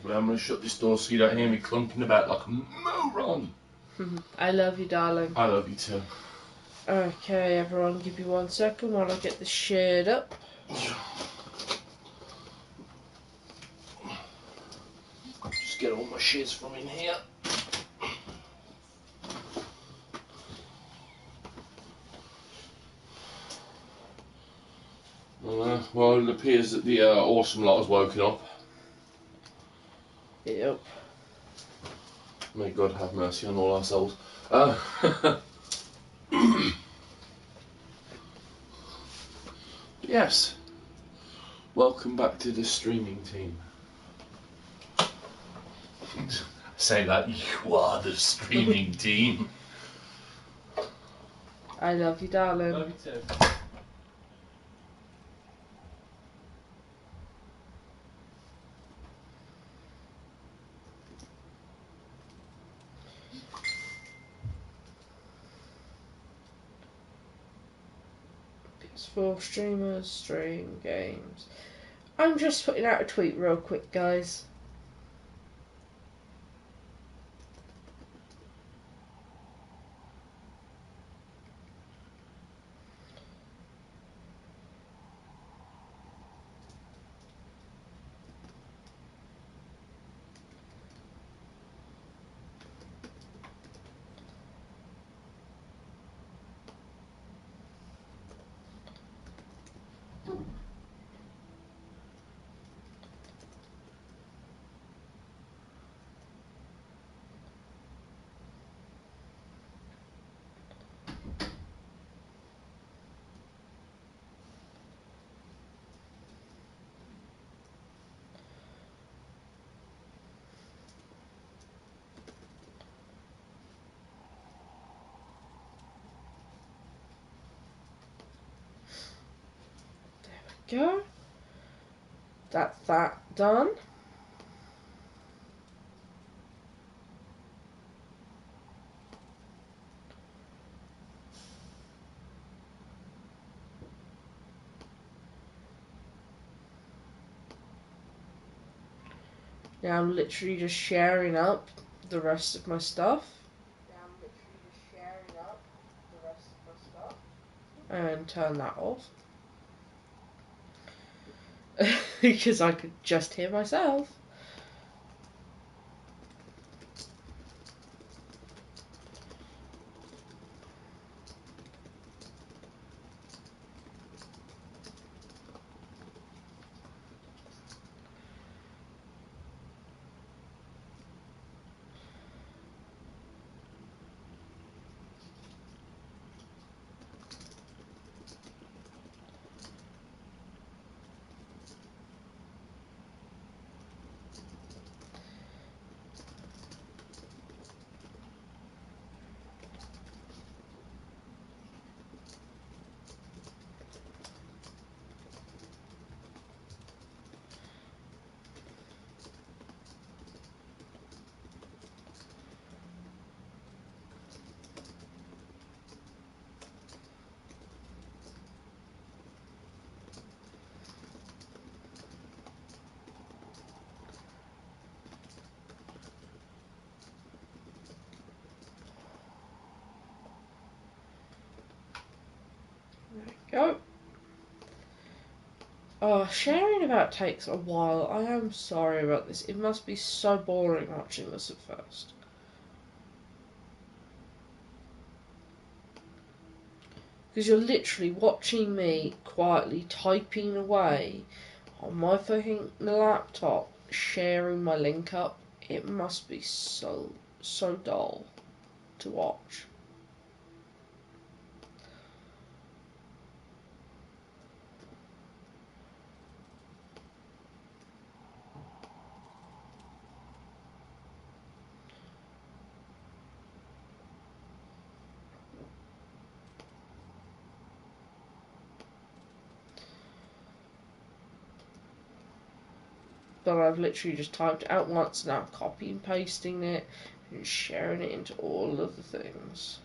But I'm going to shut this door so you don't hear me clumping about like a moron. I love you, darling. I love you too. Okay, everyone, give me 1 second while I get this shared up. Just get all my shiz from in here. Well, it appears that the awesome lot has woken up. Yep. May God have mercy on all our souls. Yes. Welcome back to the streaming team. Say that, you are the streaming team. I love you, darling. Love you too. PS4 streamers, stream games. I'm just putting out a tweet real quick, guys. Go. That's that done. Now I'm literally just sharing up the rest of my stuff. And turn that off. Because I could just hear myself. Go. Oh, sharing about takes a while. I am sorry about this. It must be so boring watching this at first. Because you're literally watching me quietly typing away on my fucking laptop, sharing my link up. It must be so dull to watch. But I've literally just typed it out once, now copy and pasting it and sharing it into all of the things.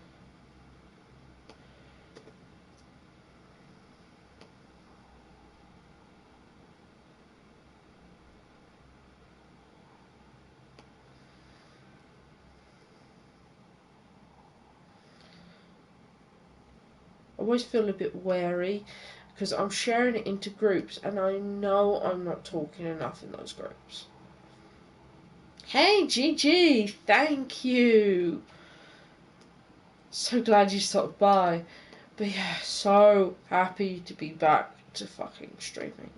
always feel a bit wary because I'm sharing it into groups and I know I'm not talking enough in those groups. Hey GG, thank you. So glad you stopped by. But yeah, so happy to be back to fucking streaming.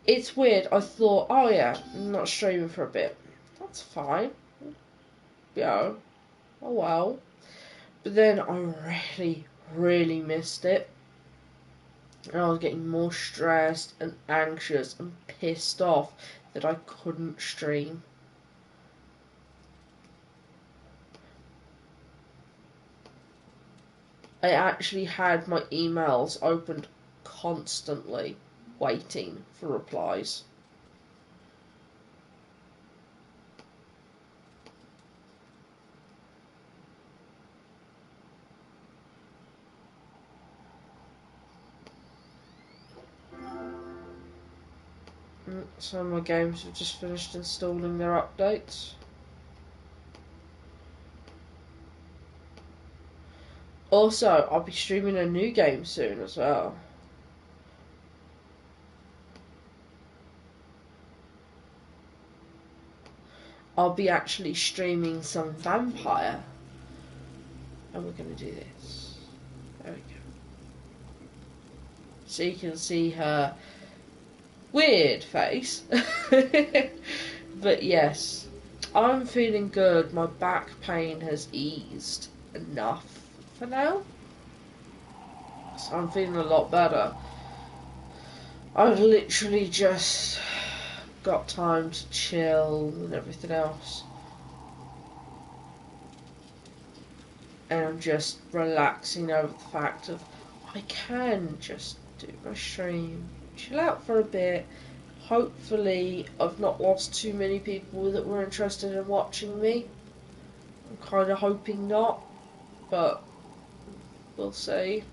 It's weird, I thought, oh yeah, I'm not streaming for a bit. That's fine. Yeah, oh well. But then I really missed it. And I was getting more stressed and anxious and pissed off that I couldn't stream. I actually had my emails opened constantly, waiting for replies. Some of my games have just finished installing their updates. Also, I'll be streaming a new game soon as well. I'll be actually streaming some vampire. And we're going to do this. There we go. So you can see her weird face. But yes, I'm feeling good. My back pain has eased enough for now. So I'm feeling a lot better. I've literally just got time to chill and everything else. And I'm just relaxing over the fact of I can just do my stream, chill out for a bit. Hopefully I've not lost too many people that were interested in watching me. I'm kind of hoping not, but we'll see.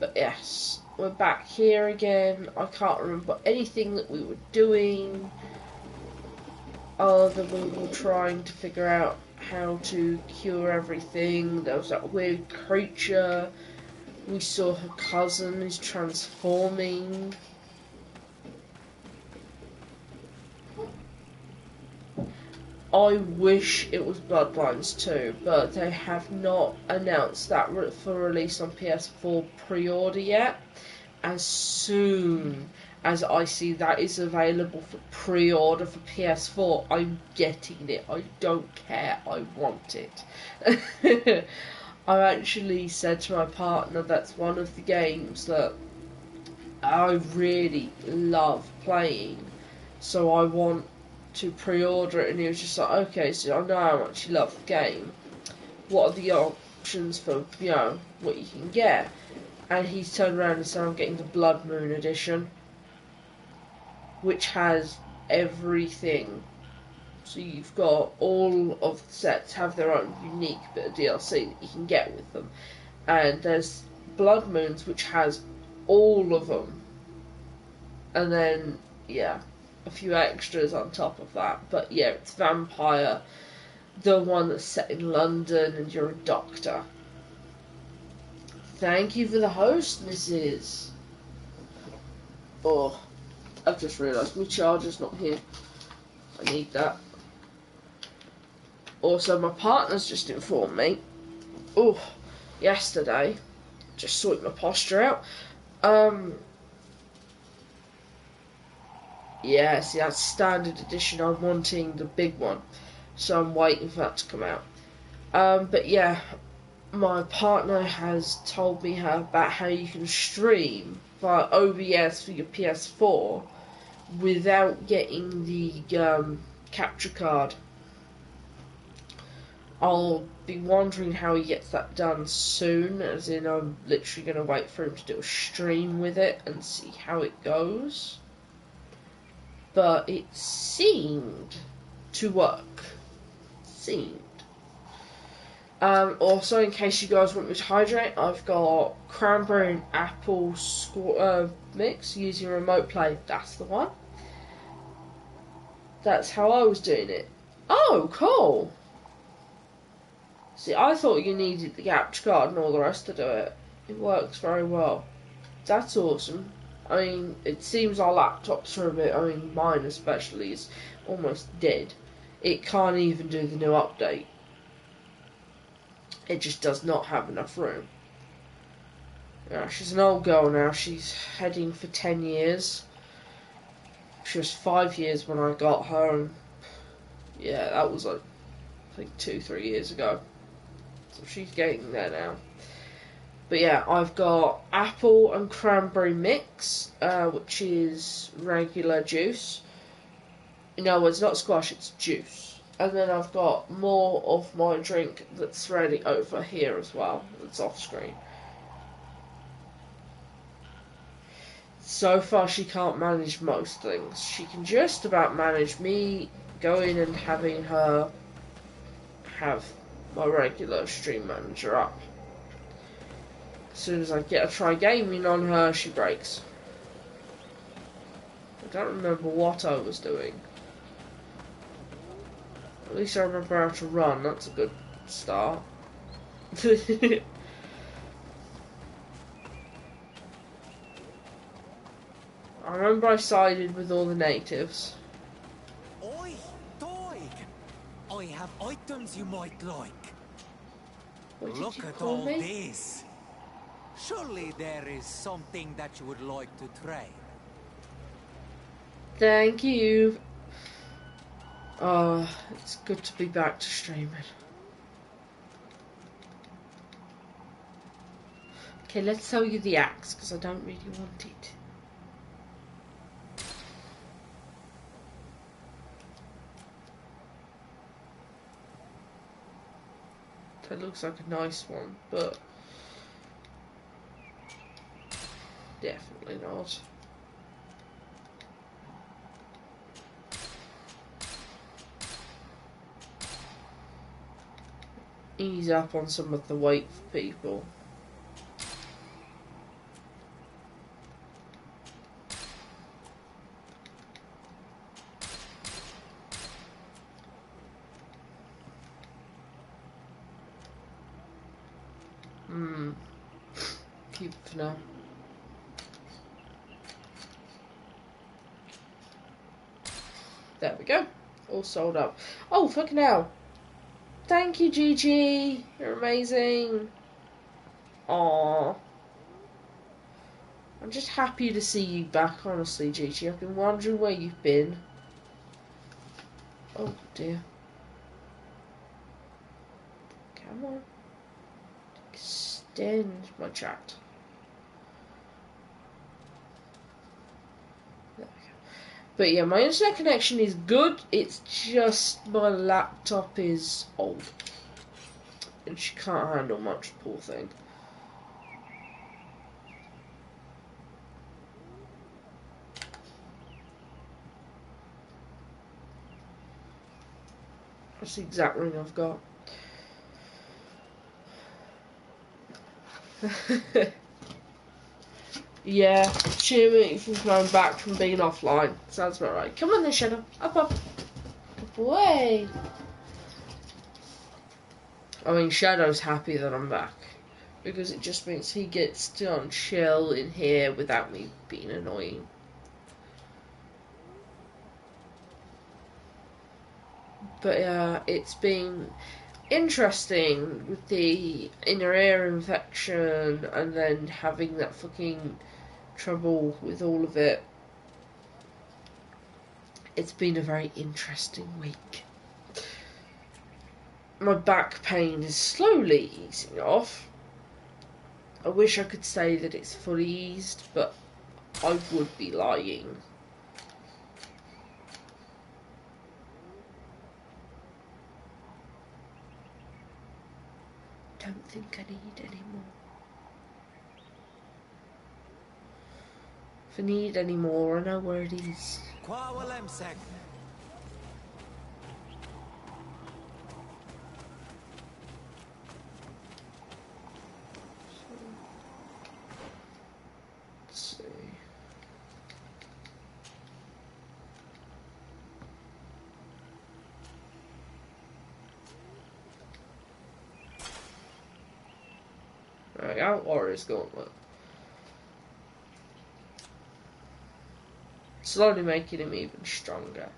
But yes, we're back here again. I can't remember anything that we were doing other than we were trying to figure out how to cure everything. There was that weird creature. We saw her cousin is transforming. I wish it was Bloodlines 2, but they have not announced that for release on PS4 pre-order yet. As soon as I see that is available for pre-order for PS4, I'm getting it. I don't care. I want it. I actually said to my partner that's one of the games that I really love playing, so I want to pre-order it, and he was just like, okay, so I know how much you love the game. What are the options for, what you can get? And he's turned around and said, I'm getting the Blood Moon edition, which has everything. So you've got all of the sets have their own unique bit of DLC that you can get with them. And there's Blood Moons, which has all of them. And then, yeah, a few extras on top of that. But yeah, it's Vampire, the one that's set in London, and you're a doctor. Thank you for the host, Mrs. Oh, I've just realised my charger's not here. I need that. Also, my partner's just informed me. Oh, yesterday, just sorted my posture out. Yeah, see, that's standard edition. I'm wanting the big one, so I'm waiting for that to come out. But yeah, my partner has told me about how you can stream via OBS for your PS4 without getting the capture card. I'll be wondering how he gets that done soon, as in I'm literally going to wait for him to do a stream with it and see how it goes. But it seemed to work. Also, in case you guys want me to hydrate, I've got cranberry and apple mix using remote play. That's the one. That's how I was doing it. Oh, cool. See, I thought you needed the capture card and all the rest to do it. It works very well. That's awesome. I mean, it seems our laptops are a bit, I mean, mine especially is almost dead. It can't even do the new update. It just does not have enough room. Yeah, she's an old girl now. She's heading for 10 years. She was 5 years when I got her. And yeah, that was like, I think 2-3 years ago. So she's getting there now. But yeah, I've got apple and cranberry mix, which is regular juice. No, it's not squash, it's juice. And then I've got more of my drink that's ready over here as well. It's off screen. So far, she can't manage most things. She can just about manage me going and having her have my regular stream manager up. As soon as I get a try gaming on her, she breaks. I don't remember what I was doing. At least I remember how to run. That's a good start. I remember I sided with all the natives. Oi, Doig! I have items you might like. What did Look you at call all me? this. Surely there is something that you would like to trade. Thank you. Oh, it's good to be back to streaming. Okay, let's sell you the axe, because I don't really want it. That looks like a nice one, but definitely not. Ease up on some of the weight for people. Keep it for now. There we go. All sold up. Oh, fucking hell. Thank you, Gigi. You're amazing. Aww. I'm just happy to see you back, honestly, Gigi. I've been wondering where you've been. Oh, dear. Come on. Extend my chat. There we go. But yeah, my internet connection is good. It's just my laptop is old. And she can't handle much, poor thing. That's the exact ring I've got. Yeah, cheering from going back from being offline. Sounds about right. Come on then, Shadow. Up, up. Up away. I mean, Shadow's happy that I'm back. Because it just means he gets to chill in here without me being annoying. But yeah, it's been interesting with the inner ear infection and then having that fucking trouble with all of it. It's been a very interesting week. My back pain is slowly easing off. I wish I could say that it's fully eased, but I would be lying. Don't think I need any more. If I need any more, I know where it is. Let's see. go, Warrior's Gauntlet. Slowly making him even stronger.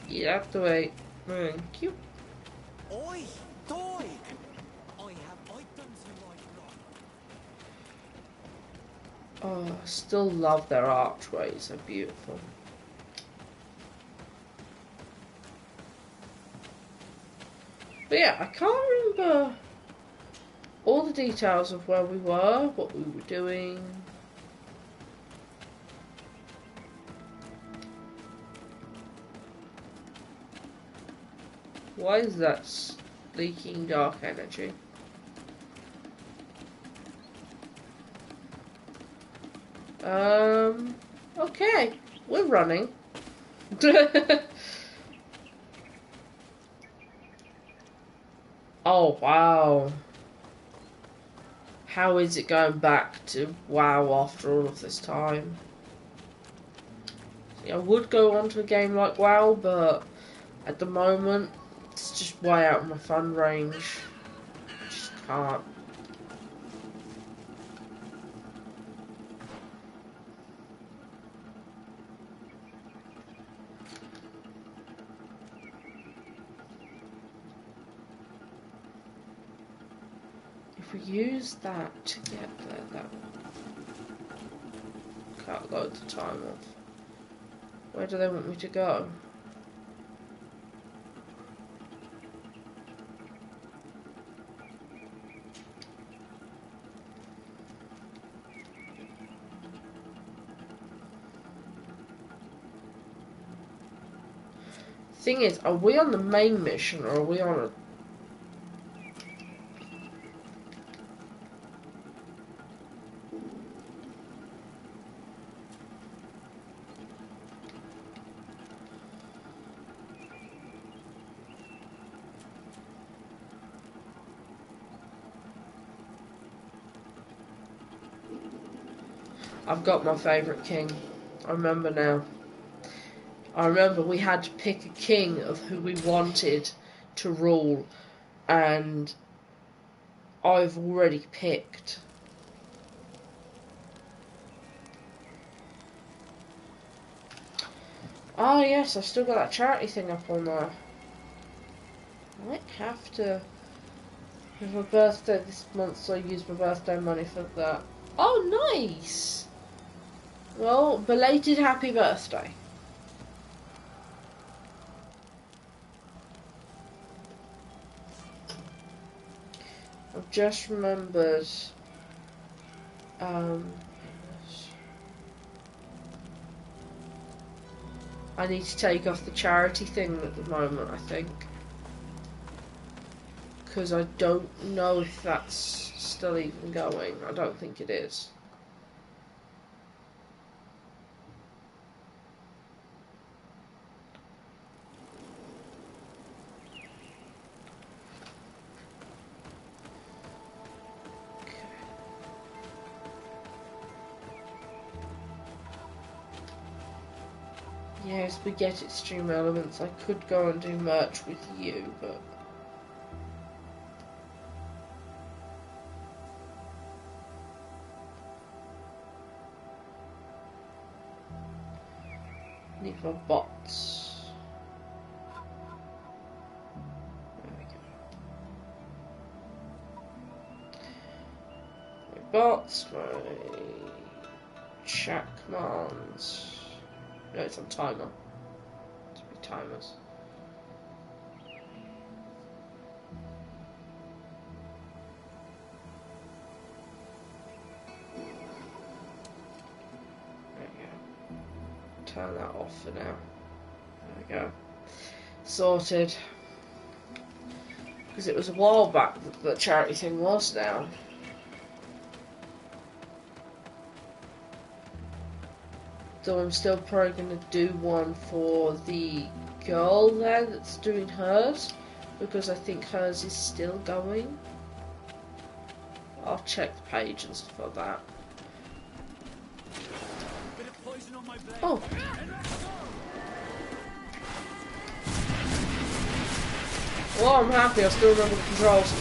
You have to wait. Thank you. Oi, Doig! I have items you might like. Oh, I still love their archways. They're beautiful. But yeah, I can't remember all the details of where we were, what we were doing. Why is that leaking dark energy? Okay, we're running. Oh, wow. How is it going back to WoW after all of this time? See, I would go on to a game like WoW, but at the moment, it's just way out of my fun range. I just can't. If we use that to get there, that cut loads of time off. Where do they want me to go? Thing is, are we on the main mission or are we on a... I've got my favourite king. I remember now. I remember we had to pick a king of who we wanted to rule, and I've already picked. Oh yes, I've still got that charity thing up on there. I might have to... It's my birthday this month, so I use my birthday money for that. Oh, nice! Well, belated happy birthday. I've just remembered, I need to take off the charity thing at the moment, I think. Because I don't know if that's still even going. I don't think it is. Yes, we get extreme elements. I could go and do merch with you, but... Need my bots. There we go. My bots, my chat commands. No, it's on timer. It's be timers. There we go. Turn that off for now. There we go. Sorted. Because it was a while back that the charity thing was down. So I'm still probably going to do one for the girl there that's doing hers, because I think hers is still going. I'll check the page and stuff like that. Bit of poison on my Oh. Well, I'm happy. I still remember the controls.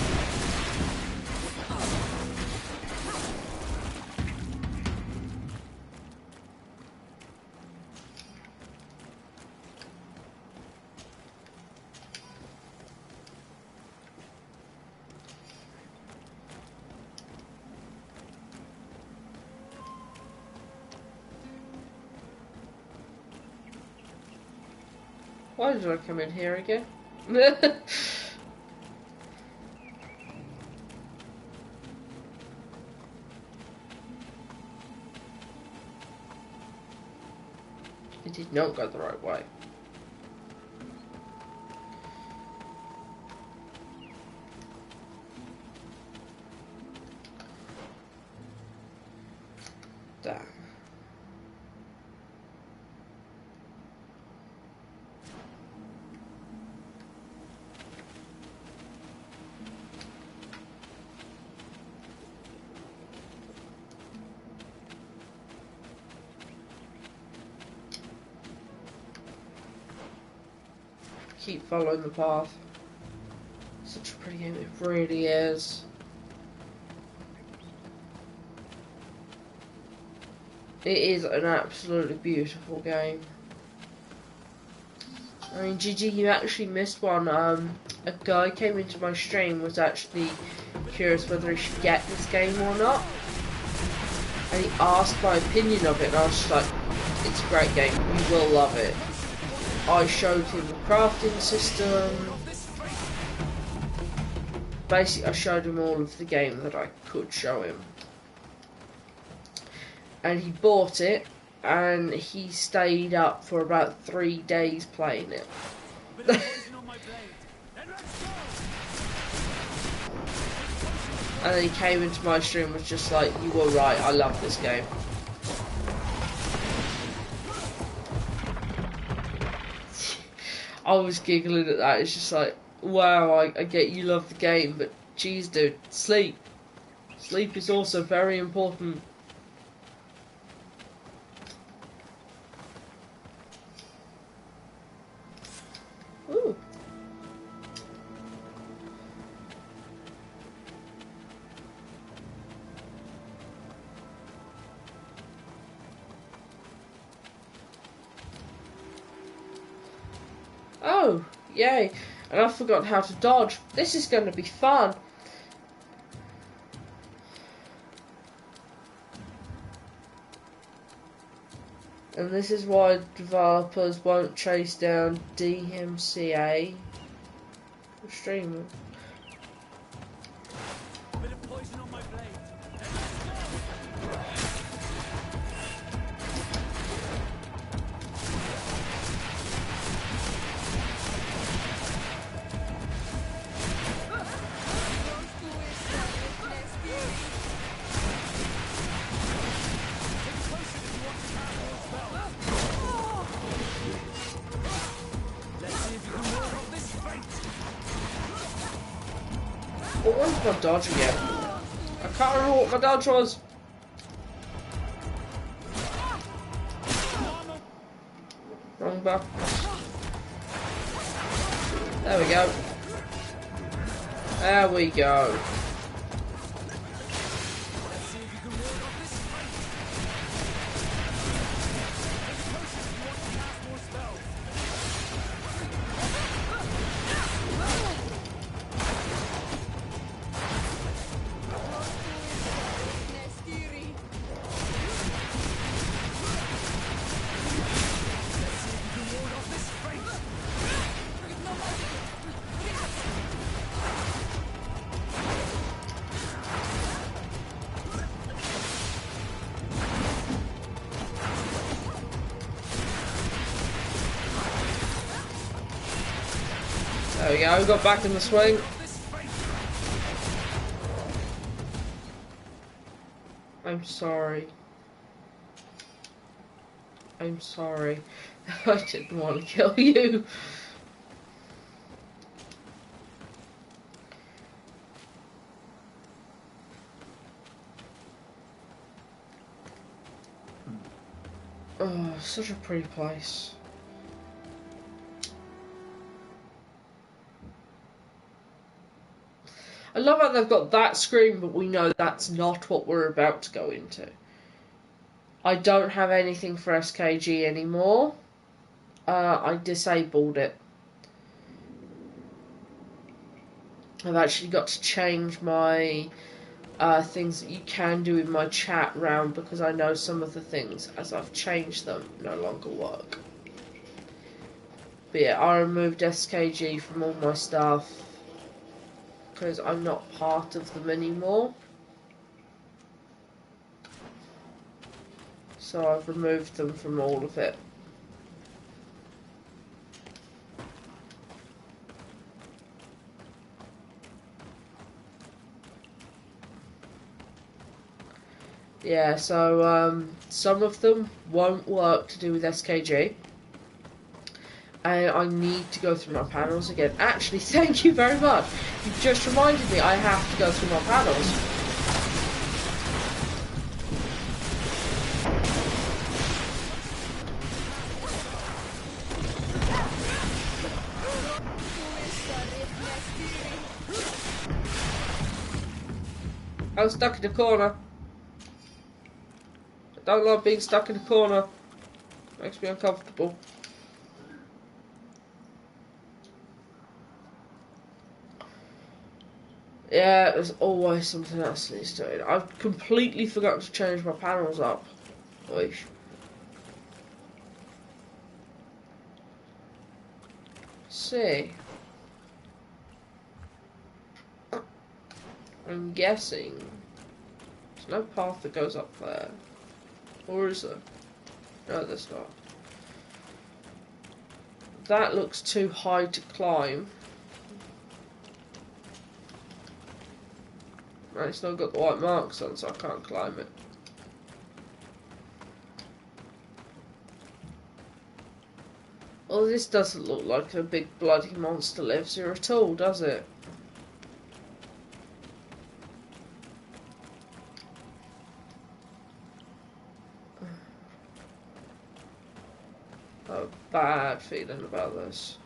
Why did I come in here again? It did not go the right way. Damn. Keep following the path. Such a pretty game, it really is. It is an absolutely beautiful game. I mean, Gigi, you actually missed one. A guy came into my stream, was actually curious whether he should get this game or not. And he asked my opinion of it, and I was just like, it's a great game, you will love it. I showed him the crafting system. Basically, I showed him all of the game that I could show him. And he bought it, and he stayed up for about 3 days playing it. And then he came into my stream and was just like, you were right, I love this game. I was giggling at that. It's just like, wow, I get you love the game, but geez, dude, sleep. Sleep is also very important. Ooh. Oh, yay. And I forgot how to dodge. This is going to be fun. And this is why developers won't chase down DMCA for streamers. Bit of poison on my blade. What was my dodge again? I can't remember what my dodge was. Wrong button. There we go. There we go. There we go, got back in the swing. I'm sorry. I'm sorry. I didn't want to kill you. Oh, such a pretty place. I love how they've got that screen, but we know that's not what we're about to go into. I don't have anything for SKG anymore. I disabled it. I've actually got to change my things that you can do in my chat round, because I know some of the things, as I've changed them, no longer work. But yeah, I removed SKG from all my stuff because I'm not part of them anymore. So I've removed them from all of it. Yeah, so some of them won't work to do with SKG. And I need to go through my panels again. Actually, thank you very much. You've just reminded me I have to go through my panels. I was stuck in a corner. I don't like being stuck in a corner. Makes me uncomfortable. Yeah, there's always something else that needs doing. I've completely forgotten to change my panels up. Oish. See. I'm guessing there's no path that goes up there. Or is there? No, there's not. That looks too high to climb. And it's not got the white marks on, so I can't climb it. Well, this doesn't look like a big bloody monster lives here at all, does it? I have a bad feeling about this.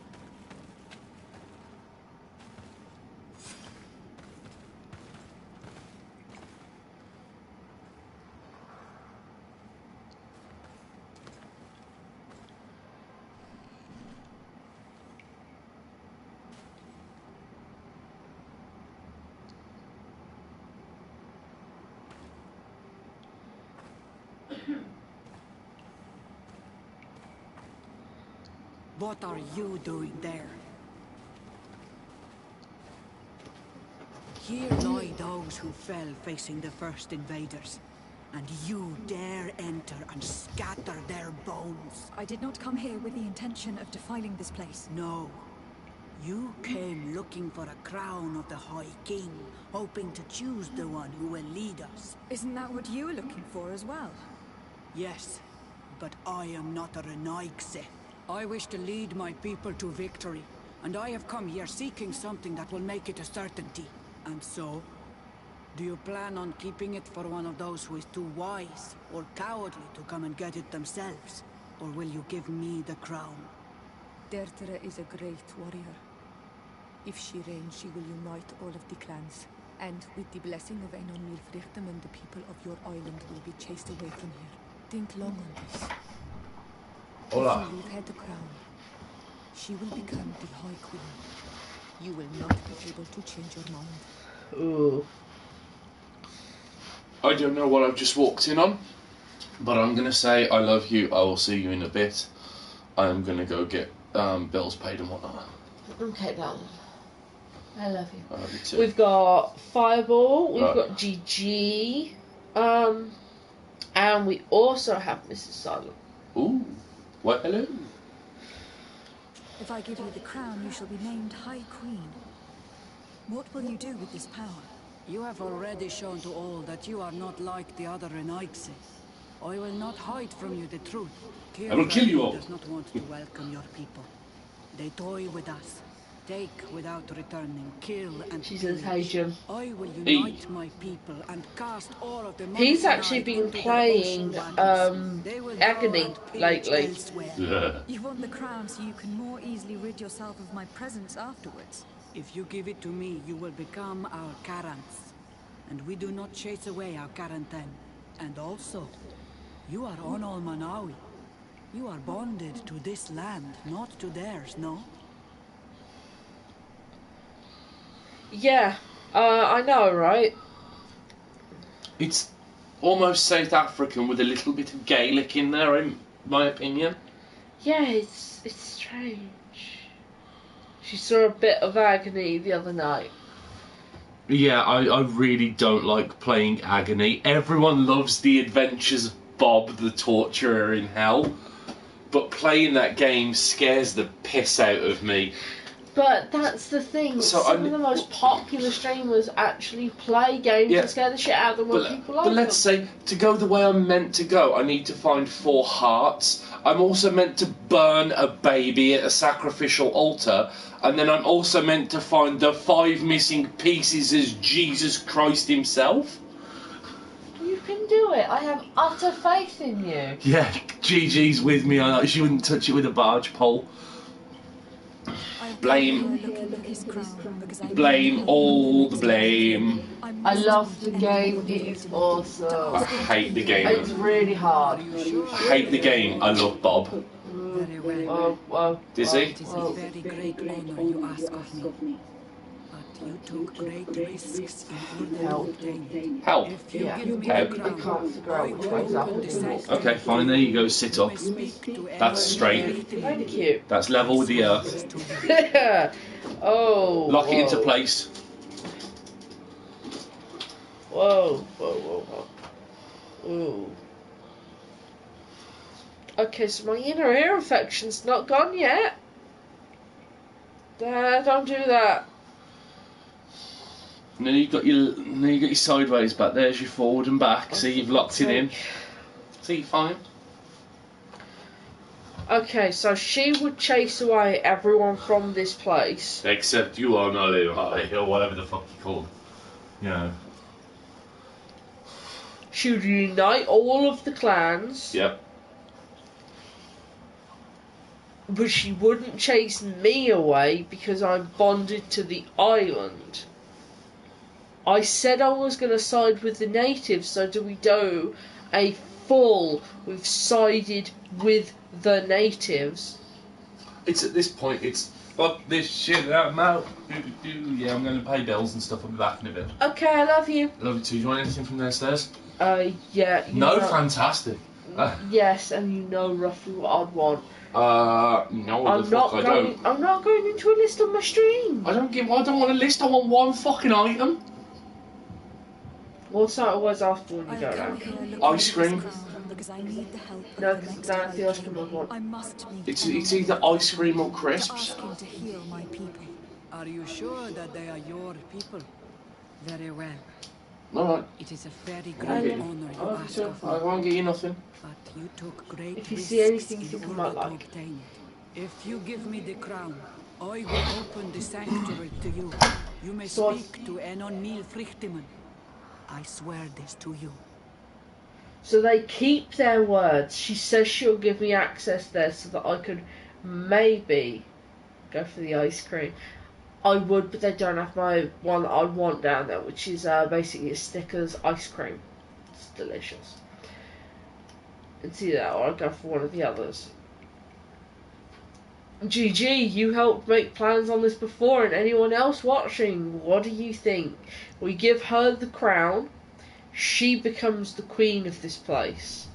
What are you doing there? Here lie those who fell facing the first invaders. And you dare enter and scatter their bones. I did not come here with the intention of defiling this place. No. You came looking for a crown of the High King, hoping to choose the one who will lead us. Isn't that what you were looking for as well? Yes, but I am not a bbaacckk. I wish to lead my people to victory, and I have come here seeking something that will make it a certainty. And so, do you plan on keeping it for one of those who is too wise or cowardly to come and get it themselves? Or will you give me the crown? Dertere is a great warrior. If she reigns, she will unite all of the clans. And with the blessing of Einon Milfrichtem, and the people of your island will be chased away from here. Think long on this. Hola. If you leave her the crown, she will become the High Queen. You will not be able to change your mind. Ooh. I don't know what I've just walked in on, but I'm going to say I love you. I will see you in a bit. I am going to go get bills paid and whatnot. Okay, darling. I love you. I love you too. We've got Fireball, we've Right. got GG, and we also have Mrs. Silent. Ooh. What? Hello? If I give you the crown, you shall be named High Queen. What will you do with this power? You have already shown to all that you are not like the other bbaacckk. I will not hide from you the truth. I will kill you all. Does not want to welcome your people. They toy with us. Take without returning, kill and She says, pillage. "Hey Jim." I will unite my people and cast all of the He's money actually been into their playing ocean wagons. They will go Agony and pillage lately. elsewhere. Yeah. You want the crown so you can more easily rid yourself of my presence afterwards. If you give it to me, you will become our Karants. And we do not chase away our Karanten. And also, you are on Manawi. You are bonded to this land, not to theirs, no? Yeah, I know, right? It's almost South African with a little bit of Gaelic in there, in my opinion. Yeah, it's strange. She saw a bit of Agony the other night. Yeah, I really don't like playing Agony. Everyone loves the adventures of Bob the Torturer in hell, but playing that game scares the piss out of me. But that's the thing. So Some of the most popular streamers actually play games Yeah. that scare the shit out of them when people like But let's them. say, to go the way I'm meant to go, I need to find 4 hearts. I'm also meant to burn a baby at a sacrificial altar, and then I'm also meant to find the 5 missing pieces as Jesus Christ himself. You can do it. I have utter faith in you. Yeah, GG's with me. She wouldn't touch it with a barge pole. Blame all the blame. I love the game. It is awesome. I hate the game. It's really hard. I hate the game. I love Bob. Very well. Well, Does he? It is a very great honor you ask of me. But you took great risks in order to obtain it. Help. If you Yeah. give me Help. the I crown, can't figure out I which will way's up. open the sanctuary. Okay, fine. There you go. Sit up. Speak to That's straight. anyone Thank you. That's level with the earth. Oh. Lock it into whoa. place. Whoa. Ooh. Okay, so my inner ear infection's not gone yet. Don't do that. And then you got your sideways back. There's your forward and back. See, you've locked it in. See, fine. Okay, so she would chase away everyone from this place. Except you are not or whatever the fuck you called. You know. She would unite all of the clans. Yep. But she wouldn't chase me away because I'm bonded to the island. I said I was going to side with the natives, so do we do a full, we've sided with the natives? It's at this point, it's fuck this shit out, Mal. Yeah, I'm going to pay bills and stuff. I'll be back in a bit. Okay, I love you. Love you too. Do you want anything from downstairs? Yeah. You No, know, fantastic. yes, and you know roughly what I'd want. No, the fuck I don't. I'm not going into a list on my stream. I don't want a list. I want one fucking item. What's that always after when you I'll go come around? here looking Ice for this cream. crown because I need the help of No, the because next that's the High ice cream I King. want. I must meet It's him either ice cream or to crisps. ask him to heal my people. Are you sure that they are your people? Very well. Alright. It is a very great Okay. honor you Okay, ask so of I me. won't get you nothing. But you took great If you risks see anything you in think I order might to like. obtain it. If you give me the crown, I will open the sanctuary to you. You may So- speak to Enon Mil Frichtiman. I swear this to you. So they keep their words. She says she'll give me access there so that I could maybe go for the ice cream. I would, but they don't have my one that I want down there, which is basically a Snickers ice cream. It's delicious. It's either that or I'd go for one of the others. GG, you helped make plans on this before, and anyone else watching, what do you think? We give her the crown. She becomes the queen of this place.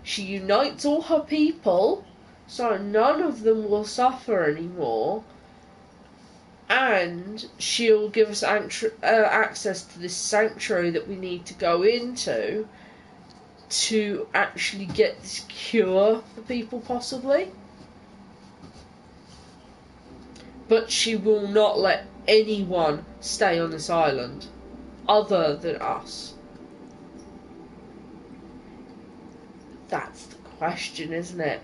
She unites all her people, so none of them will suffer anymore. And she'll give us access to this sanctuary that we need to go into to actually get this cure for people, possibly. But she will not let anyone stay on this island other than us. That's the question, isn't it?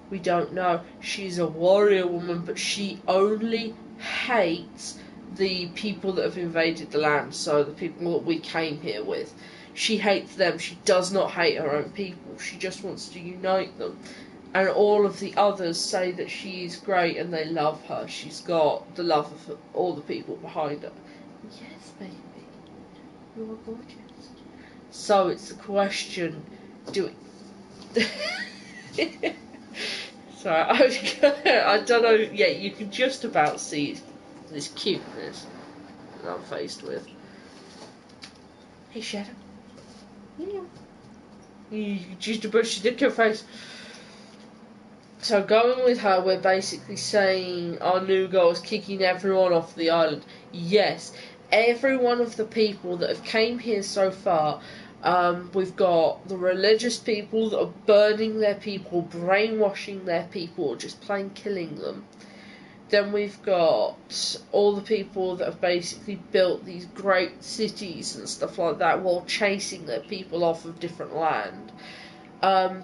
We don't know. She's a warrior woman, but she only hates the people that have invaded the land, so the people that we came here with. She hates them. She does not hate her own people. She just wants to unite them. And all of the others say that she is great and they love her. She's got the love of all the people behind her. Yes, baby. You are gorgeous. So it's the question, do it... Sorry, I don't know. Yeah, you can just about see this cuteness that I'm faced with. Hey, Shadow. Yeah. You just brush your dick in your face. So going with her, we're basically saying our new goal is kicking everyone off the island. Yes, every one of the people that have came here so far. We've got the religious people that are burning their people, brainwashing their people, or just plain killing them. Then we've got all the people that have basically built these great cities and stuff like that while chasing their people off of different land.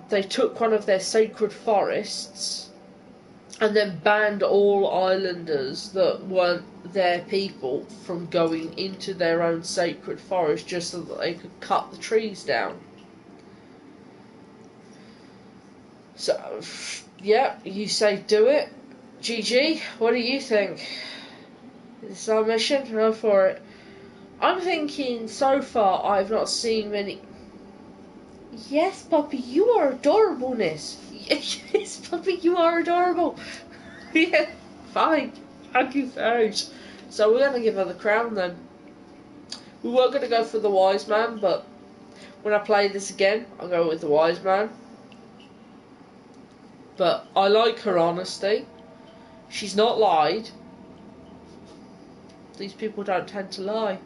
They took one of their sacred forests and then banned all islanders that weren't their people from going into their own sacred forest just so that they could cut the trees down. So, yeah, you say do it. GG, what do you think? Is this our mission? Go for it. I'm thinking so far I've not seen many... Yes, puppy, you are adorableness. Yes, puppy, you are adorable. Yeah, fine. Thank you very So we're going to give her the crown then. We were going to go for the wise man, but when I play this again, I'll go with the wise man. But I like her honesty. She's not lied. These people don't tend to lie.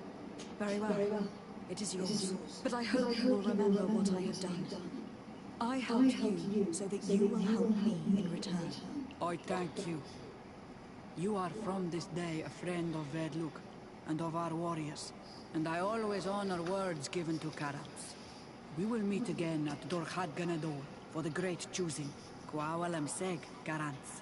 Very well. It is yours. But I hope you will remember what I have done. I helped you so that you will help me in return. I thank you. You are from this day a friend of Vedluk and of our warriors, and I always honor words given to Karats. We will meet again at Dorkhad Ganador for the great choosing. Kuawalam Seg, Garants.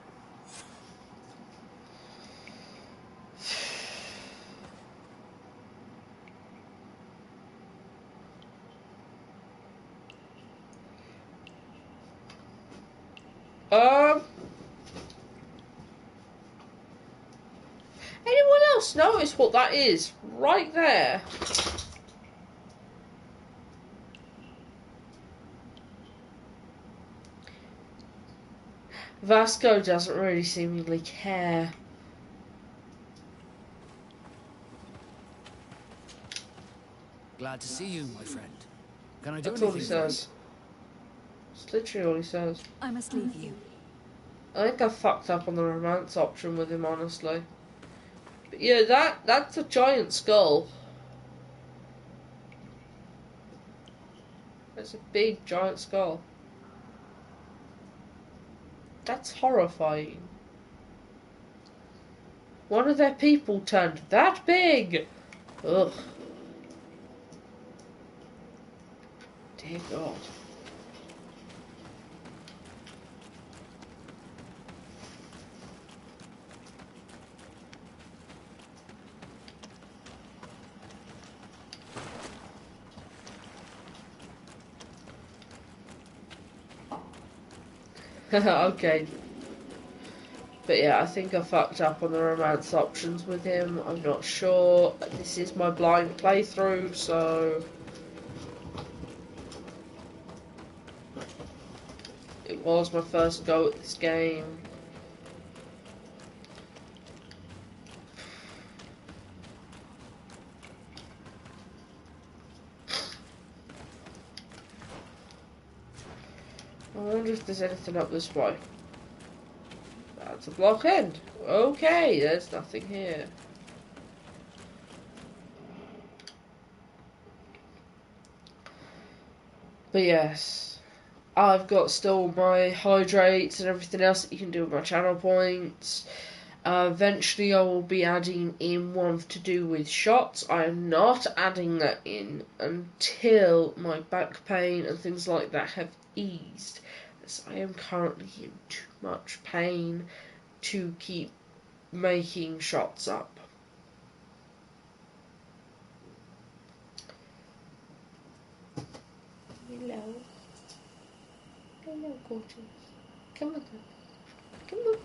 Anyone else notice what that is? Right there. Vasco doesn't really seemingly care. Glad to see you, my friend. Can I do That's all he anything for you? says. It's literally all he says. I must leave you. I think I fucked up on the romance option with him, honestly. But yeah, that's a giant skull. That's a big giant skull. That's horrifying. One of their people turned that big! Ugh. Dear God. Okay. But yeah, I think I fucked up on the romance options with him. I'm not sure. This is my blind playthrough, so... It was my first go at this game. I wonder if there's anything up this way. That's a blockhead. Okay, there's nothing here. But yes, I've got still my hydrates and everything else that you can do with my channel points. Eventually I will be adding in one to do with shots. I am not adding that in until my back pain and things like that have eased, as I am currently in too much pain to keep making shots up. Hello. Hello, gorgeous. Come on. Come on.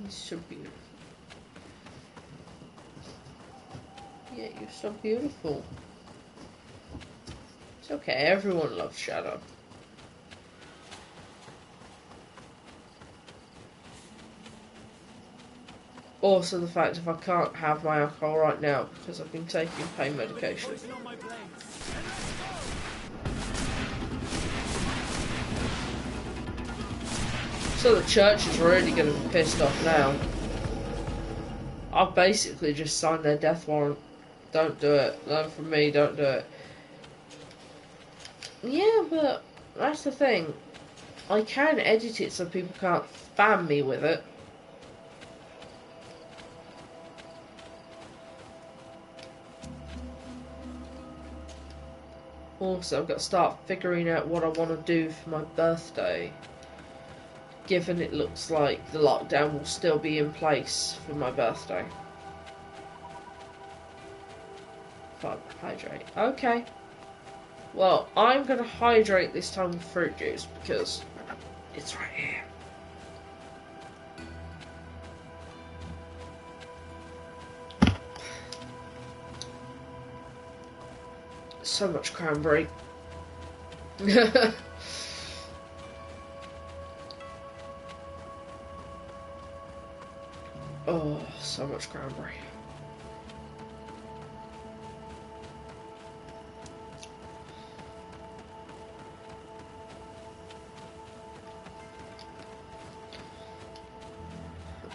You're so beautiful. Yeah, you're so beautiful. It's okay, everyone loves Shadow. Also the fact if I can't have my alcohol right now because I've been taking pain medication. So the church is really going to be pissed off now. I've basically just signed their death warrant. Don't do it. Learn from me, don't do it. Yeah, but that's the thing. I can edit it so people can't spam me with it. Also, I've got to start figuring out what I want to do for my birthday. Given it looks like the lockdown will still be in place for my birthday. Hydrate. Okay. Well, I'm going to hydrate this time with fruit juice because it's right here. So much cranberry. Oh, so much cranberry.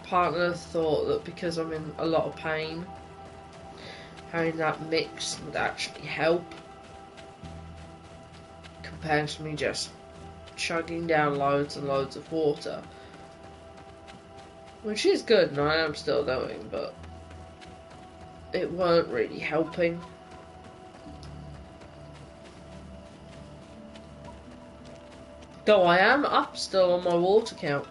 Partner thought that because I'm in a lot of pain, having that mix would actually help compared to me just chugging down loads and loads of water, which is good and I am still doing, but it weren't really helping. Though I am up still on my water count.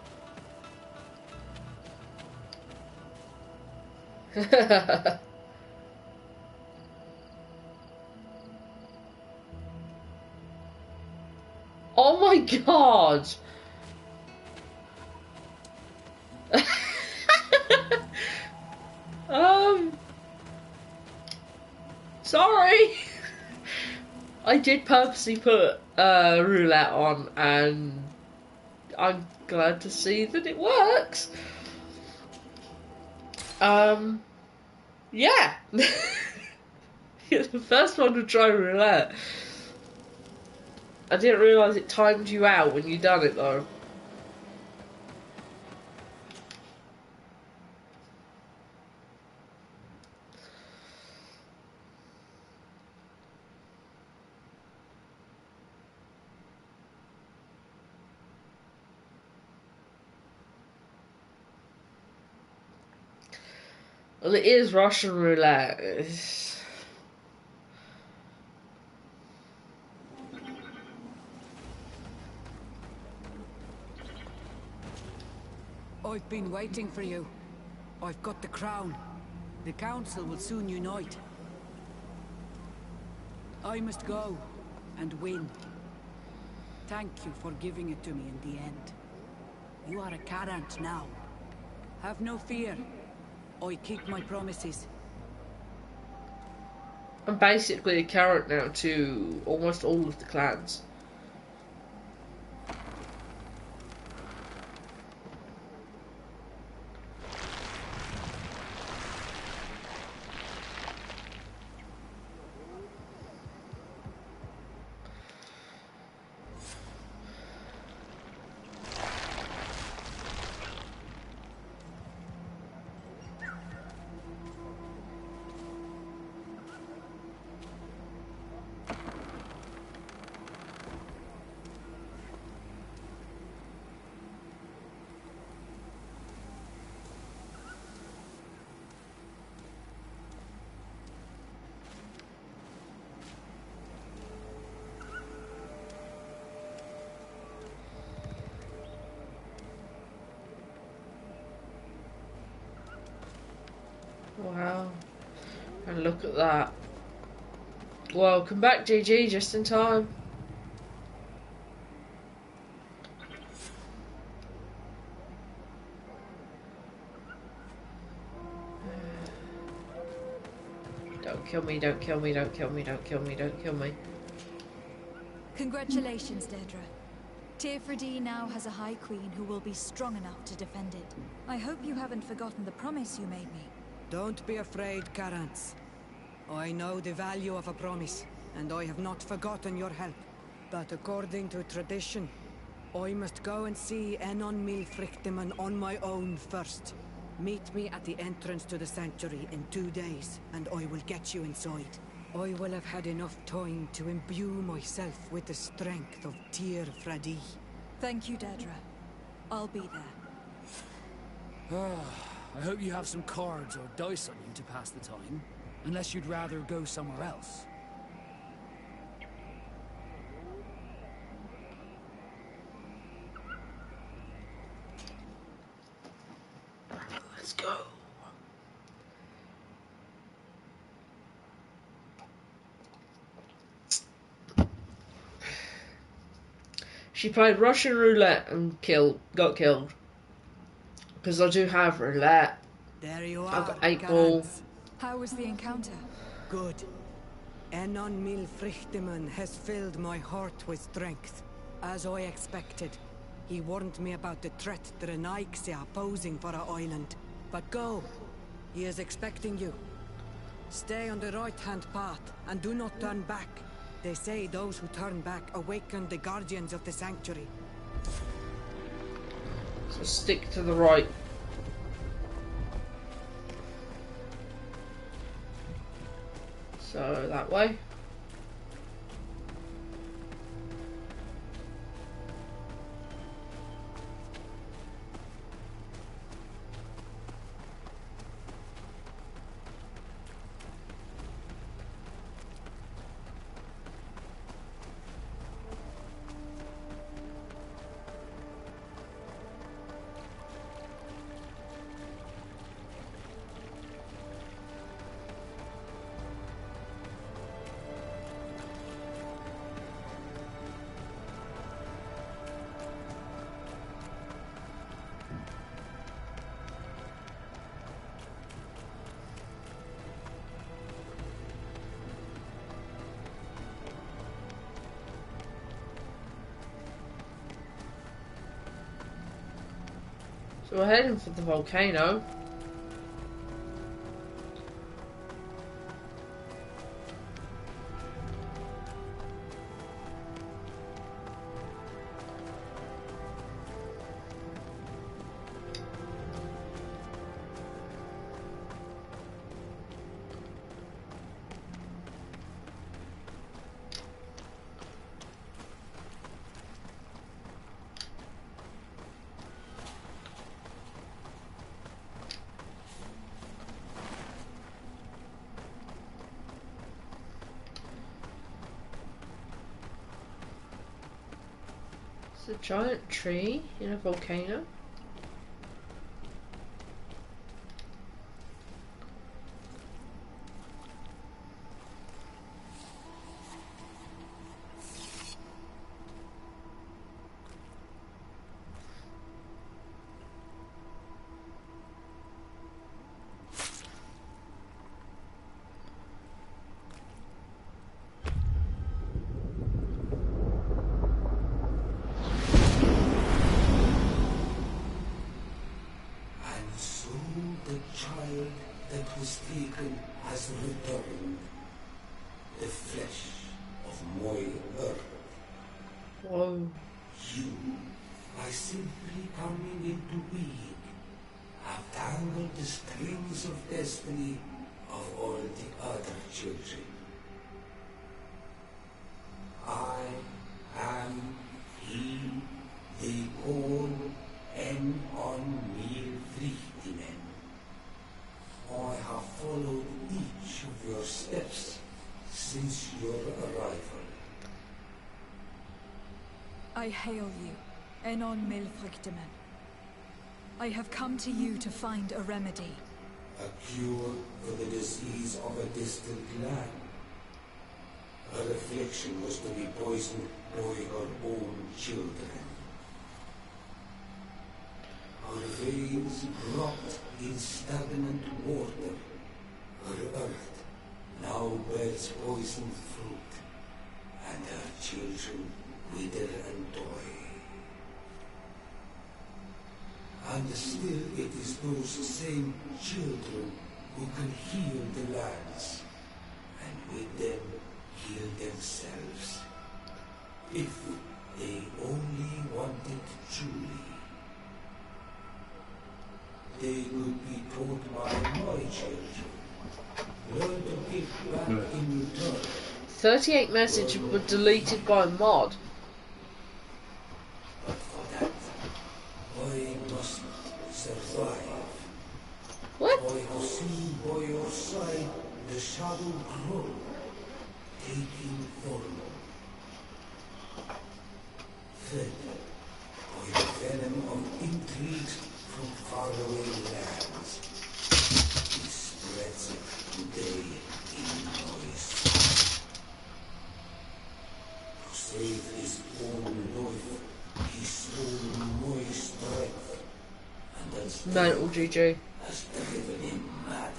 Oh my god! Sorry! I did purposely put roulette on and I'm glad to see that it works. Yeah. You're the first one to try roulette. I didn't realise it timed you out when you done it though. Well, it is Russian roulette. I've been waiting for you. I've got the crown. The council will soon unite. I must go and win. Thank you for giving it to me in the end. You are a Carant now. Have no fear. I keep my promises. I'm basically a carrot now to almost all of the clans. Wow. And look at that. Welcome back, GG, just in time. Don't kill me, don't kill me, don't kill me, don't kill me, don't kill me. Congratulations, Dedra. Teirfredi now has a High Queen who will be strong enough to defend it. I hope you haven't forgotten the promise you made me. Don't be afraid, Carantz. I know the value of a promise, and I have not forgotten your help. But according to tradition, I must go and see Enon Milfrichteman on my own first. Meet me at the entrance to the sanctuary in 2 days, and I will get you inside. I will have had enough time to imbue myself with the strength of Teirfredi. Thank you, Dedra. I'll be there. I hope you have some cards or dice on you to pass the time. Unless you'd rather go somewhere else. Let's go. She played Russian roulette and got killed. Because I do have roulette. There you are, I've got 8 ball. Carantz. How was the encounter? Good. Enon Milfrichteman has filled my heart with strength. As I expected, he warned me about the threat the Renaigse are posing for our island. But go. He is expecting you. Stay on the right-hand path and do not turn back. They say those who turn back awaken the guardians of the sanctuary. So stick to the right. So that way. So we're heading for the volcano. It's a giant tree in a volcano. was taken as returned, the flesh of my earth. Whoa. You, by simply coming into being, have tangled the strings of destiny of all the other children. I am he they call en on mir Frichtinen. I have followed each of your steps since your arrival. I hail you, Enon Milfrichteman. I have come to you to find a remedy. a cure for the disease of a distant land. Her affliction was to be poisoned by her own children. Her veins dropped in stagnant water. Her earth now bears poisoned fruit, and her children wither and die. And still it is those same children who can heal the lands, and with them heal themselves, if they only wanted truly. They could be taught by my children, learn to give back in return. 38 messages were deleted by mod. But for that, I must survive. What? I have seen by your side the shadow grow, taking form. Fed by the venom of intrigues from faraway lands, he spreads it today in noise. To save his own life, he stole my strength, and that's Mental GG. has driven him mad,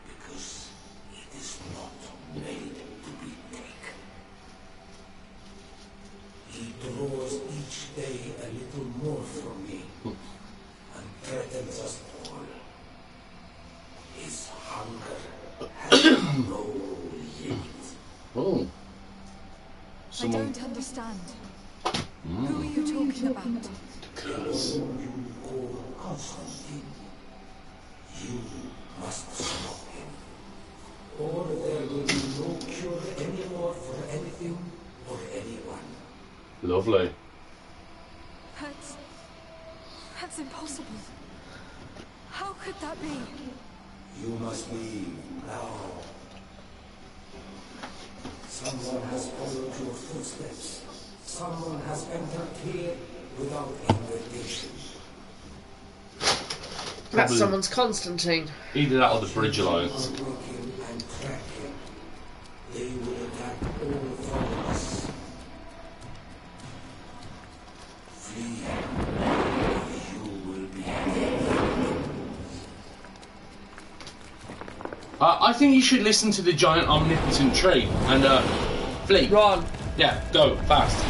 because it is not made to be taken. He draws each day a little more from me, and threatens us all. His hunger has no limit. Oh. I don't understand. Who are you talking about? The one you call Constantine. You must stop him, or there will be no cure anymore for anything or anyone. Lovely. That's impossible. How could that be? You must leave now. Someone has followed your footsteps. Someone has entered here without invitation. That's Probably someone's Constantine. either that or the Bridge Alliance. Working and cracking. They will attack all from us. Flee, or you will be dead. I think you should listen to the giant omnipotent tree and flee. Run. Yeah, go fast.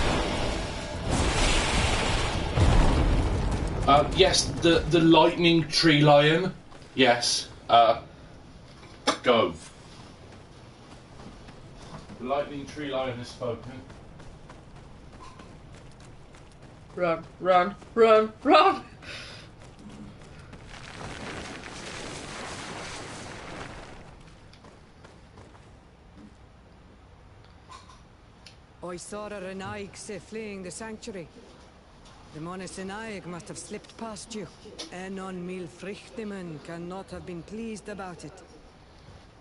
Yes, the lightning tree lion. Yes. Go. The lightning tree lion has spoken. Run, run, run, run! I saw the Renaigse fleeing the sanctuary. The Monesenaig must have slipped past you. Enon Milfrichteman cannot have been pleased about it.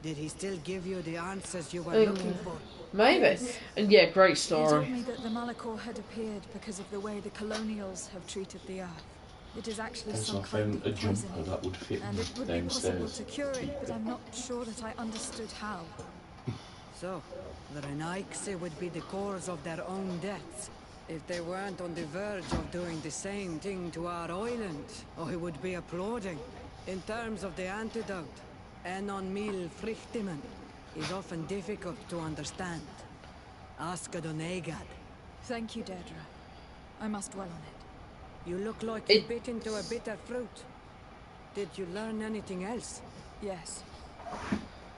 Did he still give you the answers you were looking for? Maybe. And yeah, great He told story. me that the Malachor had appeared because of the way the colonials have treated the earth. It is actually There's some I kind found of a jumper poison, that would fit and it would be possible downstairs. to cure it, but I'm not sure that I understood how. So, the Renaigse would be the cause of their own deaths. If they weren't on the verge of doing the same thing to our island, I would be applauding. In terms of the antidote, Enon Mil Frichtimen is often difficult to understand. Ask Adonegad. Thank you, Deirdre. I must dwell on it. You look like you bit into a bitter fruit. Did you learn anything else? Yes.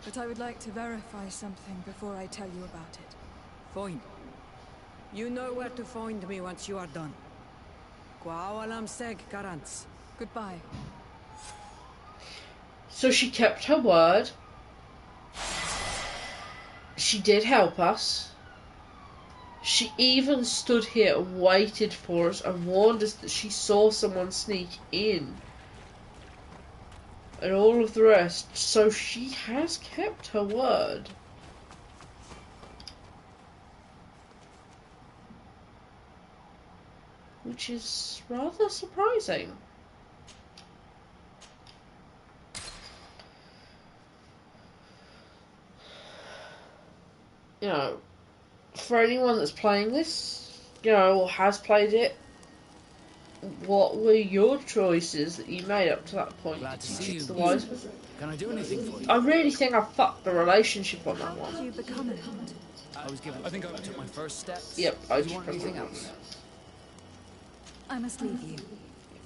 But I would like to verify something before I tell you about it. Fine. You know where to find me once you are done. Quawalam seg Karants. Goodbye. So she kept her word. She did help us. She even stood here and waited for us and warned us that she saw someone sneak in. And all of the rest. So she has kept her word. Which is rather surprising. you know, for anyone that's playing this, you know, or has played it, what were your choices that you made up to that point? Glad Did to you see choose you. the wise one? Can I do anything for you? I really think I fucked the relationship on that How did one. you become an hound? I think I took my first steps. Yep, I Do you just want pressed anything the else? I must leave you.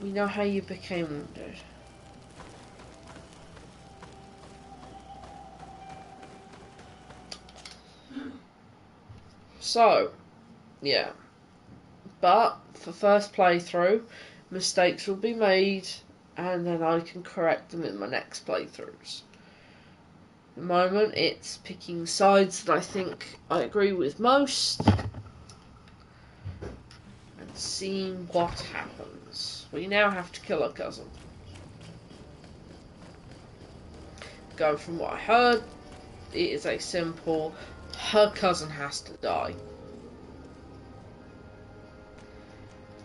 We know how you became wounded. So, yeah. But, for first playthrough, mistakes will be made, and then I can correct them in my next playthroughs. At the moment, it's picking sides that I think I agree with most, and seeing what happens. We now have to kill her cousin. Going from what I heard, it is a simple, her cousin has to die.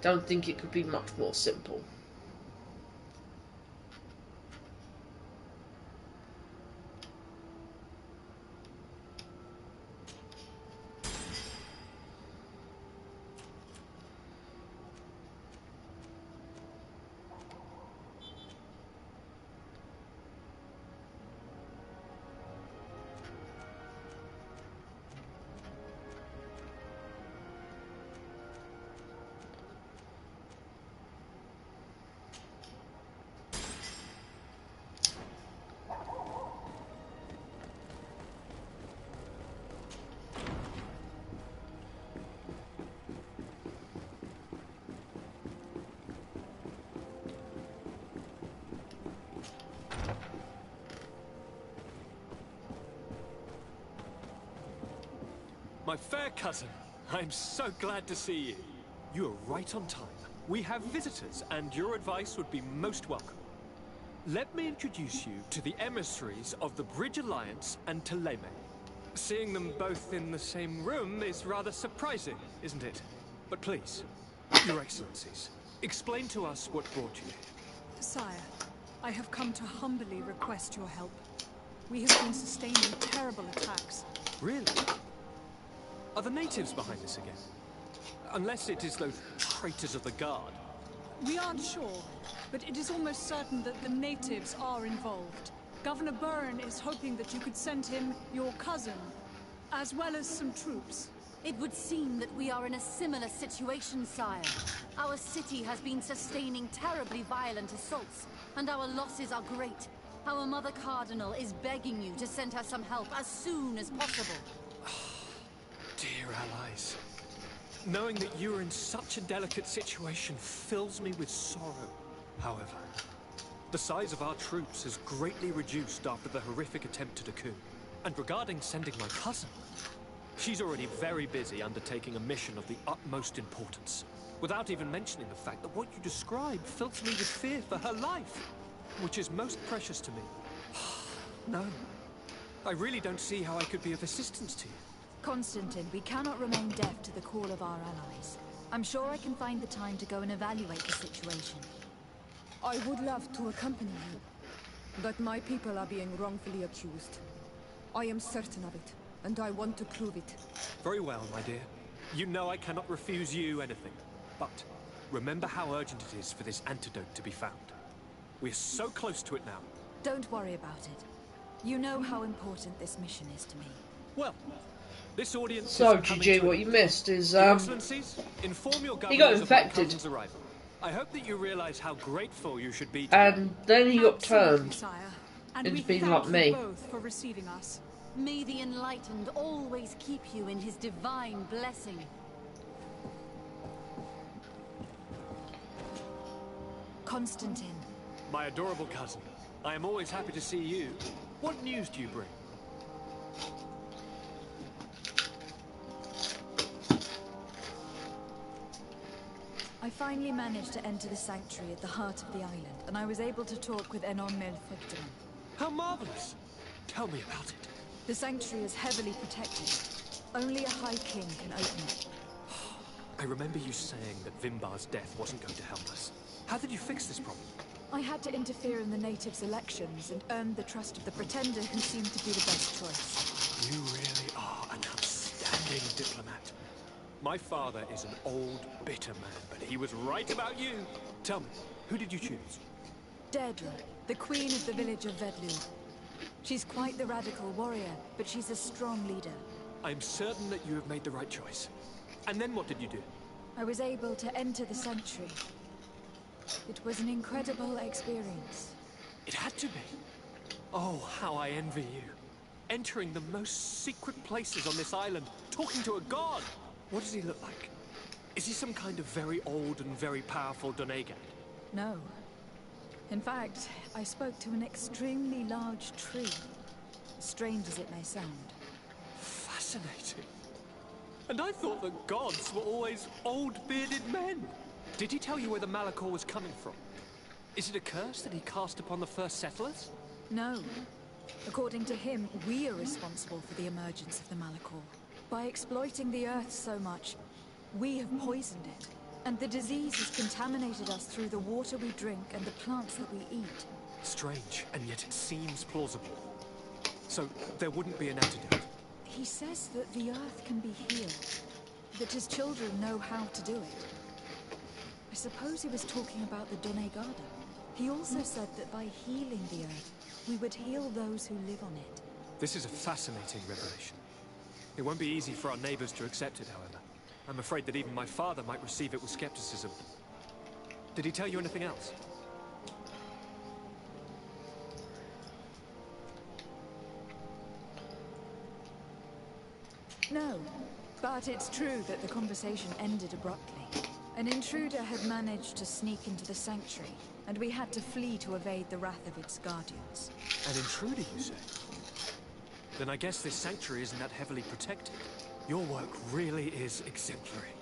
Don't think it could be much more simple. My fair cousin, I'm so glad to see you. You are right on time. We have visitors, and your advice would be most welcome. Let me introduce you to the emissaries of the Bridge Alliance and Teleme. Seeing them both in the same room is rather surprising, isn't it? But please, your excellencies, explain to us what brought you here. Sire, I have come to humbly request your help. We have been sustaining terrible attacks. Really? Are the natives behind this again? Unless it is those traitors of the guard. We aren't sure, but it is almost certain that the natives are involved. Governor Byrne is hoping that you could send him your cousin, as well as some troops. It would seem that we are in a similar situation, sire. Our city has been sustaining terribly violent assaults, and our losses are great. Our Mother Cardinal is begging you to send her some help as soon as possible. Dear allies, knowing that you are in such a delicate situation fills me with sorrow. However, the size of our troops has greatly reduced after the horrific attempt at a coup. And regarding sending my cousin, she's already very busy undertaking a mission of the utmost importance, without even mentioning the fact that what you describe fills me with fear for her life, which is most precious to me. No, I really don't see how I could be of assistance to you. Constantine, we cannot remain deaf to the call of our allies. I'm sure I can find the time to go and evaluate the situation. I would love to accompany you, but my people are being wrongfully accused. I am certain of it, and I want to prove it. Very well, my dear. You know I cannot refuse you anything. But remember how urgent it is for this antidote to be found. We're so close to it now. Don't worry about it. You know how important this mission is to me. Well, this audience So, is coming GG, to what you missed is, Your Excellencies, inform your he got governors of my infected. cousin's arrival. I hope that you realize how grateful you should be to And then he got Absolutely, turned sire. And into we being thank like you me. both for receiving us. May the Enlightened always keep you in his divine blessing. Constantine. My adorable cousin, I am always happy to see you. What news do you bring? I finally managed to enter the sanctuary at the heart of the island, and I was able to talk with Enon Melfecton. How marvelous! Tell me about it. The sanctuary is heavily protected. Only a High King can open it. I remember you saying that Vimbar's death wasn't going to help us. How did you fix this problem? I had to interfere in the natives' elections and earn the trust of the Pretender, who seemed to be the best choice. You really are an outstanding being a diplomat. My father is an old, bitter man, but he was right about you. Tell me, who did you choose? Deirdre, the queen of the village of Vedlu. She's quite the radical warrior, but she's a strong leader. I'm certain that you have made the right choice. And then what did you do? I was able to enter the sanctuary. It was an incredible experience. It had to be. Oh, how I envy you. Entering the most secret places on this island, talking to a god. What does he look like? Is he some kind of very old and very powerful Donegan? No. In fact, I spoke to an extremely large tree. Strange as it may sound. Fascinating. And I thought that gods were always old, bearded men. Did he tell you where the Malachor was coming from? Is it a curse that he cast upon the first settlers? No. According to him, we are responsible for the emergence of the Malachor. By exploiting the earth so much, we have poisoned it. And the disease has contaminated us through the water we drink and the plants that we eat. Strange, and yet it seems plausible. So, there wouldn't be an antidote? He says that the earth can be healed. That his children know how to do it. I suppose he was talking about the Doneigada. He also said that by healing the earth, we would heal those who live on it. This is a fascinating revelation. It won't be easy for our neighbors to accept it, however. I'm afraid that even my father might receive it with skepticism. Did he tell you anything else? No, but it's true that the conversation ended abruptly. An intruder had managed to sneak into the sanctuary, and we had to flee to evade the wrath of its guardians. An intruder, you say? Then I guess this sanctuary isn't that heavily protected. Your work really is exemplary.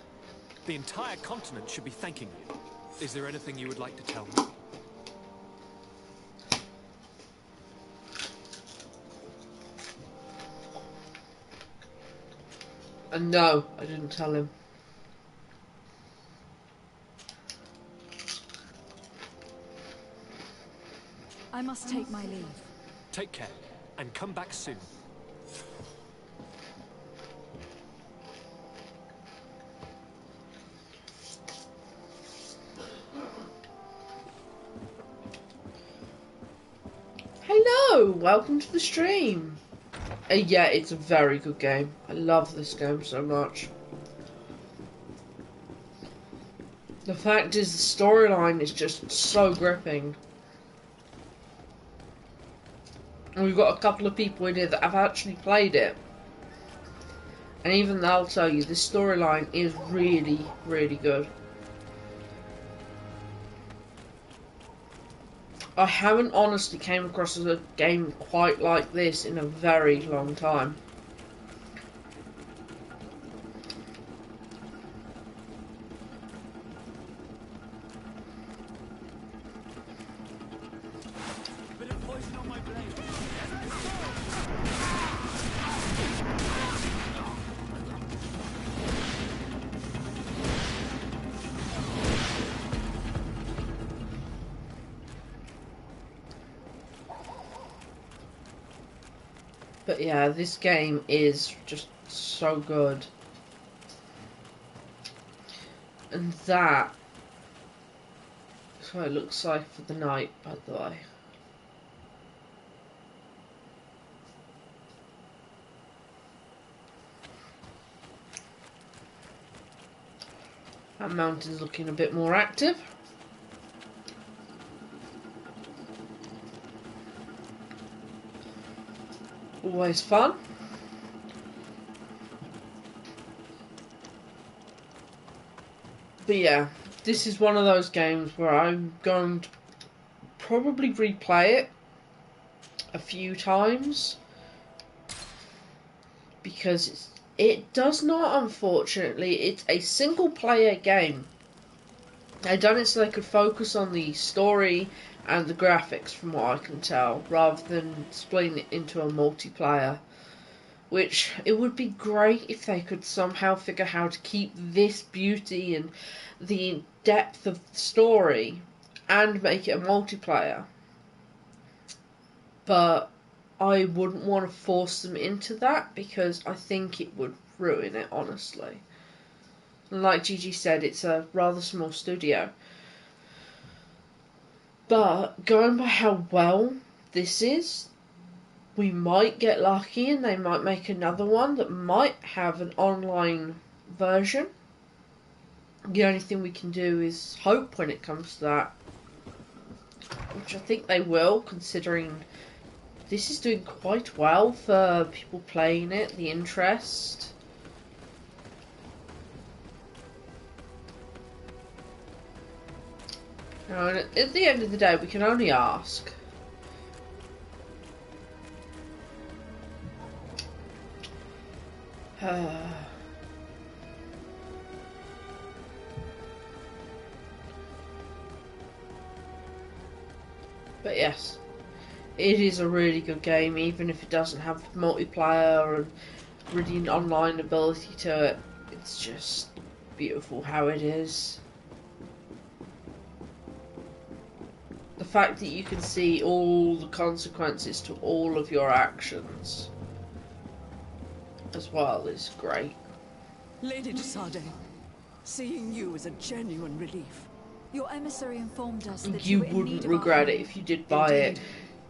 The entire continent should be thanking you. Is there anything you would like to tell me? And no, I didn't tell him. I must take my leave. Take care, and come back soon. Hello, welcome to the stream. Yeah, it's a very good game. I love this game so much. The fact is, the storyline is just so gripping. And we've got a couple of people in here that have actually played it. And even they'll tell you, this storyline is really, really good. I haven't honestly came across a game quite like this in a very long time. But yeah, this game is just so good. And that is what it looks like for the night, by the way. That mountain's looking a bit more active. Always fun. But yeah, this is one of those games where I'm going to probably replay it a few times, because it does not, unfortunately, it's a single player game. They've done it so they could focus on the story and the graphics, from what I can tell, rather than splitting it into a multiplayer. Which, it would be great if they could somehow figure how to keep this beauty and the depth of the story and make it a multiplayer. But I wouldn't want to force them into that, because I think it would ruin it, honestly. And like Gigi said, it's a rather small studio. But going by how well this is, we might get lucky and they might make another one that might have an online version. The only thing we can do is hope when it comes to that. Which I think they will, considering this is doing quite well for people playing it, the interest. You know, and at the end of the day, we can only ask. But yes, it is a really good game, even if it doesn't have multiplayer and really an online ability to it. It's just beautiful how it is. The fact that you can see all the consequences to all of your actions as well is great. Lady de Sade, seeing you is a genuine relief. Your emissary informed us that You were in need wouldn't of regret our it if you did buy it.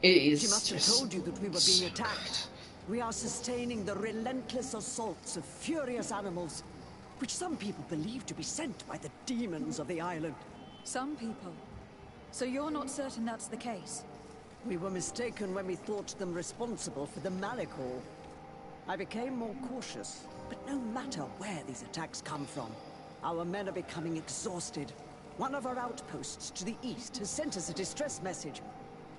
It is She must have just told you that we were being attacked. We are sustaining the relentless assaults of furious animals, which some people believe to be sent by the demons of the island. Some people. So you're not certain that's the case? We were mistaken when we thought them responsible for the Malachor. I became more cautious, but no matter where these attacks come from, our men are becoming exhausted. One of our outposts to the east has sent us a distress message.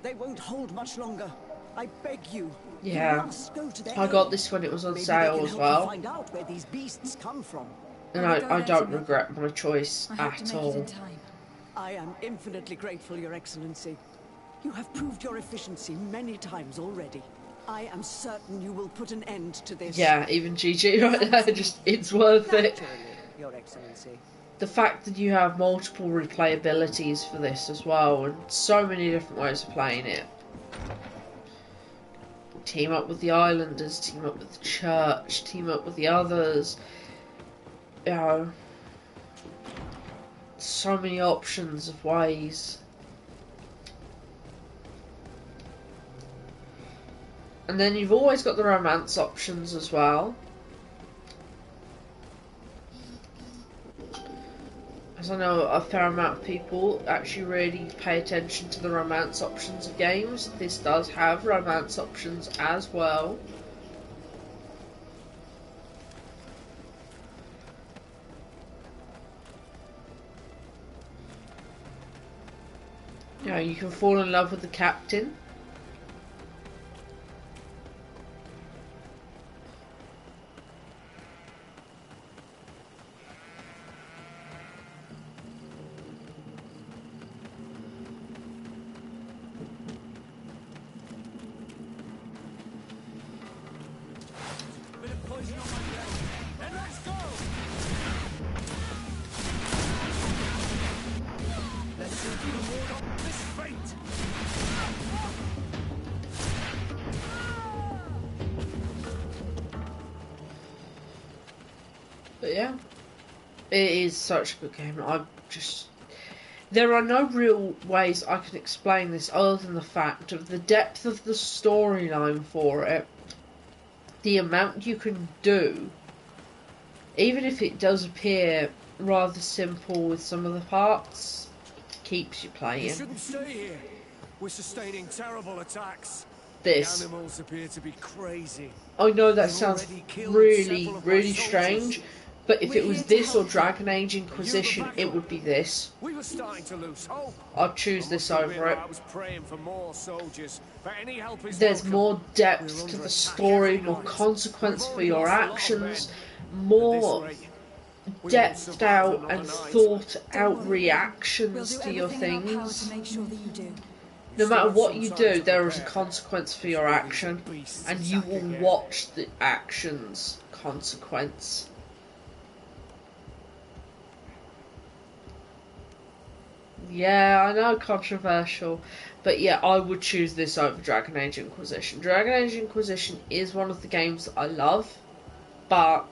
They won't hold much longer. I beg you. Yeah. You must go to their I got aid. this when it was on Maybe sale they can as help well. you find out where these beasts come from. And I don't regret my choice I hope to at make it in all. time. I am infinitely grateful, Your Excellency. You have proved your efficiency many times already. I am certain you will put an end to this. Yeah, even GG right there, just it's worth it. Naturally, Your Excellency. The fact that you have multiple replayabilities for this as well, and so many different ways of playing it. Team up with the islanders, team up with the church, team up with the others. You know, so many options of ways. And then you've always got the romance options as well. As I know a fair amount of people actually really pay attention to the romance options of games. This does have romance options as well. You know, you can fall in love with the captain. But yeah, it is such a good game. There are no real ways I can explain this other than the fact of the depth of the storyline for it, the amount you can do, even if it does appear rather simple with some of the parts, keeps you playing. You shouldn't stay here. We're sustaining terrible attacks. This. The animals appear to be crazy. I know that They've sounds already killed really, several of my really soldiers. strange, but if it was this or Dragon Age Inquisition, it would be this. We were starting to lose hope. I'd choose this over it. I was praying for more soldiers, but any help is There's welcome. more depth We're to under the attack story, every more night. consequence We've for already your lost a lot of actions, men. more At this rate, we won't depthed survive out another and night. thought Don't out worry. reactions We'll do to your everything in our power things. to make sure that you do. No matter Still have what some you time do, to there is a prepare. consequence for your action, and you will watch the action's consequence. Yeah, I know, controversial, but yeah, I would choose this over Dragon Age Inquisition. Dragon Age Inquisition is one of the games that I love, but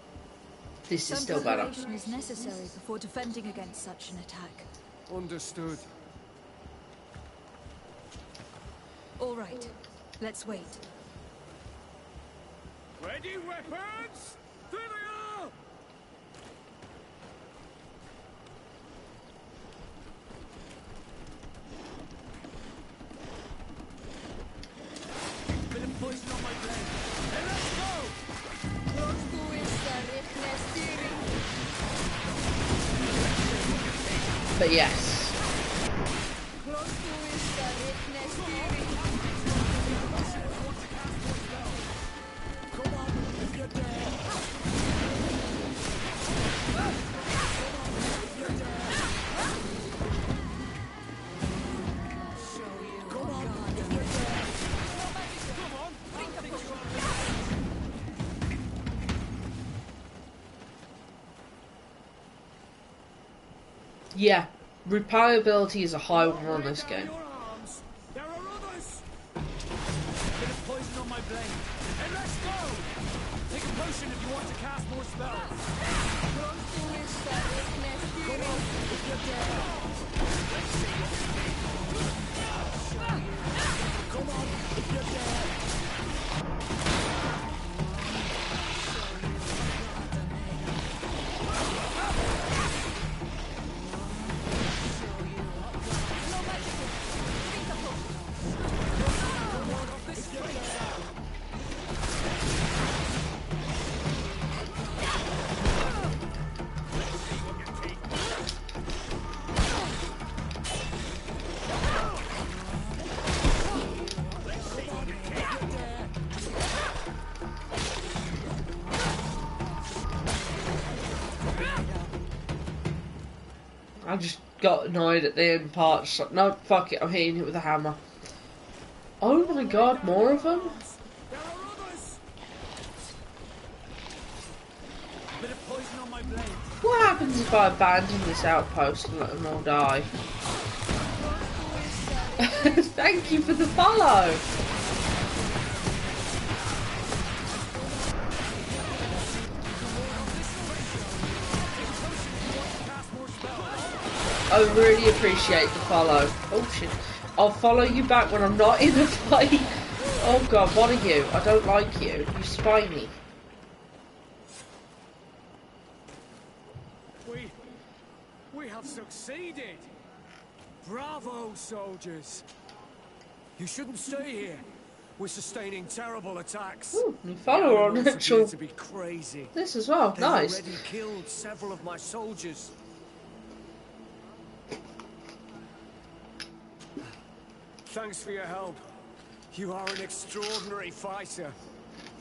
This is Some still better. preparation is necessary before defending against such an attack. Understood. All right, let's wait. Ready, weapons? There they are! Bit of poison on my blade. And let's go! But yes. Yeah, replayability is a high one on this game. There are others! Bit of poison on my blade. And let's go! Take a potion if you want to cast more spells. Come on, if you're there. I just got annoyed at the end part. Just like, no, fuck it, I'm hitting it with a hammer. Oh my god, more of them? There are others! Bit of poison on my blade. What happens if I abandon this outpost and let them all die? Thank you for the follow! I really appreciate the follow. Oh shit. I'll follow you back when I'm not in a fight. Oh god, what are you? I don't like you. You spy me. We have succeeded! Bravo, soldiers! You shouldn't stay here. We're sustaining terrible attacks. Ooh, new follower on actual. To be crazy. This as well, They've nice. already killed several of my soldiers. Thanks for your help. You are an extraordinary fighter.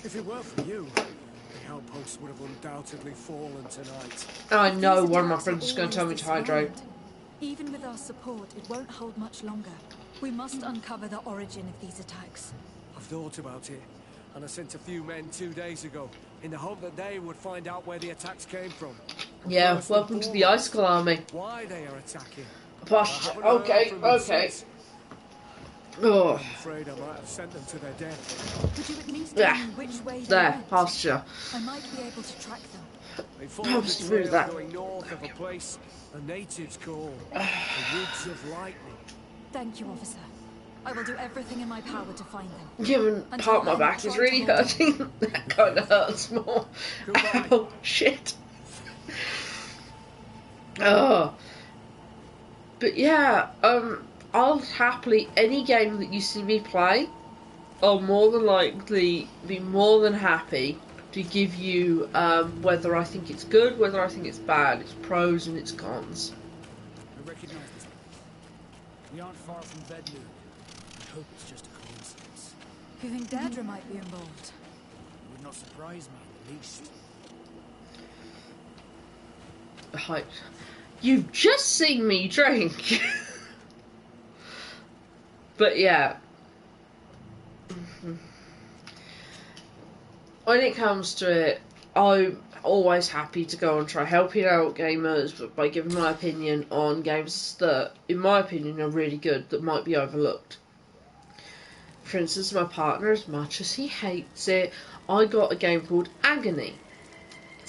If it weren't for you, the outpost would have undoubtedly fallen tonight. I know one of my friends is going to tell me to hydrate. Even with our support, it won't hold much longer. We must uncover the origin of these attacks. I've thought about it, and I sent a few men 2 days ago, in the hope that they would find out where the attacks came from. Yeah, welcome to the Icicle Army. Why they are attacking. Posture. Okay, okay. Oh. I'm afraid I might have sent them to their death. Could you at least tell me which way they There, went? posture. I might be able to track them. They followed the trail going north of a place the natives call the Woods of Lightning. Thank you, officer. I will do everything in my power to find them. Given part of my back is really hurting, that kind of hurts more. Oh, shit. Oh. But yeah, I'll happily, any game that you see me play, I'll more than likely be more than happy to give you whether I think it's good, whether I think it's bad, its pros and its cons. I recognize this. We aren't far from Bedloon. I hope it's just a coincidence. You think Deirdre might be involved? It would not surprise me in the least. Right. You've just seen me drink. But yeah. When it comes to it, I'm always happy to go and try helping out gamers by giving my opinion on games that, in my opinion, are really good that might be overlooked. For instance, my partner, as much as he hates it, I got a game called Agony.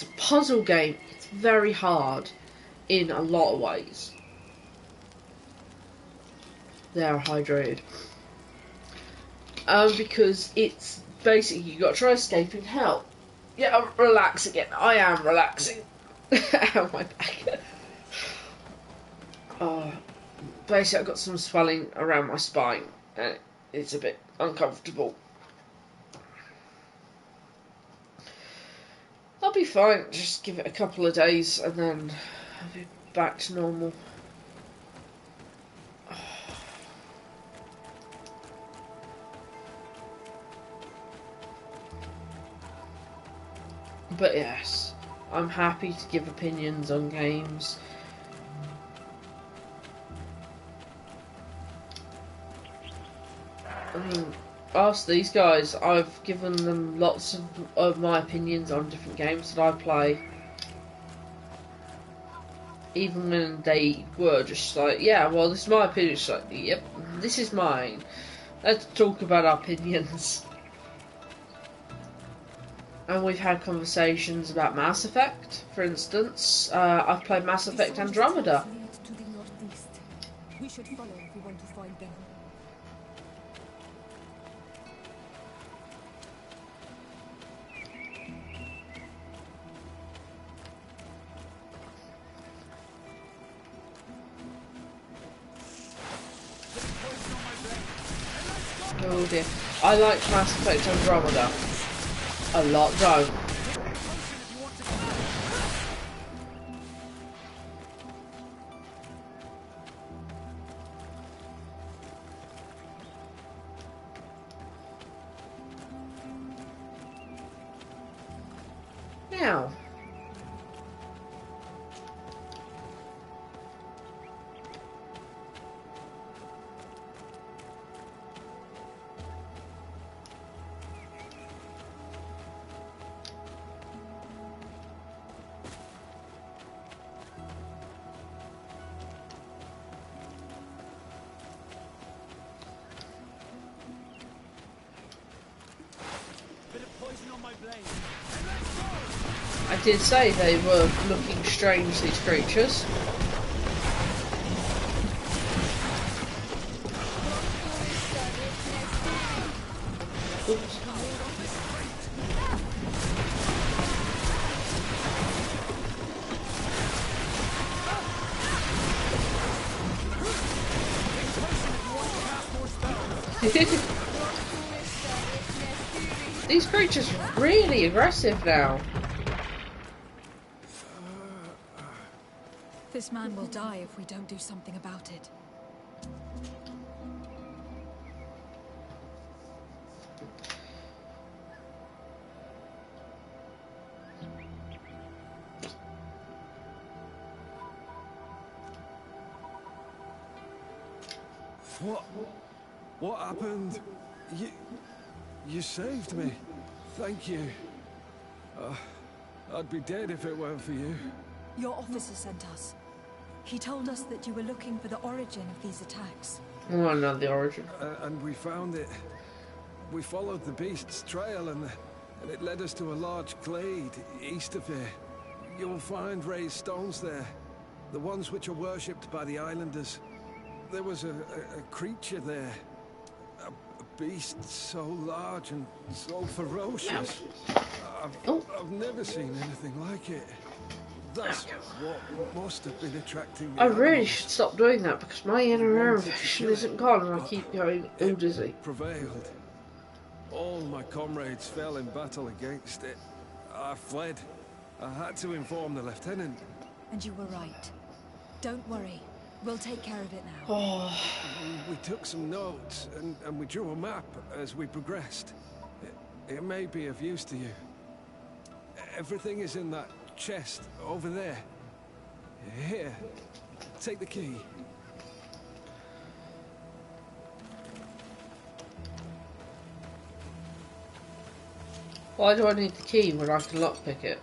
it's a puzzle game. It's very hard in a lot of ways. They're hydrated. Because it's basically you got to try escaping hell. Yeah, relax again. I am relaxing. Ow, my back. Basically, I've got some swelling around my spine, and it's a bit uncomfortable. I'll be fine. Just give it a couple of days, and then I'll be back to normal. But yes, I'm happy to give opinions on games. I mean, ask these guys. I've given them lots of my opinions on different games that I play. Even when they were just like, yeah, well, this is my opinion. It's like, yep, this is mine. Let's talk about our opinions. And we've had conversations about Mass Effect, for instance. I've played Mass Effect Andromeda. To the northeast. We should follow if we want to find them. Oh dear. I like Mass Effect Andromeda. A lot though. Now. I did say they were looking strange, these creatures. Oops. These creatures are really aggressive now. This man will die if we don't do something about it. What happened? You saved me. Thank you. I'd be dead if it weren't for you. Your officer sent us. He told us that you were looking for the origin of these attacks. Oh, not the origin. And we found it. We followed the beast's trail and it led us to a large glade east of here. You'll find raised stones there. The ones which are worshipped by the islanders. There was a creature there. A beast so large and so ferocious. I've never seen anything like it. That's what must have been attracting me. I really should stop doing that because my inner ear infection isn't gone and I keep going all dizzy. Prevailed. All my comrades fell in battle against it. I fled. I had to inform the lieutenant. And you were right. Don't worry. We'll take care of it now. Oh. We took some notes and we drew a map as we progressed. It may be of use to you. Everything is in that chest over there. Here, take the key. Why do I need the key when I can lockpick it?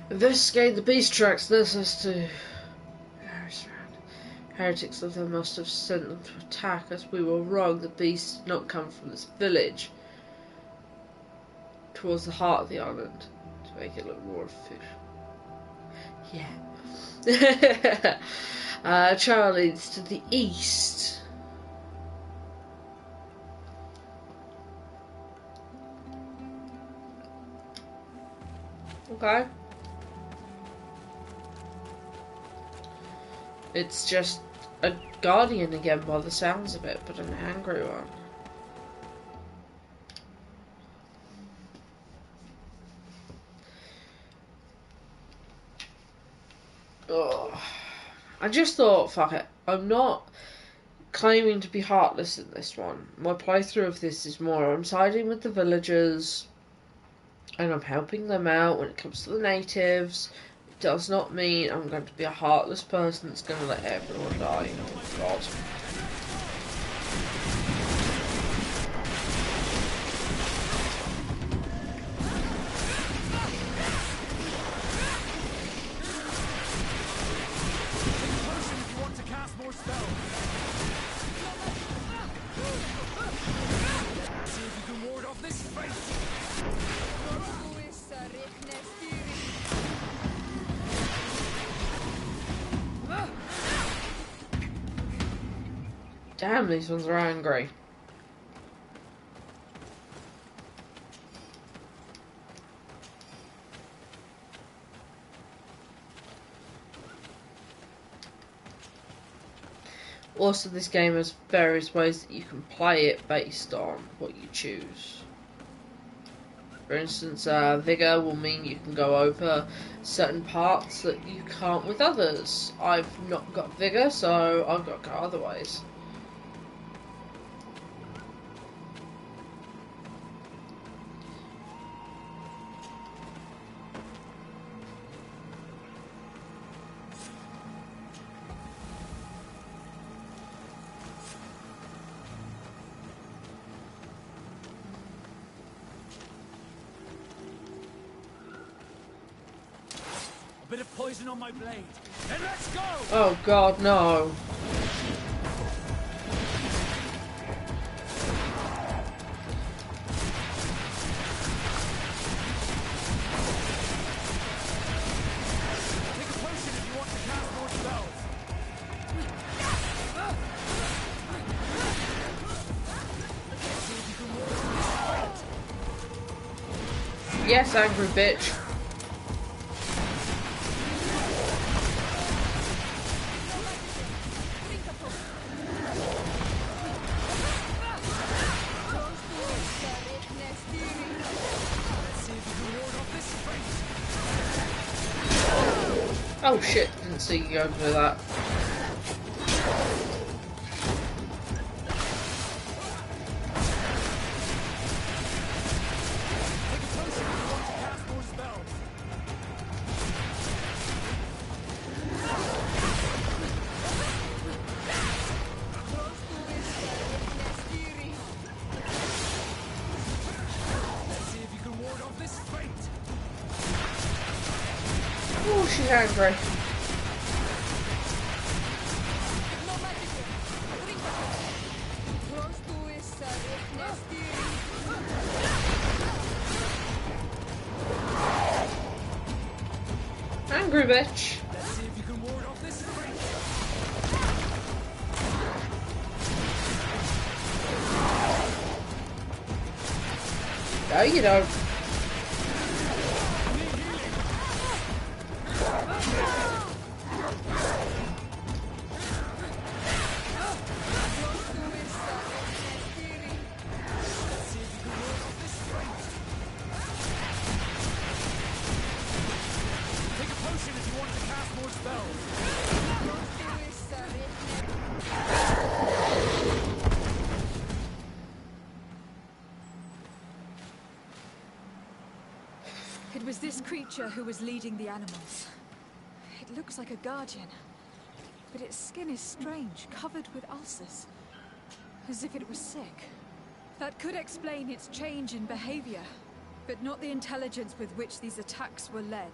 Investigate the beast tracks. This is to heretics of them must have sent them to attack us. We were wrong. The beast did not come from this village. towards the heart of the island to make it look more official. Yeah. Trail leads to the east. Okay. It's just a guardian again by the sounds of it, but an angry one. Ugh. I just thought, fuck it. I'm not claiming to be heartless in this one. My playthrough of this is more I'm siding with the villagers and I'm helping them out when it comes to the natives. It does not mean I'm going to be a heartless person that's going to let everyone die. Oh God. Damn, these ones are angry. Also, this game has various ways that you can play it based on what you choose. For instance, Vigor will mean you can go over certain parts that you can't with others. I've not got Vigor, so I've got to go other ways. Bit of poison on my blade. Then let's go! Oh God, no. Take a potion if you want to cast more spells. Yes, angry bitch. Oh shit, didn't see you go for that. Oh, she's angry. Angry bitch. Let's see if you can ward off this fight. No, you don't. It was this creature who was leading the animals. It looks like a guardian, but its skin is strange, covered with ulcers, as if it was sick. That could explain its change in behavior, but not the intelligence with which these attacks were led.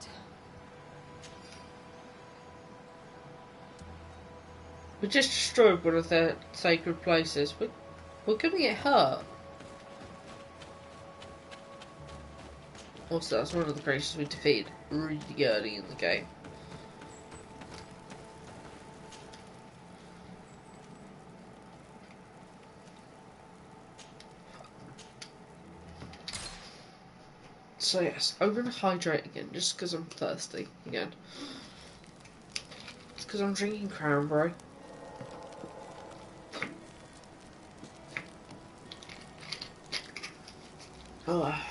We just destroyed one of their sacred places. We're gonna get hurt. Also, that's one of the creatures we defeated really early in the game. So yes, I'm going to hydrate again, just because I'm thirsty again. It's because I'm drinking cranberry. Oh.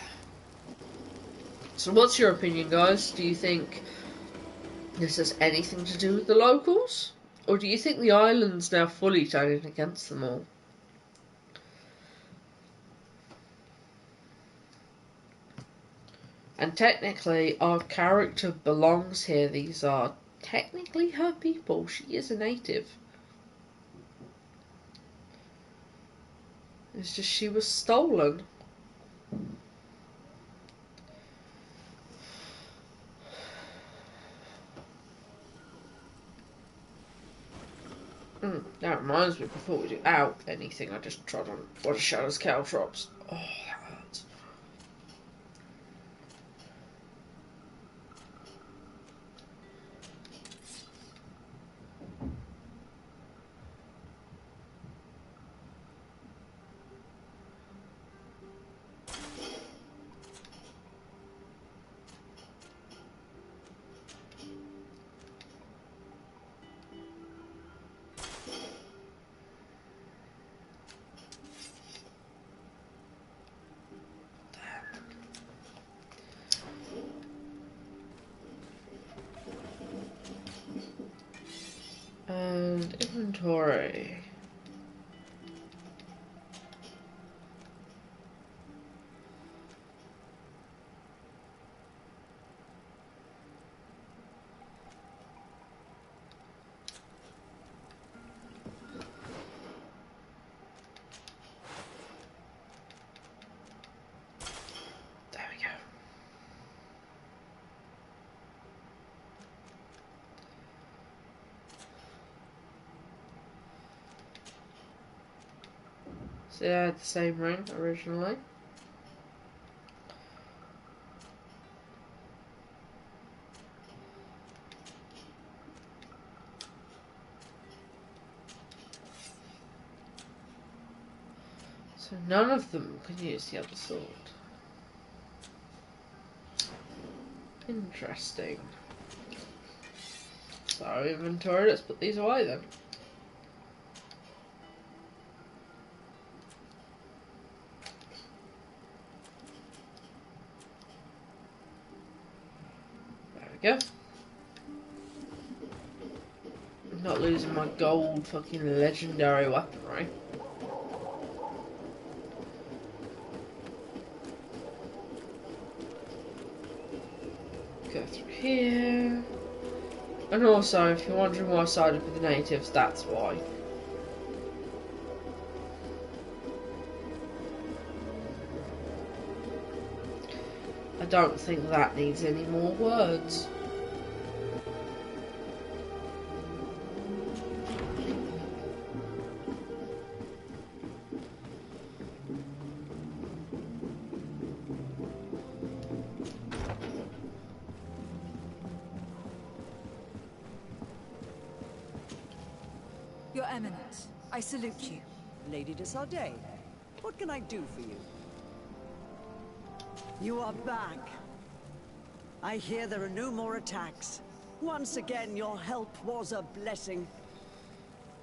So what's your opinion, guys? Do you think this has anything to do with the locals? Or do you think the island's now fully turning against them all? And technically, our character belongs here. These are technically her people. She is a native. It's just she was stolen. That reminds me, before we do anything, I just trod on one of Shadow's caltrops. Oh, that hurts. And inventory. There we go. So I had the same ring originally. So none of them can use the other sword. Interesting. So inventory, let's put these away then. There we go. I'm not losing my gold fucking legendary weaponry. Go through here. And also, if you're wondering why I sided with the natives, that's why. I don't think that needs any more words. Your Eminence, I salute you. Lady de Sardet, what can I do for you? You are back. I hear there are no more attacks. Once again, your help was a blessing.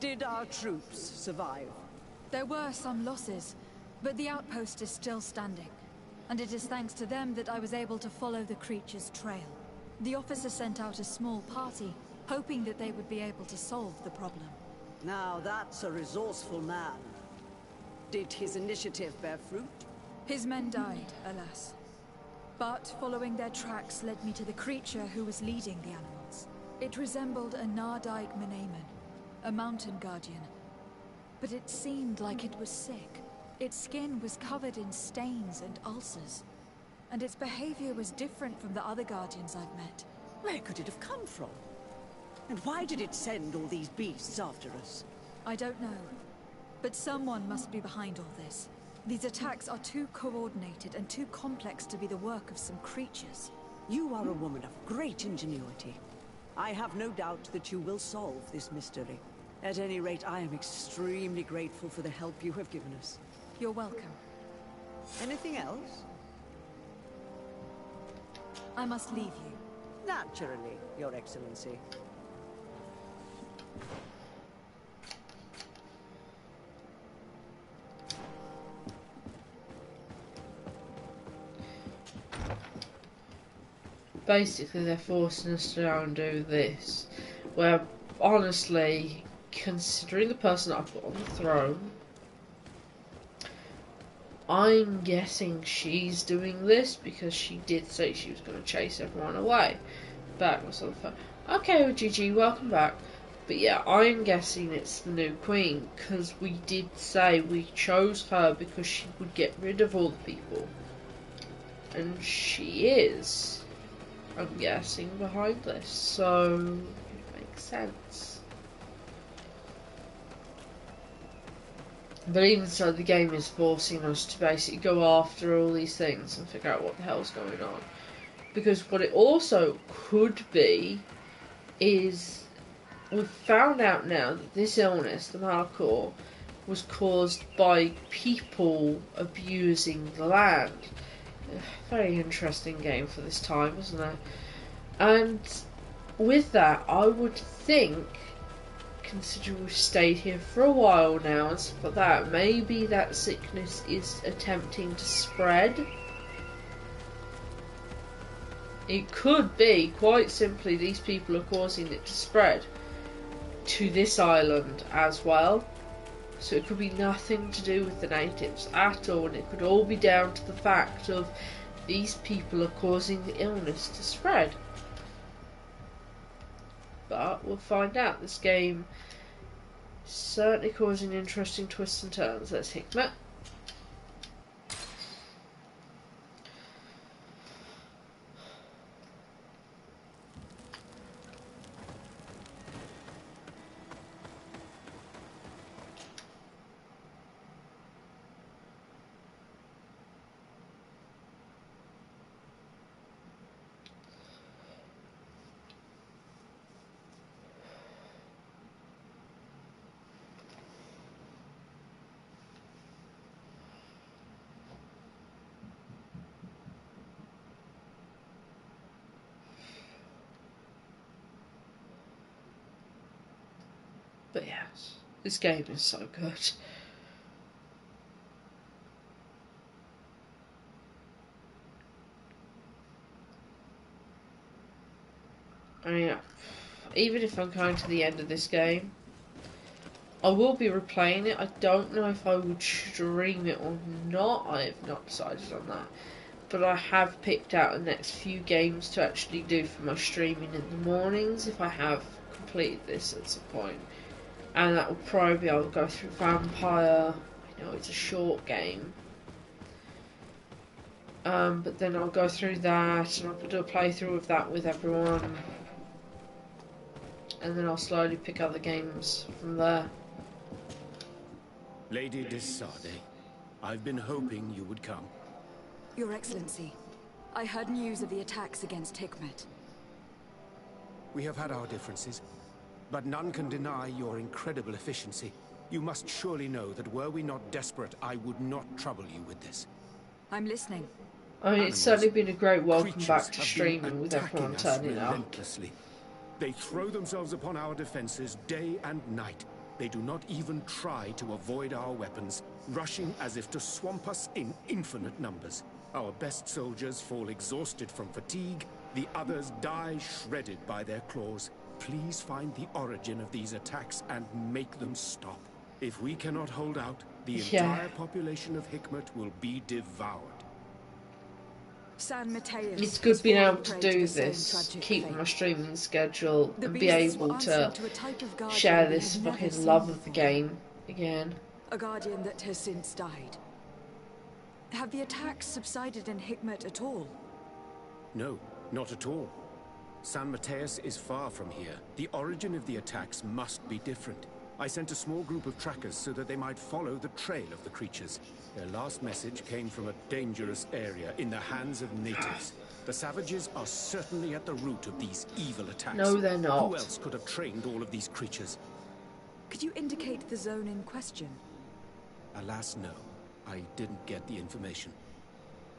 Did our troops survive? There were some losses, but the outpost is still standing. And it is thanks to them that I was able to follow the creature's trail. The officer sent out a small party, hoping that they would be able to solve the problem. Now that's a resourceful man. Did his initiative bear fruit? His men died, alas. But following their tracks led me to the creature who was leading the animals. It resembled a Nardaig Menaemon, a mountain guardian. But it seemed like it was sick. Its skin was covered in stains and ulcers. And its behavior was different from the other guardians I've met. Where could it have come from? And why did it send all these beasts after us? I don't know. But someone must be behind all this. These attacks are too coordinated and too complex to be the work of some creatures. You are a woman of great ingenuity. I have no doubt that you will solve this mystery. At any rate, I am extremely grateful for the help you have given us. You're welcome. Anything else? I must leave you. Naturally, Your Excellency. Basically, they're forcing us to now do this, where, honestly, considering the person that I put on the throne, I'm guessing she's doing this because she did say she was going to chase everyone away. Back was on the phone. Okay, well, GG, welcome back. But yeah, I'm guessing it's the new queen, because we did say we chose her because she would get rid of all the people. And she is, I'm guessing, behind this, so it makes sense. But even so, the game is forcing us to basically go after all these things and figure out what the hell's going on. Because what it also could be is, we've found out now that this illness, the Malachor, was caused by people abusing the land. Very interesting game for this time, isn't it? And with that, I would think, considering we've stayed here for a while now and stuff like that, maybe that sickness is attempting to spread. It could be, quite simply, these people are causing it to spread to this island as well. So it could be nothing to do with the natives at all, and it could all be down to the fact of these people are causing the illness to spread. But we'll find out. This game is certainly causing interesting twists and turns. Let's Hikmet. But yes, this game is so good. I mean, even if I'm going to the end of this game, I will be replaying it. I don't know if I would stream it or not. I have not decided on that. But I have picked out the next few games to actually do for my streaming in the mornings if I have completed this at some point. And that will probably be, I'll go through Vampire. I know it's a short game. But then I'll go through that and I'll do a playthrough of that with everyone. And then I'll slowly pick other games from there. Lady Desade, I've been hoping you would come. Your Excellency, I heard news of the attacks against Hikmet. We have had our differences, but none can deny your incredible efficiency. You must surely know that were we not desperate, I would not trouble you with this. I'm listening. I mean, it's certainly been a great welcome back to streaming with everyone turning up. They throw themselves upon our defenses day and night. They do not even try to avoid our weapons, rushing as if to swamp us in infinite numbers. Our best soldiers fall exhausted from fatigue, the others die shredded by their claws. Please find the origin of these attacks and make them stop. If we cannot hold out, the entire population of Hikmet will be devoured. San Mateus. It's good being able to do this, keep my streaming schedule, and be able to share this fucking love of the game again. A guardian that has since died. Have the attacks subsided in Hikmet at all? No, not at all. San Mateus is far from here. The origin of the attacks must be different. I sent a small group of trackers so that they might follow the trail of the creatures. Their last message came from a dangerous area in the hands of natives. The savages are certainly at the root of these evil attacks. No, they're not. Who else could have trained all of these creatures? Could you indicate the zone in question? Alas, no. I didn't get the information.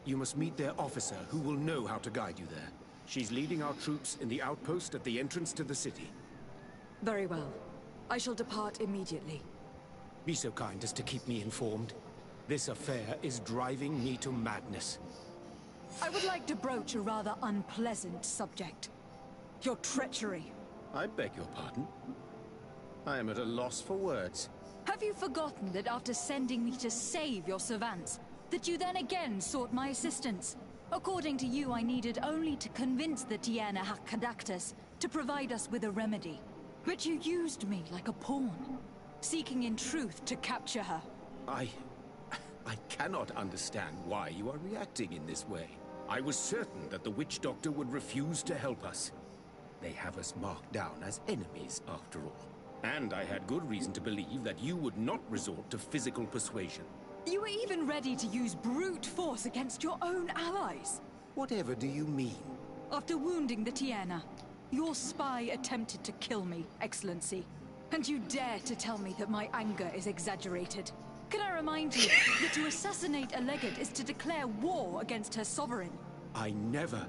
You must meet their officer, who will know how to guide you there. She's leading our troops in the outpost at the entrance to the city. Very well. I shall depart immediately. Be so kind as to keep me informed. This affair is driving me to madness. I would like to broach a rather unpleasant subject. Your treachery. I beg your pardon? I am at a loss for words. Have you forgotten that after sending me to save your servants, that you then again sought my assistance? According to you, I needed only to convince the Tiana Hakkadactus to provide us with a remedy. But you used me like a pawn, seeking in truth to capture her. I cannot understand why you are reacting in this way. I was certain that the witch doctor would refuse to help us. They have us marked down as enemies, after all. And I had good reason to believe that you would not resort to physical persuasion. You were even ready to use brute force against your own allies. Whatever do you mean? After wounding the Tiana, your spy attempted to kill me, Excellency. And you dare to tell me that my anger is exaggerated. Can I remind you that to assassinate a legate is to declare war against her sovereign? I never...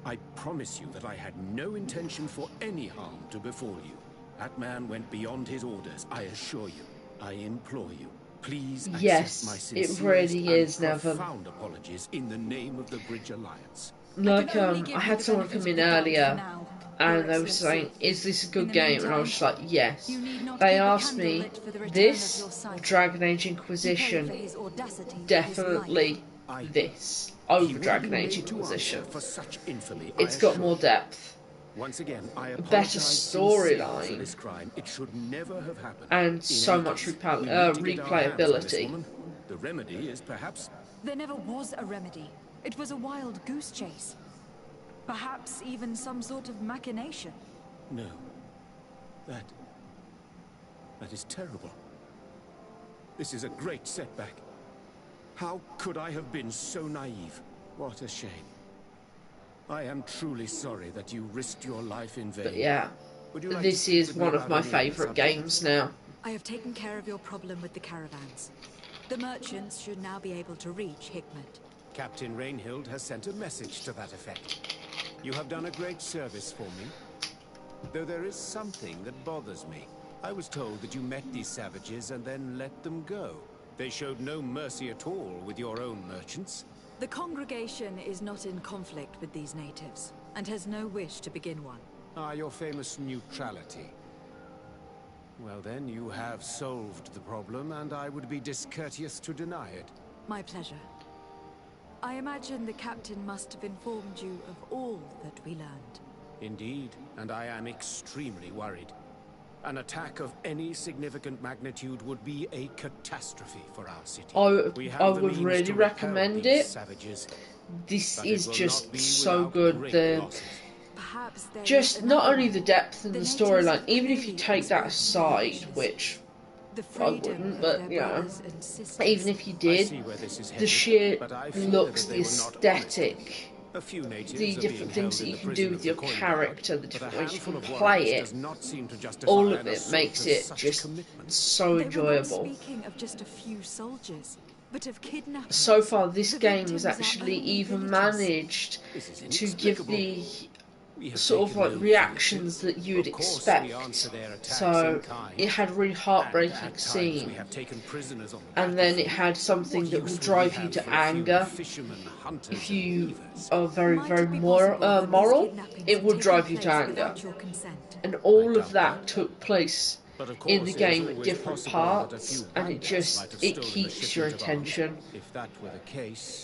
I promise you that I had no intention for any harm to befall you. That man went beyond his orders, I assure you. I implore you. Please accept my it really is, Neville. Profound apologies in the name of the Bridge Alliance. Like, I had someone come in earlier, and they were saying, is this a good game? And I was just like, yes. They asked me, this, Dragon Age Inquisition, definitely this, over Dragon Age Inquisition. It's got more depth. Once again, I a better storyline, for this crime. It should never have happened. And so much replayability. The remedy is perhaps... There never was a remedy. It was a wild goose chase. Perhaps even some sort of machination. No. That is terrible. This is a great setback. How could I have been so naive? What a shame. I am truly sorry that you risked your life in vain. But yeah, this is one of my favourite games now. I have taken care of your problem with the caravans. The merchants should now be able to reach Hikmet. Captain Rainhild has sent a message to that effect. You have done a great service for me. Though there is something that bothers me. I was told that you met these savages and then let them go. They showed no mercy at all with your own merchants. The congregation is not in conflict with these natives, and has no wish to begin one. Ah, your famous neutrality. Well then, you have solved the problem, and I would be discourteous to deny it. My pleasure. I imagine the captain must have informed you of all that we learned. Indeed, and I am extremely worried. An attack of any significant magnitude would be a catastrophe for our city. I would really recommend it. Savages, this is just so good. Just not only the depth and the storyline, even if you take that aside, which I wouldn't, but you know, even if you did, the sheer looks, the aesthetic, the different things that you can do with your character, the different ways you can play it, all of it makes it just so enjoyable. Speaking of just a few soldiers, but of kidnapping. So far, this game has actually even managed to give the sort of like reactions that you would expect. So it had a really heartbreaking scene, and then it had something that will drive you to anger. If you are very, very moral, it would drive you to anger. And all of that took place in the game at different parts, and it keeps your attention.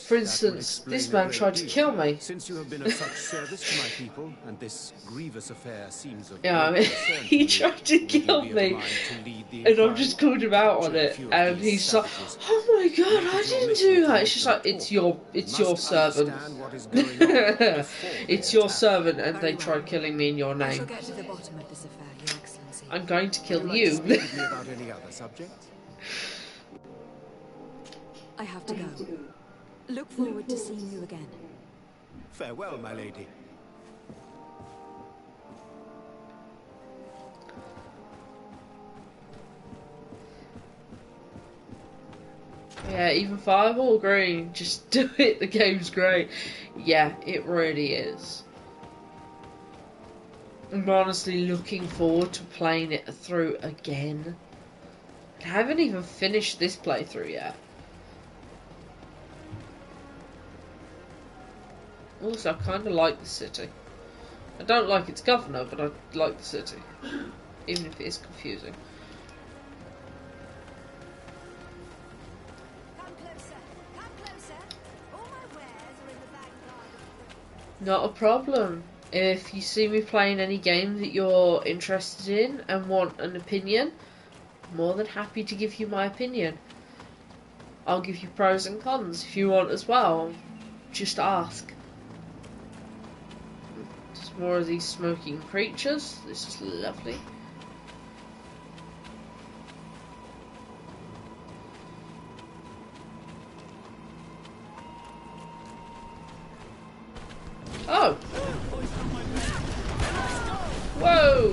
For instance, this man tried to kill me. Since you have been of such service to my people, and this grievous affair seems of he tried to kill me, and I've just called him out on it, and he's like, "Oh my god, I didn't do that." It's just like, it's your servant. It's your servant, and they tried killing me in your name. I shall get to the bottom of this affair, Your Excellency. I'm going to kill Would you. like to speak with me about any other subject? I have to go. Look forward to seeing you again. Farewell, my lady. Yeah, even five will agree. Just do it. The game's great. Yeah, it really is. I'm honestly looking forward to playing it through again. I haven't even finished this playthrough yet. Also, I kind of like the city. I don't like its governor, but I like the city. Even if it is confusing. Not a problem. If you see me playing any game that you're interested in and want an opinion, I'm more than happy to give you my opinion. I'll give you pros and cons if you want as well. Just ask. There's more of these smoking creatures. This is lovely. Oh! Whoa!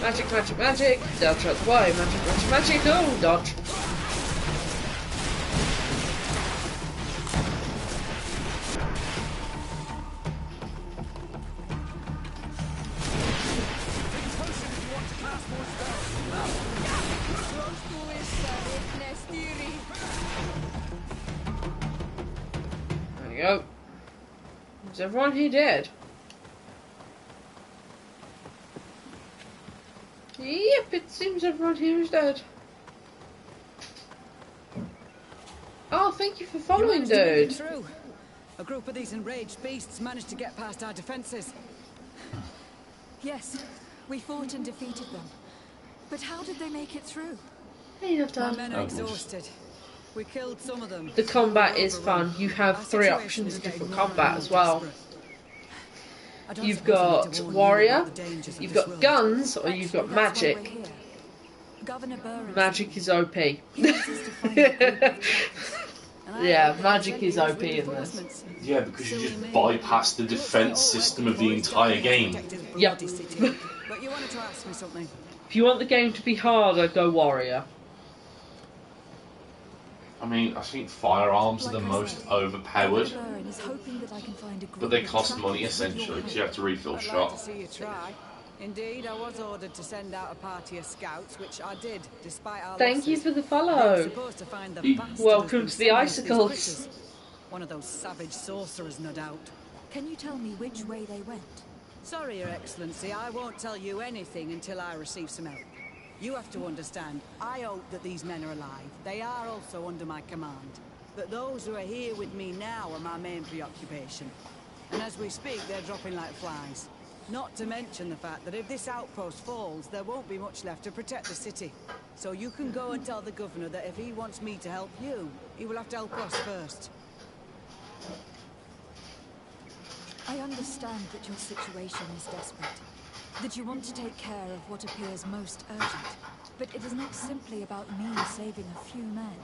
Magic, magic, magic! Dodge out the way! Magic, magic, magic! No! Dodge! There we go. Is everyone here dead? Yep, it seems everyone here is dead. Oh, thank you for following, dude. Through. A group of these enraged beasts managed to get past our defenses. Yes, we fought and defeated them. But how did they make it through? Hey, My men are exhausted. We killed some of them. The combat is fun. You have 3 options of different combat as well. You've got warrior, you've got guns, or you've got magic. Magic is OP. Yeah, magic is OP in this. Yeah, because you just bypass the defense system of the entire game. Yep. But you wanted to ask me something. If you want the game to be harder, go warrior. I mean, I think firearms are the most overpowered, but they cost money essentially because you have to refill I'd like shot. to see you try. Indeed, I was ordered to send out a party of scouts, which I did, despite our Thank you losses. for the They were follow. supposed to find the bastard Welcome who's to the been sending us icicles. these creatures. One of those savage sorcerers, no doubt. Can you tell me which way they went? Sorry, Your Excellency, I won't tell you anything until I receive some help. You have to understand, I hope that these men are alive. They are also under my command. But those who are here with me now are my main preoccupation. And as we speak, they're dropping like flies. Not to mention the fact that if this outpost falls, there won't be much left to protect the city. So you can go and tell the governor that if he wants me to help you, he will have to help us first. I understand that your situation is desperate, that you want to take care of what appears most urgent. But it is not simply about me saving a few men.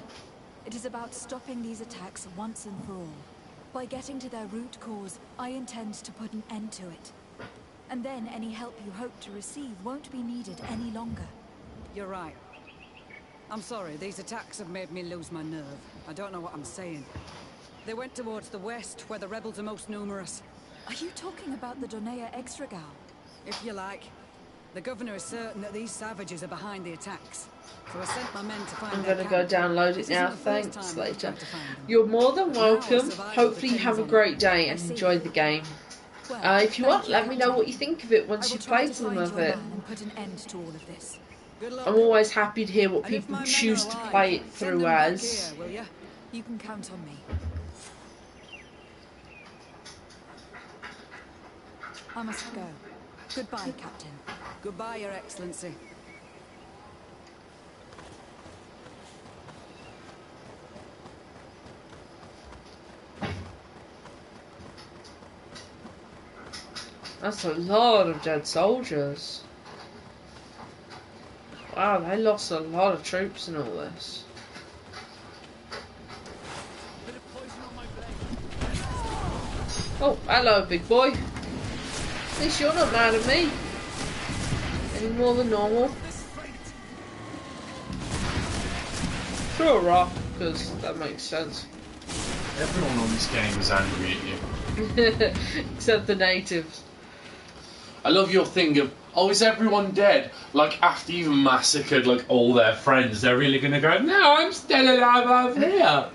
It is about stopping these attacks once and for all. By getting to their root cause, I intend to put an end to it. And then any help you hope to receive won't be needed any longer. You're right. I'm sorry, these attacks have made me lose my nerve. I don't know what I'm saying. They went towards the west, where the rebels are most numerous. Are you talking about the Donea Extragal? If you like. The governor is certain that these savages are behind the attacks. So I sent my men to find I'm their gonna go camp. download it This now, isn't the first thanks time later. I've tried to find them. You're more than welcome. survival Hopefully you have a depends on great it. day and enjoy the game. If you want, let me know what you think of it once you've played some of it. And put an end to all of this. Good luck. I'm always happy to hear what And if people my men choose are to alive, play it send through them back as. here, will ya? You can count on me. I must go. Goodbye, Captain. Goodbye, Your Excellency. That's a lot of dead soldiers. Wow, they lost a lot of troops in all this. Oh, hello, big boy. At least you're not mad at me. Any more than normal. Throw a rock, because that makes sense. Everyone on this game is angry at you. Except the natives. I love your thing of, oh, is everyone dead? Like, after you've massacred, like, all their friends, they're really gonna go, no, I'm still alive over here.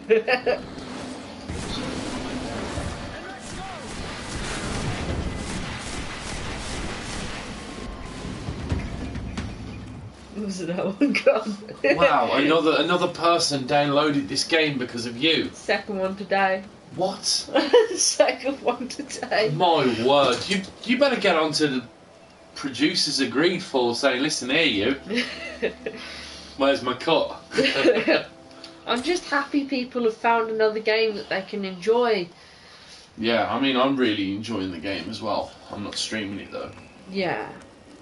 Was that one gone? Wow, another person downloaded this game because of you. Second one today. What? Second one today. My word, you better get onto the producers of Greedfall saying, listen here, you. Where's my cut? I'm just happy people have found another game that they can enjoy. Yeah, I mean, I'm really enjoying the game as well. I'm not streaming it though. Yeah.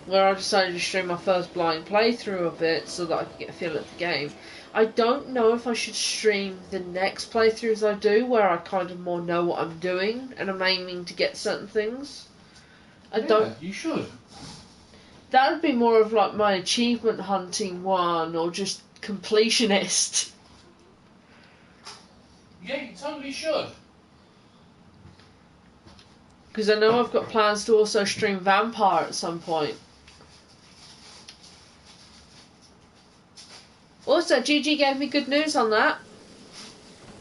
Where I decided to stream my first blind playthrough of it so that I could get a feel of the game. I don't know if I should stream the next playthroughs I do where I kind of more know what I'm doing and I'm aiming to get certain things. You should. That would be more of like my achievement hunting one or just completionist. Yeah, you totally should. Because I know I've got plans to also stream Vampire at some point. Also, GG gave me good news on that.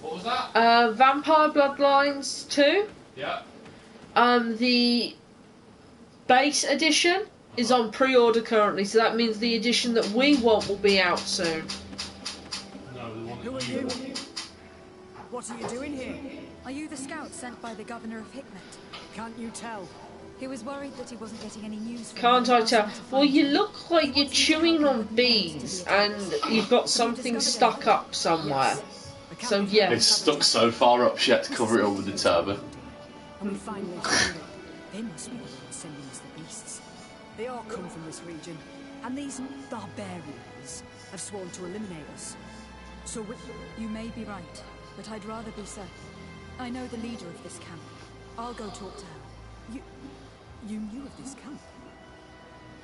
What was that? Vampire Bloodlines 2. Yeah. The base edition is on pre-order currently, so that means the edition that we want will be out soon. No, the one Who are you? What are you doing here? Are you the scout sent by the governor of Hikmet? Can't you tell? He was worried that he wasn't getting any news from Can't you I and tell? asked him to Well, find you look like you're chewing on bees and you've got something stuck up somewhere. So, yeah. It's stuck so far up she had to cover it up with the turban. And we finally found it. They must be the ones sending us the beasts. They all come from this region, and these barbarians have sworn to eliminate us. So You may be right, but I'd rather be certain. I know the leader of this camp. I'll go talk to her. You knew of this camp?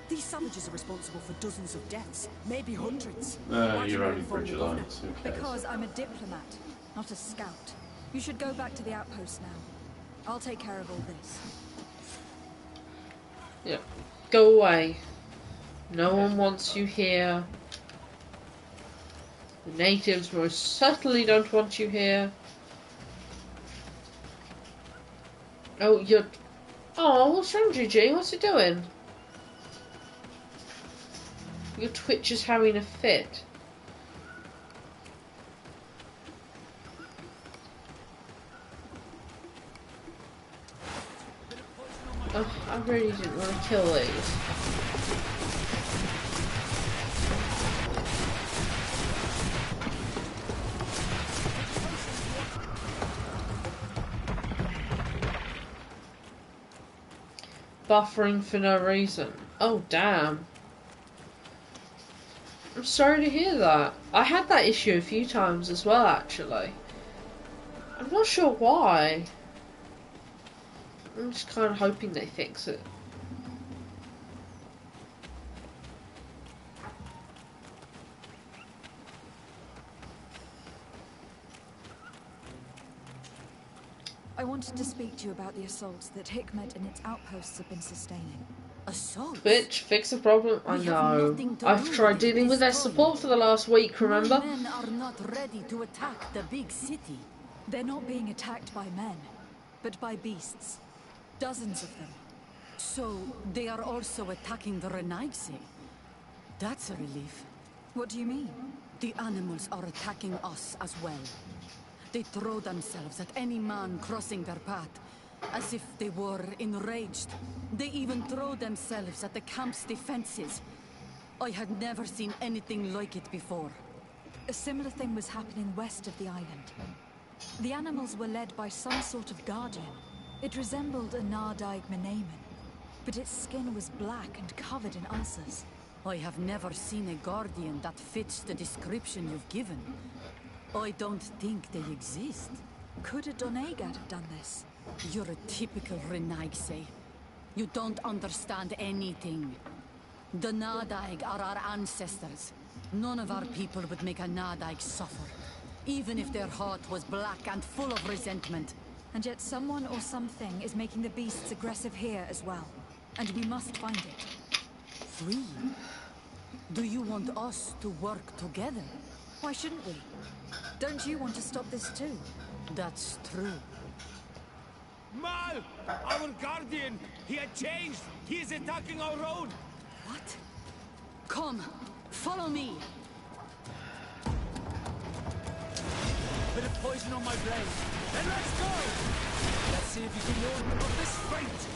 These savages are responsible for dozens of deaths, maybe hundreds. You're only Bridge Alliance, who cares? Because I'm a diplomat, not a scout. You should go back to the outpost now. I'll take care of all this. Yeah. Go away. No one wants you here. The natives most certainly don't want you here. Oh, you're... Oh, what's wrong, GG? What's it doing? Your Twitch is having a fit. Oh, I really didn't want to kill these. Buffering for no reason. Oh, damn. I'm sorry to hear that. I had that issue a few times as well, actually. I'm not sure why. I'm just kind of hoping they fix it. I wanted to speak to you about the assaults that Hikmet and its outposts have been sustaining. Assault? Bitch, fix the problem. I know. I've tried dealing with their support for the last week, remember? My men are not ready to attack the big city. They're not being attacked by men, but by beasts. Dozens of them. So, they are also attacking the Renaigse? That's a relief. What do you mean? The animals are attacking us as well. They throw themselves at any man crossing their path, as if they were enraged. They even throw themselves at the camp's defenses. I had never seen anything like it before. A similar thing was happening west of the island. The animals were led by some sort of guardian. It resembled a Nardaig Menamen. but its skin was black and covered in ulcers. I have never seen a guardian that fits the description you've given. I don't think they exist. Could a Doneigad have done this? You're a typical Renaigse. You don't understand anything. The Nadaig are our ancestors. None of our people would make a Nadaig suffer, even if their heart was black and full of resentment. And yet someone or something is making the beasts aggressive here as well. And we must find it. Free? Do you want us to work together? Why shouldn't we? Don't you want to stop this too? That's true. Mal! Our guardian! He had changed! He is attacking our road! What? Come, follow me! Bit of poison on my blade. Then let's go! Let's see if you can warn them of this fate!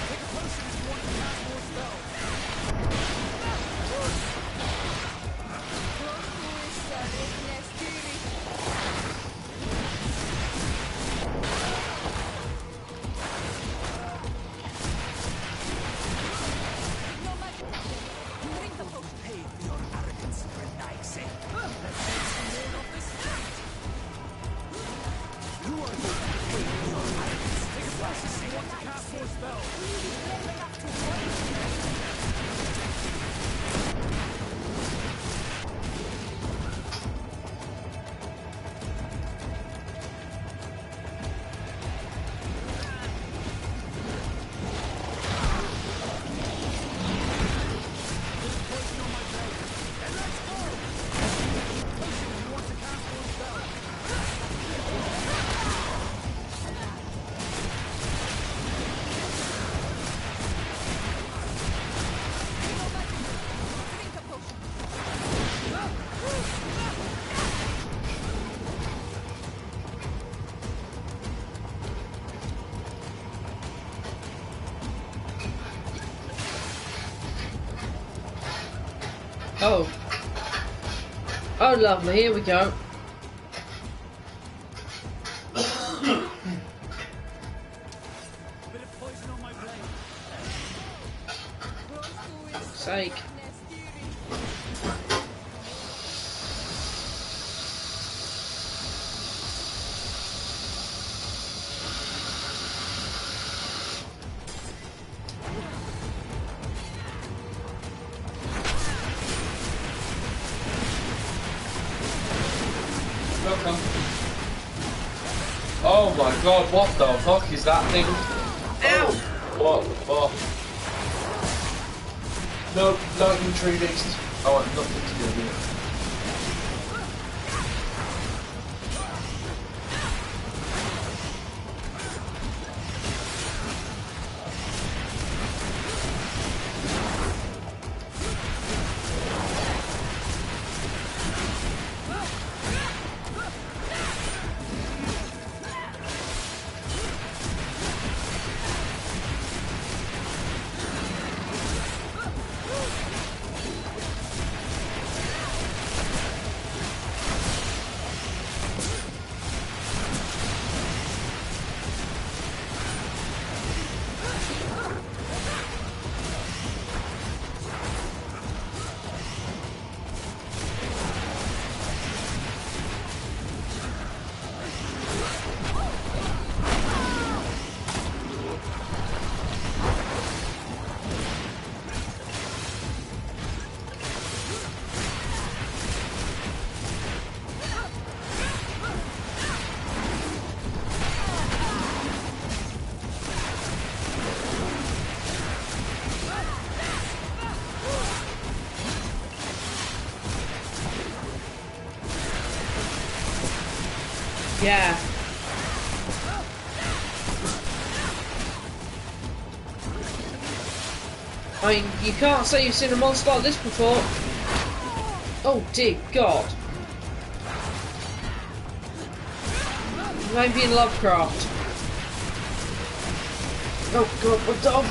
Take a potion if you want to cast more spells. Oh. Oh, lovely. Here we go. Sake. Oh my god, what the fuck is that thing? Ow! What the fuck? No, lightning tree beast. I want nothing to do with it. Yeah. I mean, you can't say you've seen a monster like this before. Oh dear God. Maybe in Lovecraft. Oh God, my dog.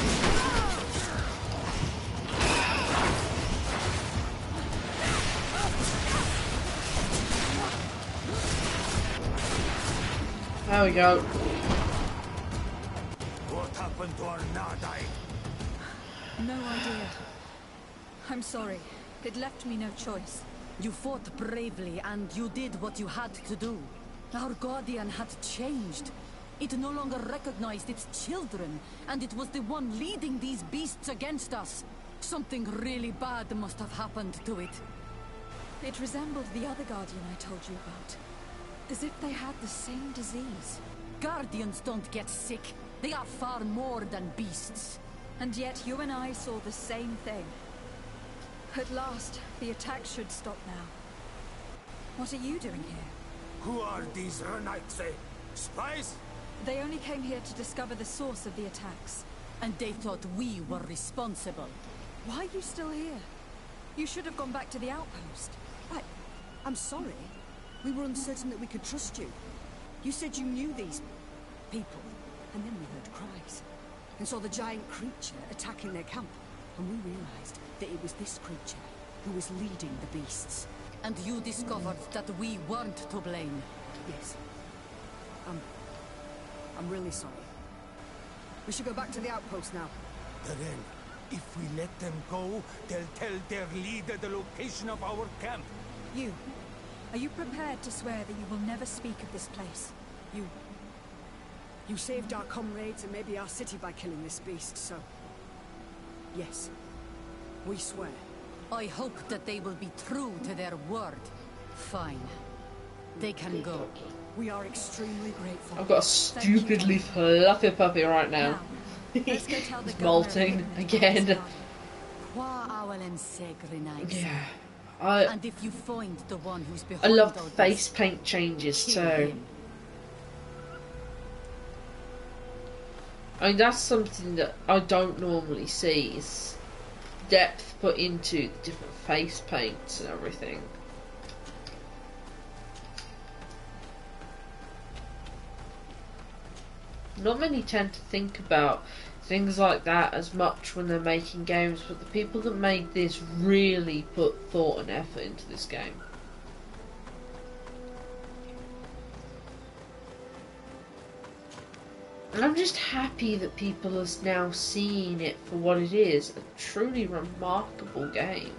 There we go. happened to her now, No idea. I'm sorry. It left me no choice. You fought bravely, and you did what you had to do. Our guardian had changed. It no longer recognized its children, and it was the one leading these beasts against us. Something really bad must have happened to it. It resembled the other guardian I told you about. As if they had the same disease. Guardians don't get sick. They are far more than beasts. And yet you and I saw the same thing. At last, the attack should stop now. What are you doing here? Who are these Renaitse? Spies? They only came here to discover the source of the attacks. And they thought we were responsible. Why are you still here? You should have gone back to the outpost. I'm sorry. We were uncertain that we could trust you. You said you knew these people, and then we heard cries. And saw the giant creature attacking their camp. And we realized that it was this creature who was leading the beasts. And you discovered that we weren't to blame. Yes. I'm really sorry. We should go back to the outpost now. Then, if we let them go, they'll tell their leader the location of our camp. Are you prepared to swear that you will never speak of this place? You saved our comrades and maybe our city by killing this beast, so... Yes. We swear. I hope that they will be true to their word. Fine. They can go. We are extremely grateful. I've got a stupidly fluffy puppy right now. Let's go tell the He's molting again. Yeah. And if you find the one who's I behind love all the this, face paint changes kill too. him. I mean, that's something that I don't normally see, is depth put into the different face paints and everything. Not many tend to think about things like that as much when they're making games, but the people that made this really put thought and effort into this game. And I'm just happy that people are now seeing it for what it is, a truly remarkable game.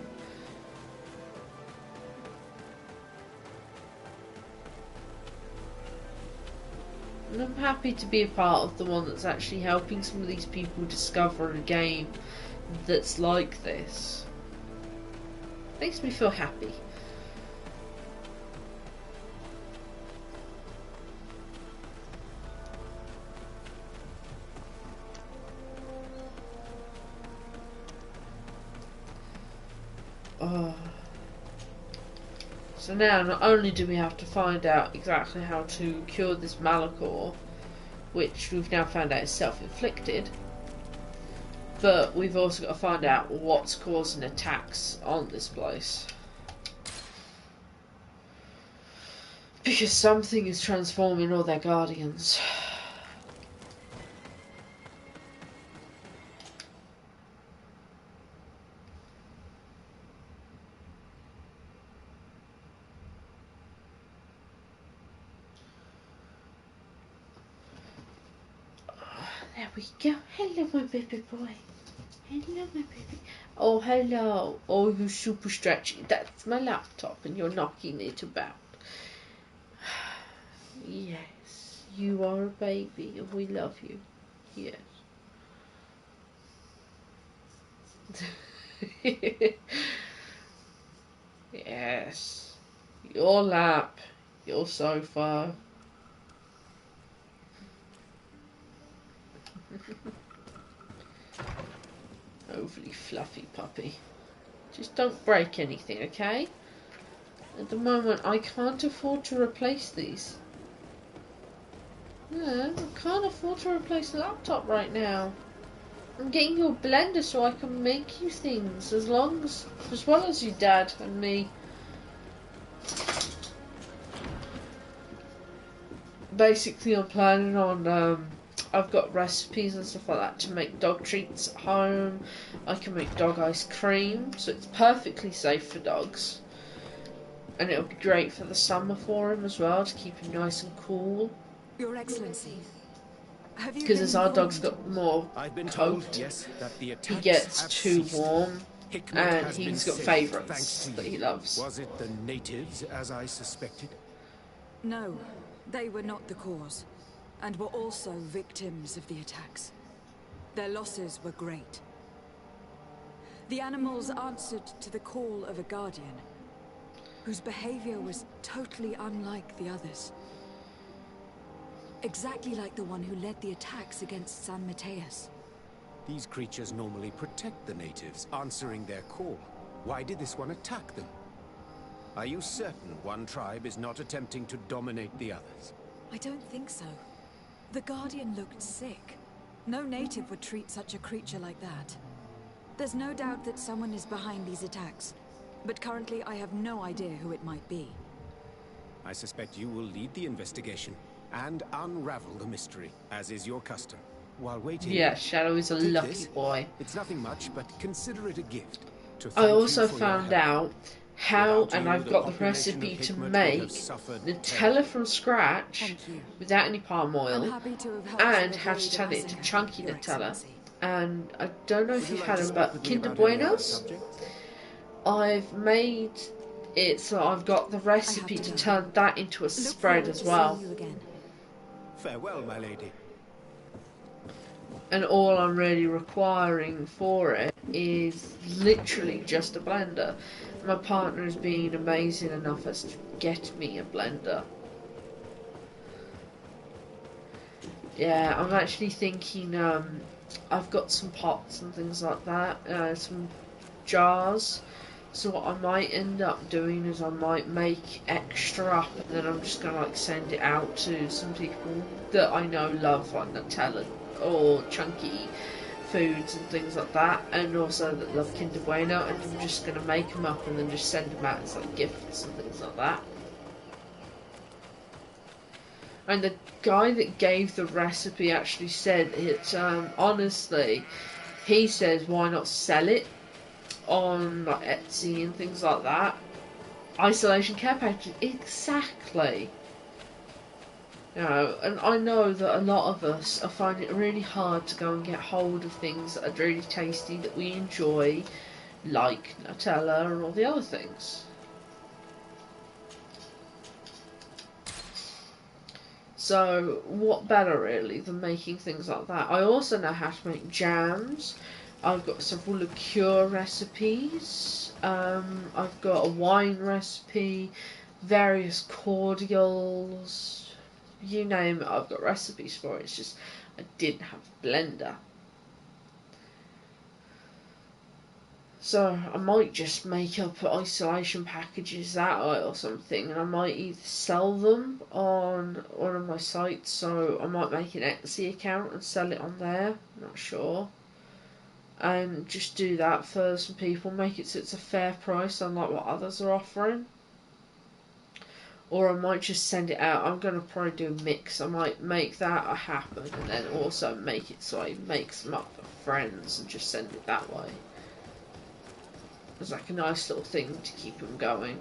And I'm happy to be a part of the one that's actually helping some of these people discover a game that's like this. Makes me feel happy. So now, not only do we have to find out exactly how to cure this Malachor, which we've now found out is self-inflicted, but we've also got to find out what's causing attacks on this place. Because something is transforming all their guardians. There we go. Hello, my baby boy. Hello, my baby. Oh, hello. Oh, you're super stretchy. That's my laptop, and you're knocking it about. Yes, you are a baby, and we love you. Yes. Yes. Your lap, your sofa. Overly fluffy puppy. Just don't break anything, okay? At the moment, I can't afford to replace these. Yeah, I can't afford to replace the laptop right now. I'm getting you a blender so I can make you things as well as your dad and me. Basically, I'm planning on I've got recipes and stuff like that to make dog treats at home. I can make dog ice cream, so it's perfectly safe for dogs. And it'll be great for the summer for him as well, to keep him nice and cool. Your Excellency, Have you Because been as our dog's informed? got more I've been coat, told, yes, that the he attacks gets have too ceased. warm, Hikmet and has been he's got saved, favourites thanks to that you. he loves. Was it the natives, as I suspected? No, they were not the cause, and were also victims of the attacks. Their losses were great. The animals answered to the call of a guardian, whose behavior was totally unlike the others. Exactly like the one who led the attacks against San Mateus. These creatures normally protect the natives, answering their call. Why did this one attack them? Are you certain one tribe is not attempting to dominate the others? I don't think so. The guardian looked sick. No native would treat such a creature like that. There's no doubt that someone is behind these attacks, but currently I have no idea who it might be. I suspect you will lead the investigation and unravel the mystery, as is your custom. While waiting, Yeah, Shadow is a take lucky this. boy. It's nothing much, but consider it a gift. To I thank also you for your found help. out how, Without and you, I've the got the population recipe of to Hikmet would make have suffered Nutella terribly. from scratch Thank you. without any palm I'm oil, happy to have helped and you how to avoid turn a it into massacre, chunky Your Nutella. Excellency. And I don't know if Would you you've like had to them, speak but with me Kinder about any other Buenos, subject? I've made it so I've got the recipe to to go. turn that into a Look spread forward as to well. seeing you again. Farewell, my lady. And all I'm really requiring for it is literally just a blender. My partner has been amazing enough as to get me a blender. Yeah, I'm actually thinking, I've got some pots and things like that, some jars. So what I might end up doing is I might make extra up, and then I'm just gonna like send it out to some people that I know love like Nutella or chunky foods and things like that, and also that love Kinder Bueno, and I'm just gonna make them up and then just send them out as like gifts and things like that. And the guy that gave the recipe actually said it, honestly, he says why not sell it on like Etsy and things like that. Isolation care packages, exactly. You know, and I know that a lot of us are finding it really hard to go and get hold of things that are really tasty that we enjoy, like Nutella and all the other things. So, what better really than making things like that? I also know how to make jams. I've got several liqueur recipes. I've got a wine recipe, various cordials. You name it, I've got recipes for it. It's just I didn't have a blender. So I might just make up isolation packages that way or something, and I might either sell them on one of my sites, so I might make an Etsy account and sell it on there, I'm not sure. And just do that for some people, make it so it's a fair price unlike what others are offering. Or I might just send it out. I'm going to probably do a mix. I might make that happen and then also make it so I make some up for friends and just send it that way. It's like a nice little thing to keep them going.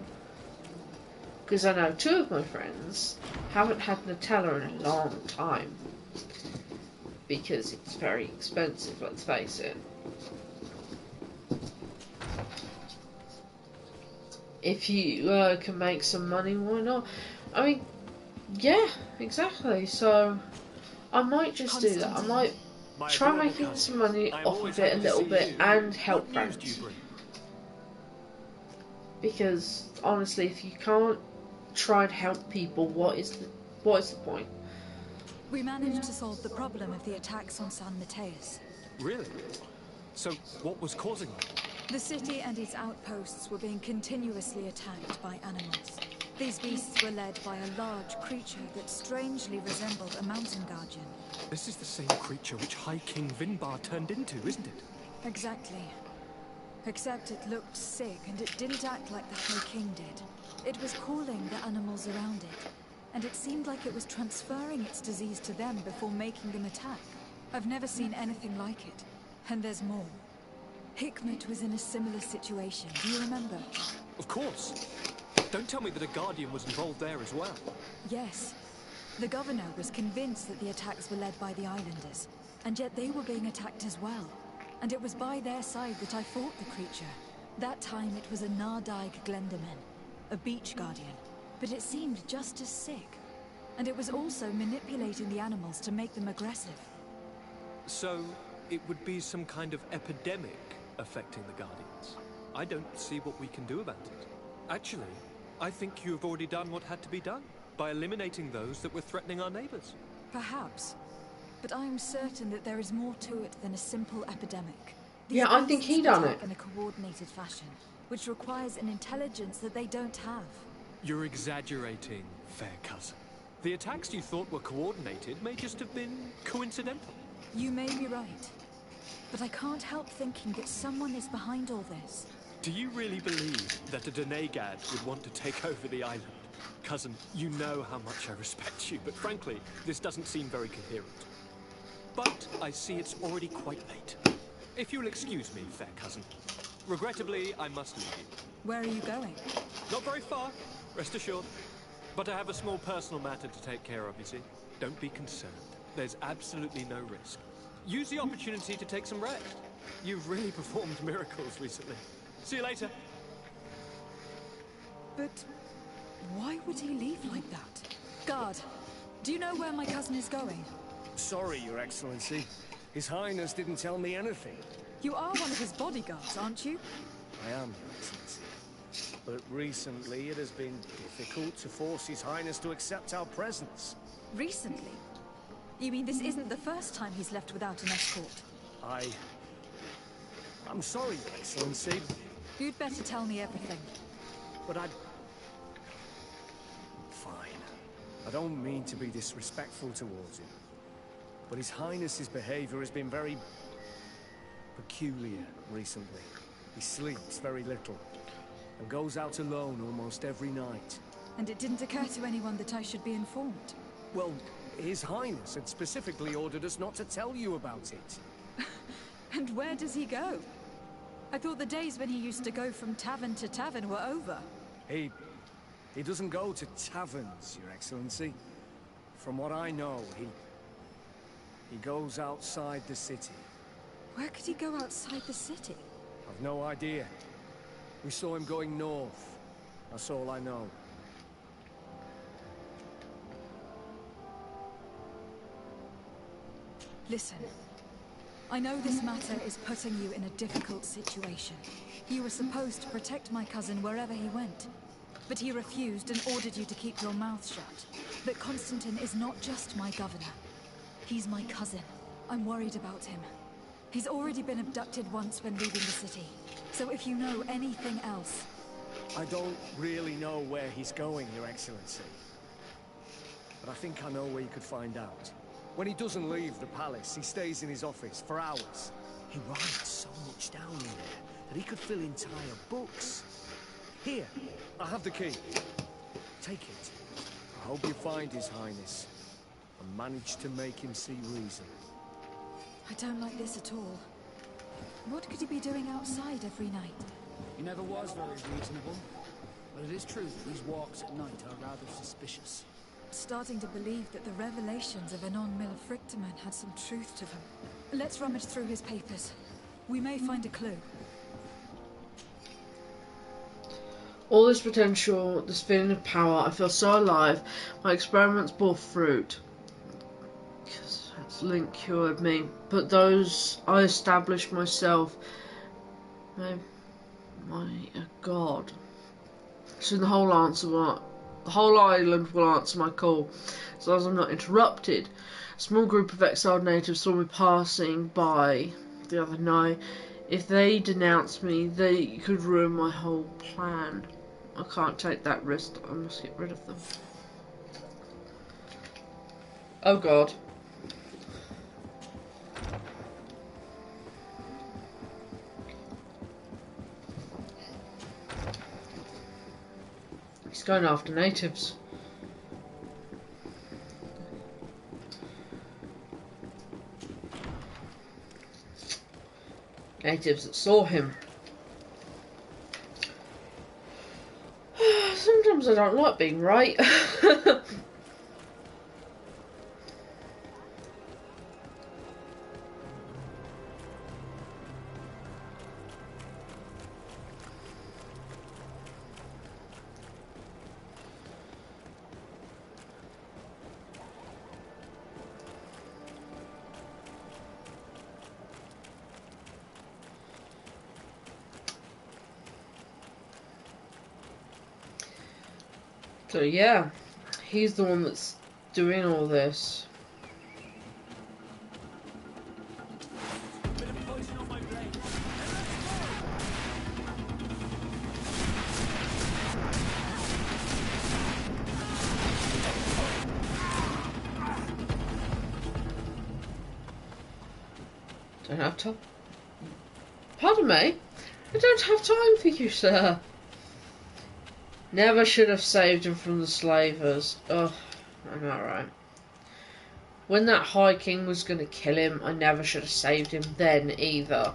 Because I know two of my friends haven't had Nutella in a long time. Because it's very expensive, let's face it. If you can make some money, why not? I mean, yeah, exactly. So I might just do that. I might try making some money off of it a little bit and help friends. Because honestly, if you can't try and help people, what is the point? We managed to solve the problem of the attacks on San Mateus. Really? So, what was causing them? The city and its outposts were being continuously attacked by animals. These beasts were led by a large creature that strangely resembled a mountain guardian. This is the same creature which High King Vinbar turned into, isn't it? Exactly. Except it looked sick and it didn't act like the High King did. It was calling the animals around it, and it seemed like it was transferring its disease to them before making them attack. I've never seen anything like it. And there's more. Hikmet was in a similar situation, do you remember? Of course. Don't tell me that a Guardian was involved there as well. Yes. The governor was convinced that the attacks were led by the islanders, and yet they were being attacked as well. And it was by their side that I fought the creature. That time it was a Nardaig Glenderman, a beach guardian, but it seemed just as sick. And it was also manipulating the animals to make them aggressive. So, it would be some kind of epidemic affecting the Guardians. I don't see what we can do about it. Actually, I think you have already done what had to be done, by eliminating those that were threatening our neighbors. Perhaps. But I am certain that there is more to it than a simple epidemic. Yeah, I think he done it. In a coordinated fashion, which requires an intelligence that they don't have. You're exaggerating, fair cousin. The attacks you thought were coordinated may just have been coincidental. You may be right. But I can't help thinking that someone is behind all this. Do you really believe that a Denegad would want to take over the island? Cousin, you know how much I respect you, but frankly, this doesn't seem very coherent. But I see it's already quite late. If you'll excuse me, fair cousin. Regrettably, I must leave you. Where are you going? Not very far, rest assured. But I have a small personal matter to take care of, you see. Don't be concerned. There's absolutely no risk. Use the opportunity to take some rest. You've really performed miracles recently. See you later. But why would he leave like that? Guard, do you know where my cousin is going? Sorry, Your Excellency. His Highness didn't tell me anything. You are one of his bodyguards, aren't you? I am, Your Excellency. But recently it has been difficult to force His Highness to accept our presence. Recently? You mean this isn't the first time he's left without an escort? I'm sorry, Your Excellency. You'd better tell me everything. But Fine. I don't mean to be disrespectful towards him. But His Highness's behavior has been very peculiar recently. He sleeps very little and goes out alone almost every night. And it didn't occur to anyone that I should be informed? Well, His Highness had specifically ordered us not to tell you about it. And where does he go? I thought the days when he used to go from tavern to tavern were over. He doesn't go to taverns, Your Excellency. From what I know, he goes outside the city. Where could he go outside the city? I've no idea. We saw him going north. That's all I know. Listen. I know this matter is putting you in a difficult situation. You were supposed to protect my cousin wherever he went. But he refused and ordered you to keep your mouth shut. But Constantine is not just my governor. He's my cousin. I'm worried about him. He's already been abducted once when leaving the city. So if you know anything else... I don't really know where he's going, Your Excellency. But I think I know where you could find out. When he doesn't leave the palace, he stays in his office for hours. He writes so much down in there that he could fill entire books. Here, I have the key. Take it. I hope you find His Highness and manage to make him see reason. I don't like this at all. What could he be doing outside every night? He never was very reasonable. But it is true that these walks at night are rather suspicious. Starting to believe that the revelations of Anon Millefrictaman had some truth to them. Let's rummage through his papers. We may find a clue. All this potential, this feeling of power, I feel so alive. My experiments bore fruit. Link cured me, but those I established myself. My God. Soon the whole island will answer my call, as long as I'm not interrupted. A small group of exiled natives saw me passing by the other night. If they denounce me, they could ruin my whole plan. I can't take that risk. I must get rid of them. Oh God. He's going after natives. Natives that saw him. Sometimes I don't like being right. So yeah, he's the one that's doing all this. Bit of poison on my blade. Don't have time. Pardon me? I don't have time for you, sir. Never should have saved him from the slavers. Ugh, I know, right? When that High King was going to kill him, I never should have saved him then either.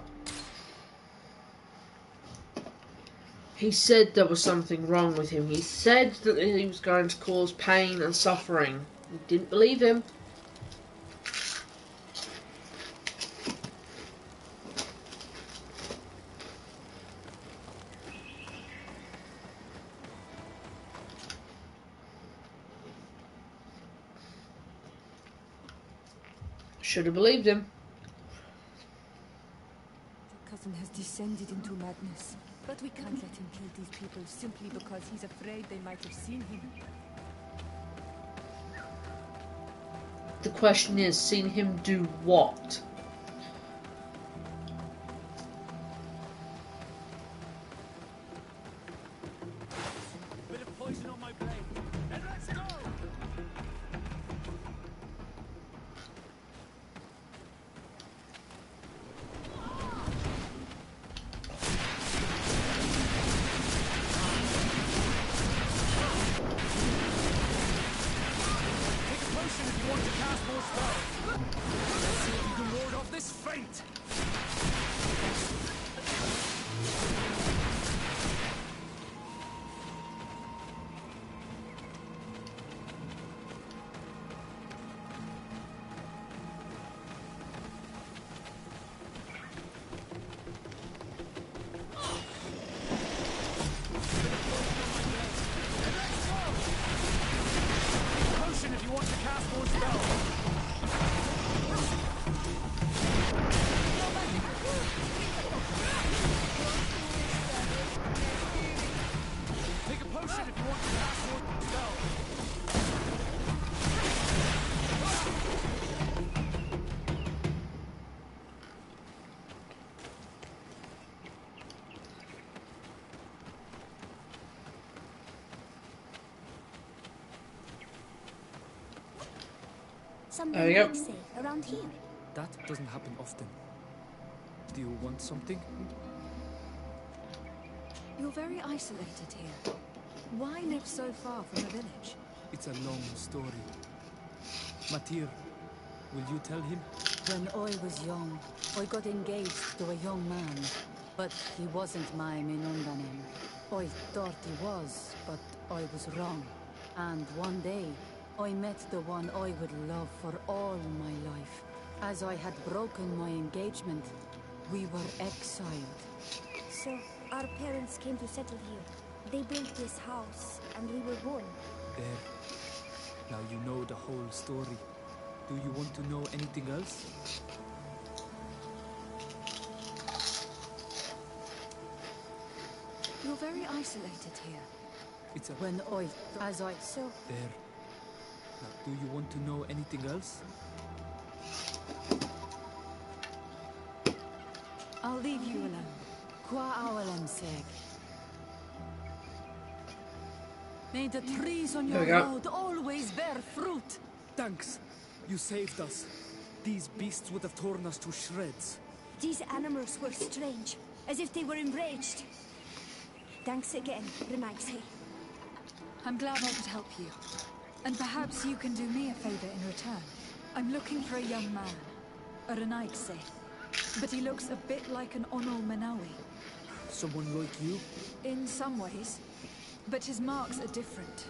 He said there was something wrong with him. He said that he was going to cause pain and suffering. We didn't believe him. Should have believed him. Your cousin has descended into madness. But we can't let him kill these people simply because he's afraid they might have seen him. The question is, seen him do what? Bit of poison on my blade. And let's go! Take a potion if you want to cast more spells. Let's see if you can ward off this fate. Potion if you want to cast more spells. Take a potion if you want to cast more spells. There we go. Around here. That doesn't happen often. Do you want something? You're very isolated here. Why live so far from the village? It's a long story. Matir, will you tell him? When I was young, I got engaged to a young man, but he wasn't my Minunganim. I thought he was, but I was wrong. And one day, I met the one I would love for all my life. As I had broken my engagement, we were exiled. So, our parents came to settle here. They built this house, and we were born. There. Now you know the whole story. Do you want to know anything else? You're very isolated here. It's a... When I... as I... So, There. Now, do you want to know anything else? I'll leave you alone. Qua awalem seg. May the trees on your There we go. road always bear fruit. Thanks. You saved us. These beasts would have torn us to shreds. these animals were strange, as if they were enraged. Thanks again, Renaigse. I'm glad I could help you. And perhaps you can do me a favor in return. I'm looking for a young man, a Renaigse. But he looks a bit like an Ono Manawi. Someone like you? In some ways. But his marks are different.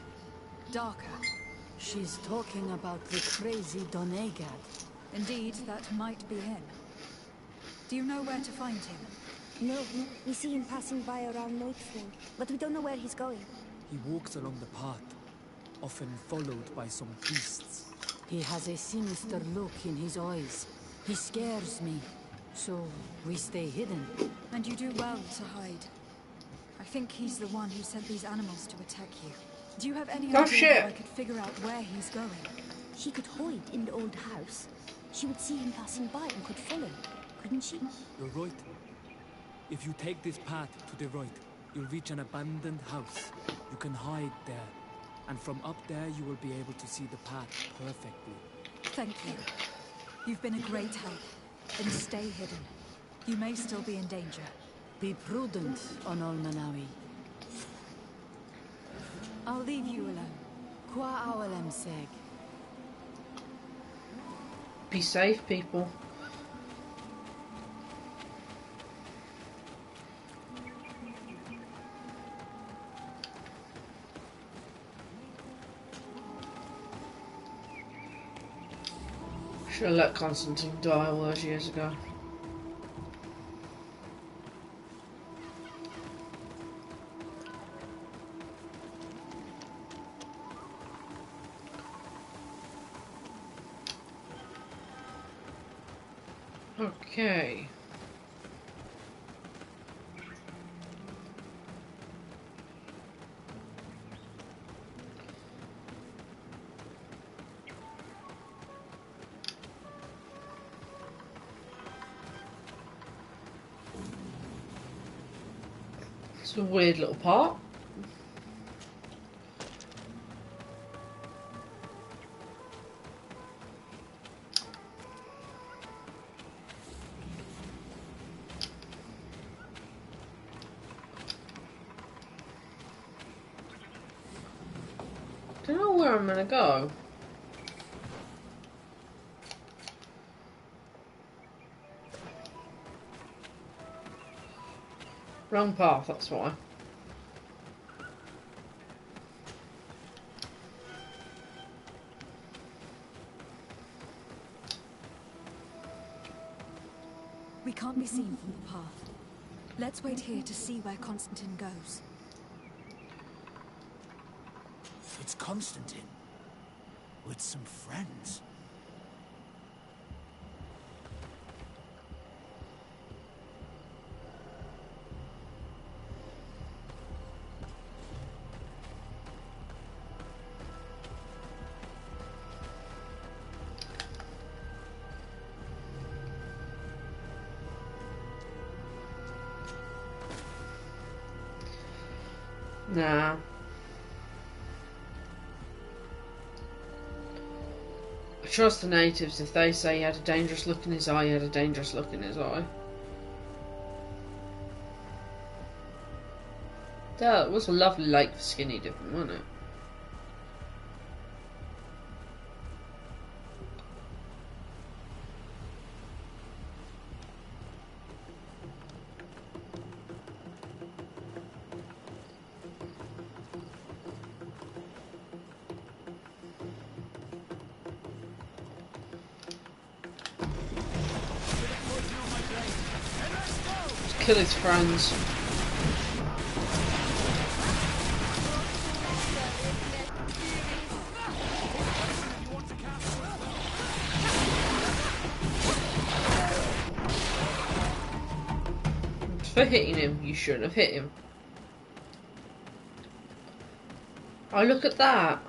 Darker. She's talking about the crazy Donegad. Indeed, that might be him. Do you know where to find him? No, we see him passing by around Nightfall, but we don't know where he's going. He walks along the path, often followed by some beasts. He has a sinister look in his eyes. He scares me. So, we stay hidden. And you do well to hide. I think he's the one who sent these animals to attack you. Do you have any Oh, idea shit. how I could figure out where he's going? She could hide in the old house. She would see him passing by and could follow, couldn't she? You're right. If you take this path to the right, you'll reach an abandoned house. You can hide there. And from up there, you will be able to see the path perfectly. Thank you. You've been a great help. And stay hidden. You may still be in danger. Be prudent on Manawi. I'll leave you alone. Qua awalem seg. Be safe, people. Should have let Constantine die all those years ago. Okay. It's a weird little part. Don't know where I'm gonna go. Wrong path, that's why. We can't be seen from the path. Let's wait here to see where Constantine goes. It's Constantine. With some friends. Nah. I trust the natives. If they say he had a dangerous look in his eye, he had a dangerous look in his eye. That was a lovely lake for skinny dipping, wasn't it? Kill his friends. For hitting him, you shouldn't have hit him. Oh, look at that.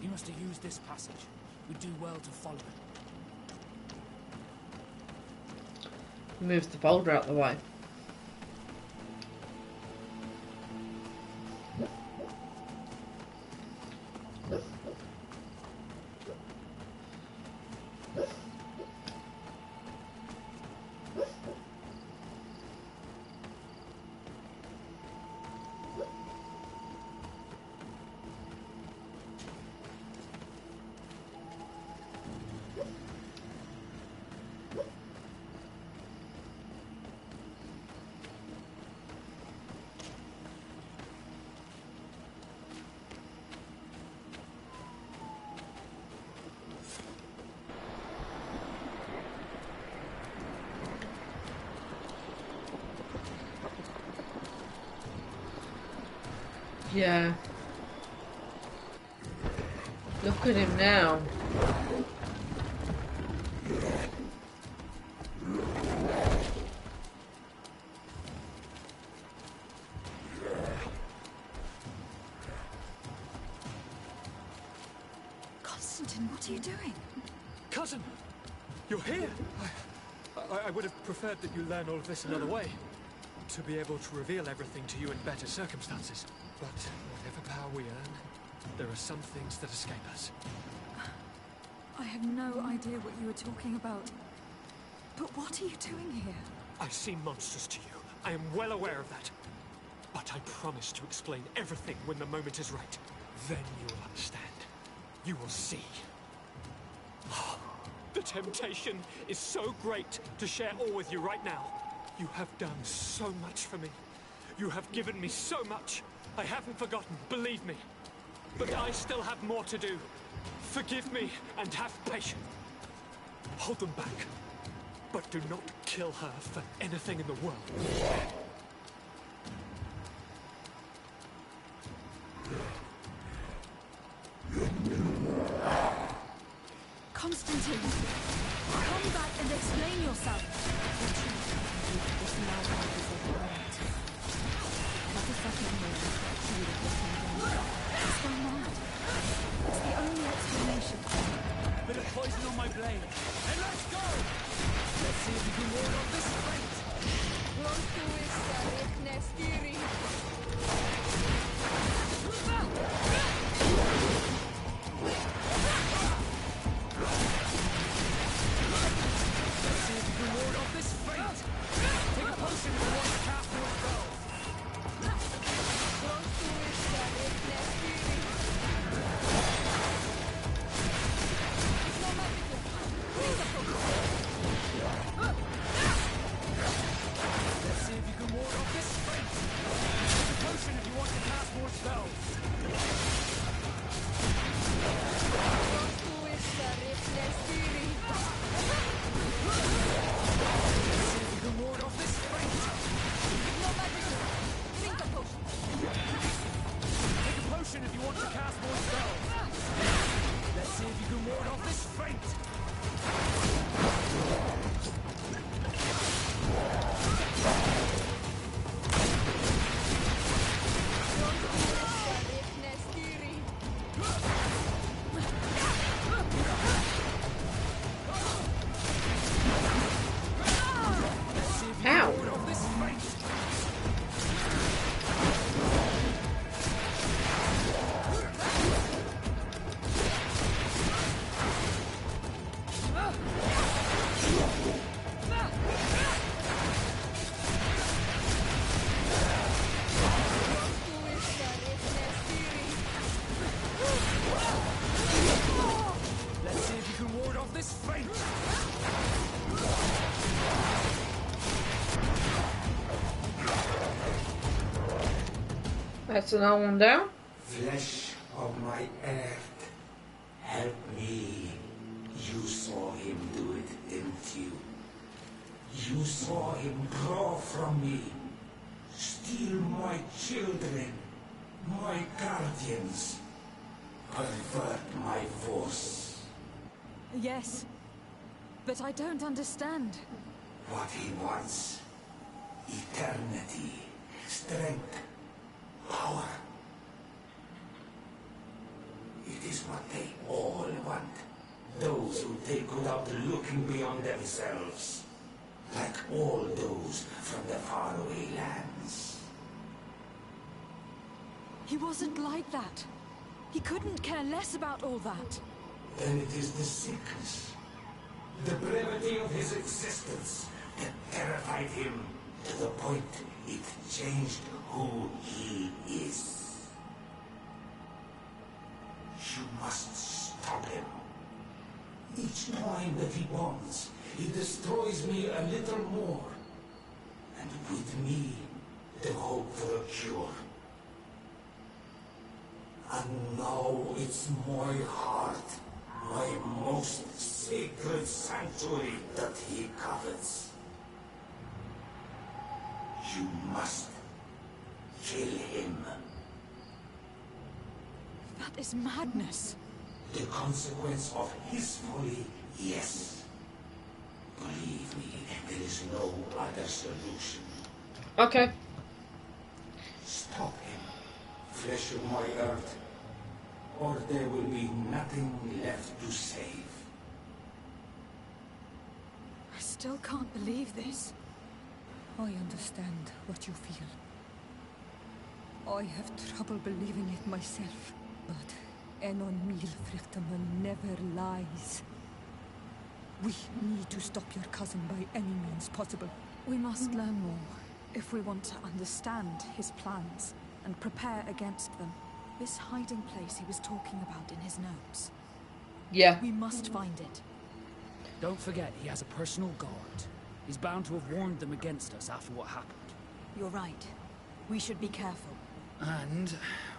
You must have used this passage. We'd do well to follow it. Move the boulder out the way. Yeah. Look at him now. Martin, what are you doing? Cousin! You're here! I would have preferred that you learn all of this another way. To be able to reveal everything to you in better circumstances. But whatever power we earn, there are some things that escape us. I have no idea what you were talking about. But what are you doing here? I seem monstrous to you. I am well aware of that. But I promise to explain everything when the moment is right. Then you will understand. You will see. The temptation is so great to share all with you right now. You have done so much for me. You have given me so much. I haven't forgotten, believe me. But I still have more to do. Forgive me and have patience. Hold them back. But do not kill her for anything in the world. Constantine, come back and explain yourself. It's gone mad. It's the only explanation. Bit of poison on my blade. And let's go! Let's see if we can ward off this fight. Take a potion if you want to cast more spells. Let's see if you can ward off this fate. Take a potion if you want to cast more spells. Ward off this fate! No magic! Drink a potion! Take a potion if you want to cast more spells! Let's see if you can ward off this fate! That's another one down. Flesh of my earth, help me. You saw him do it, didn't you? You saw him draw from me, steal my children, my guardians, pervert my force. Yes, but I don't understand. What he wants, eternity, strength, power. It is what they all want. Those who take without looking beyond themselves. Like all those from the faraway lands. He wasn't like that. He couldn't care less about all that. Then it is the sickness, the brevity of his existence that terrified him to the point it changed who he is. You must stop him. Each time that he bonds, he destroys me a little more. And with me, the hope for a cure. And now it's my heart, my most sacred sanctuary that he covets. You must kill him. That is madness. The consequence of his folly, yes. Believe me, there is no other solution. Okay. Stop him, flesh of my earth, or there will be nothing left to save. I still can't believe this. I understand what you feel. I have trouble believing it myself. But Enon Milfrichtemann never lies. We need to stop your cousin by any means possible. We must learn more if we want to understand his plans and prepare against them. This hiding place he was talking about in his notes. Yeah. We must find it. Don't forget, he has a personal guard. He's bound to have warned them against us after what happened. You're right. We should be careful. And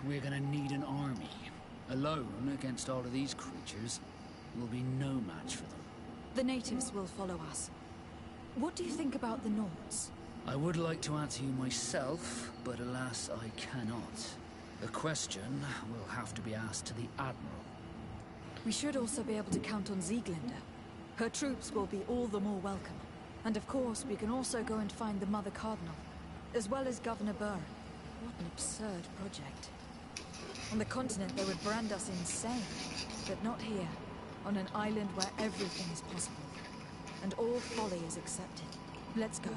we're gonna need an army. Alone against all of these creatures, we'll be no match for them. The natives will follow us. What do you think about the Nords? I would like to answer you myself, but alas, I cannot. The question will have to be asked to the Admiral. We should also be able to count on Sieglinde. Her troops will be all the more welcome. And of course, we can also go and find the Mother Cardinal, as well as Governor Burr. What an absurd project. On the continent, they would brand us insane. But not here, on an island where everything is possible. And all folly is accepted. Let's go.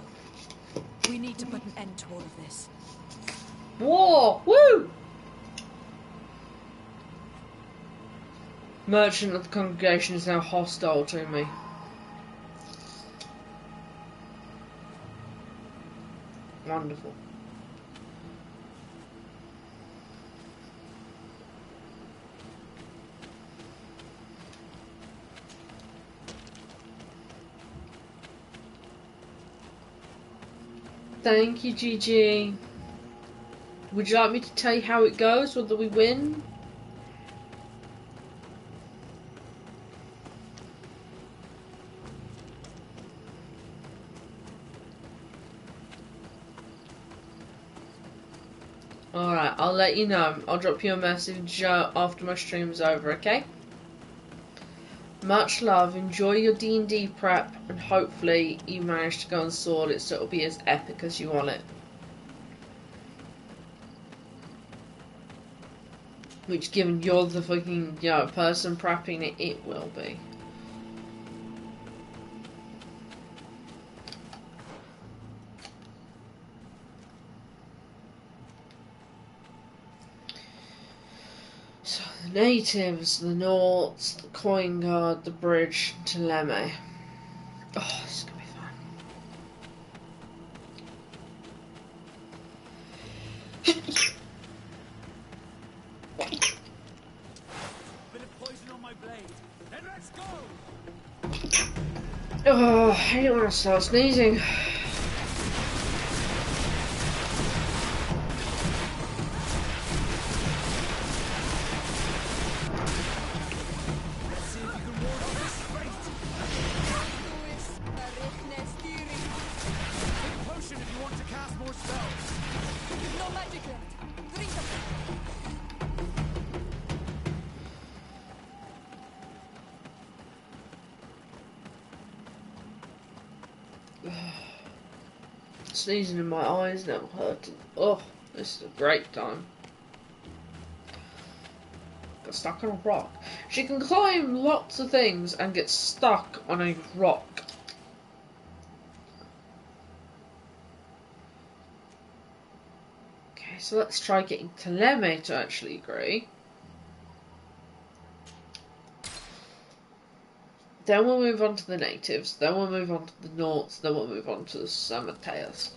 We need to put an end to all of this. War! Woo! Merchant of the congregation is now hostile to me. Wonderful. Thank you, GG. Would you like me to tell you how it goes, whether we win? Alright, I'll let you know. I'll drop you a message after my stream's over, okay? Much love, enjoy your D&D prep, and hopefully you manage to go and sword it so it'll be as epic as you want it. Which, given you're the fucking, person prepping it, it will be. So, the natives, the Nords, the coin guard, the bridge, Teleme. Oh, this is gonna be fun. Bit of poison on my blade. Then let's go! Oh, I didn't want to start sneezing. Sneezing in my eyes now hurting. Oh, this is a great time. Got stuck on a rock. She can climb lots of things and get stuck on a rock. Okay, so let's try getting Teleme to actually agree. Then we'll move on to the natives, then we'll move on to the Nords, then we'll move on to the Samateas.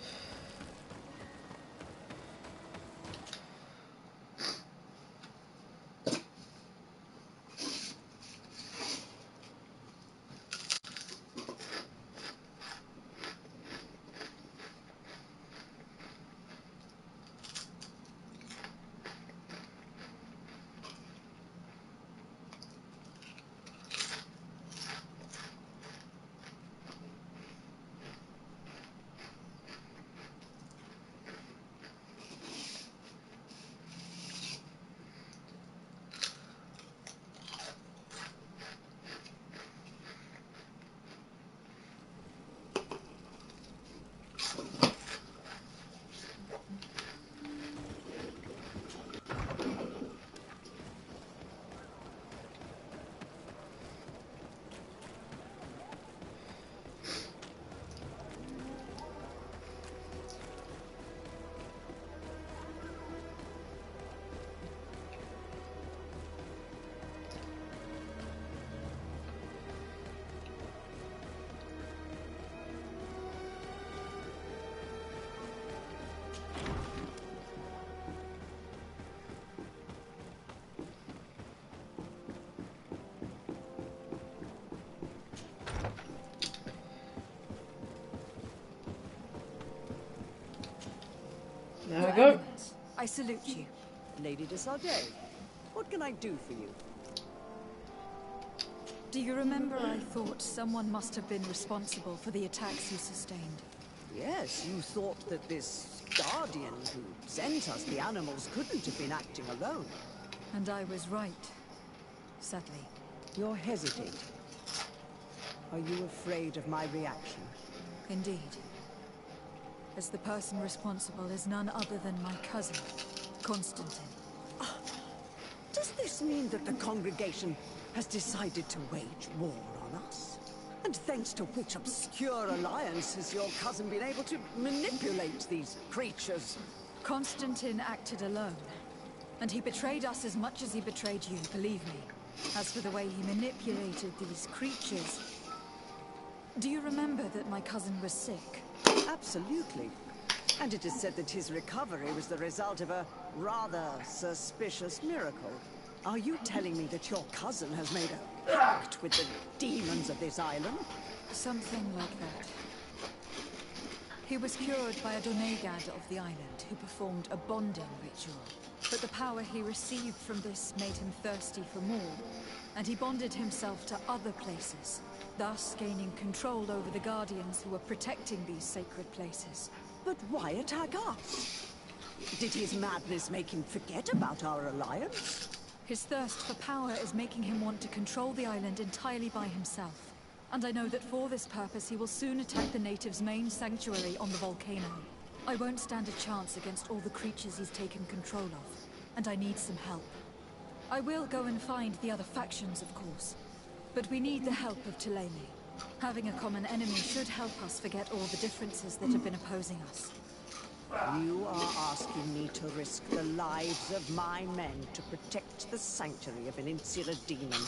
There Your we go. Eminence, I salute you. Lady de Sardet, what can I do for you? Do you remember I thought someone must have been responsible for the attacks you sustained? Yes, you thought that this guardian who sent us the animals couldn't have been acting alone. And I was right. Sadly. You're hesitating. Are you afraid of my reaction? Indeed. As the person responsible is none other than my cousin, Constantine. Does this mean that the congregation has decided to wage war on us? And thanks to which obscure alliance has your cousin been able to manipulate these creatures? Constantine acted alone. And he betrayed us as much as he betrayed you, believe me. As for the way he manipulated these creatures... Do you remember that my cousin was sick? Absolutely. And it is said that his recovery was the result of a rather suspicious miracle. Are you telling me that your cousin has made a pact with the demons of this island? Something like that. He was cured by a Donegad of the island, who performed a bonding ritual. But the power he received from this made him thirsty for more, and he bonded himself to other places, thus gaining control over the Guardians who were protecting these sacred places. But why attack us? Did his madness make him forget about our alliance? His thirst for power is making him want to control the island entirely by himself. And I know that for this purpose he will soon attack the natives' main sanctuary on the volcano. I won't stand a chance against all the creatures he's taken control of, and I need some help. I will go and find the other factions, of course, but we need the help of Thélème. Having a common enemy should help us forget all the differences that have been opposing us. You are asking me to risk the lives of my men to protect the sanctuary of an insular demon.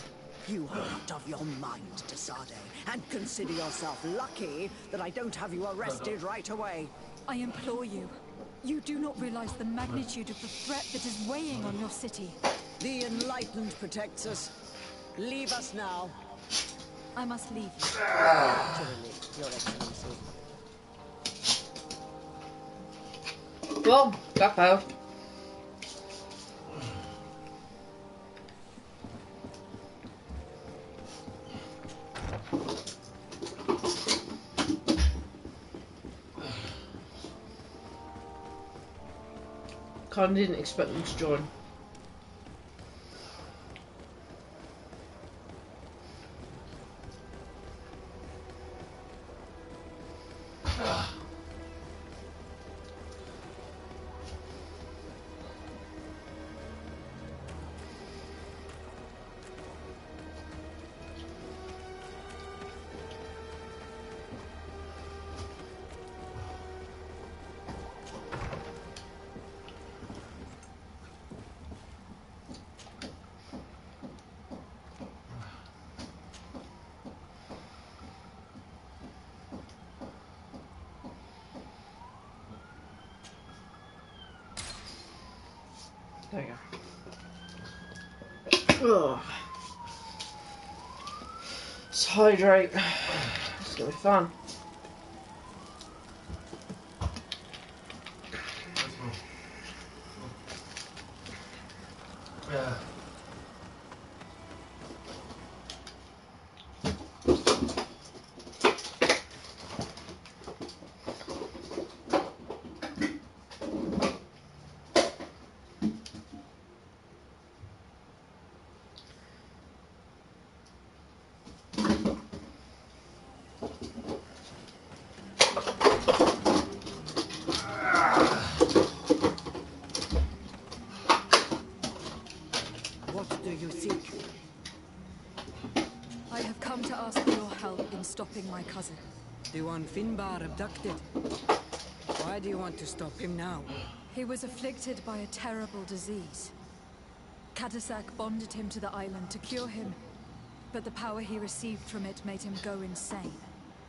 You are out of your mind, de Sardet, and consider yourself lucky that I don't have you arrested right away. I implore you. You do not realize the magnitude of the threat that is weighing on your city. The Enlightened protects us. Leave us now. I must leave you. Naturally, Your Excellency. Well, that failed. Kinda didn't expect them to join. There you go. Ugh. Let's hydrate. It's gonna be fun. I have come to ask for your help in stopping my cousin. The one Finbar abducted. Why do you want to stop him now? He was afflicted by a terrible disease. Cadillac bonded him to the island to cure him, but the power he received from it made him go insane.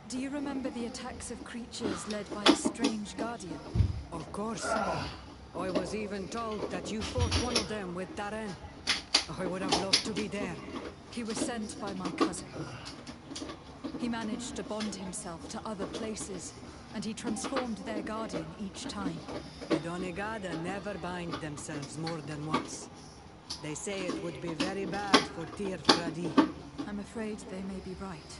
Do you remember the attacks of creatures led by a strange guardian? Of course. I was even told that you fought one of them with Darren. I would have loved to be there. He was sent by my cousin. He managed to bond himself to other places and he transformed their guardian each time. The Donegada never bind themselves more than once. They say it would be very bad for Tir Fradi. I'm afraid they may be right.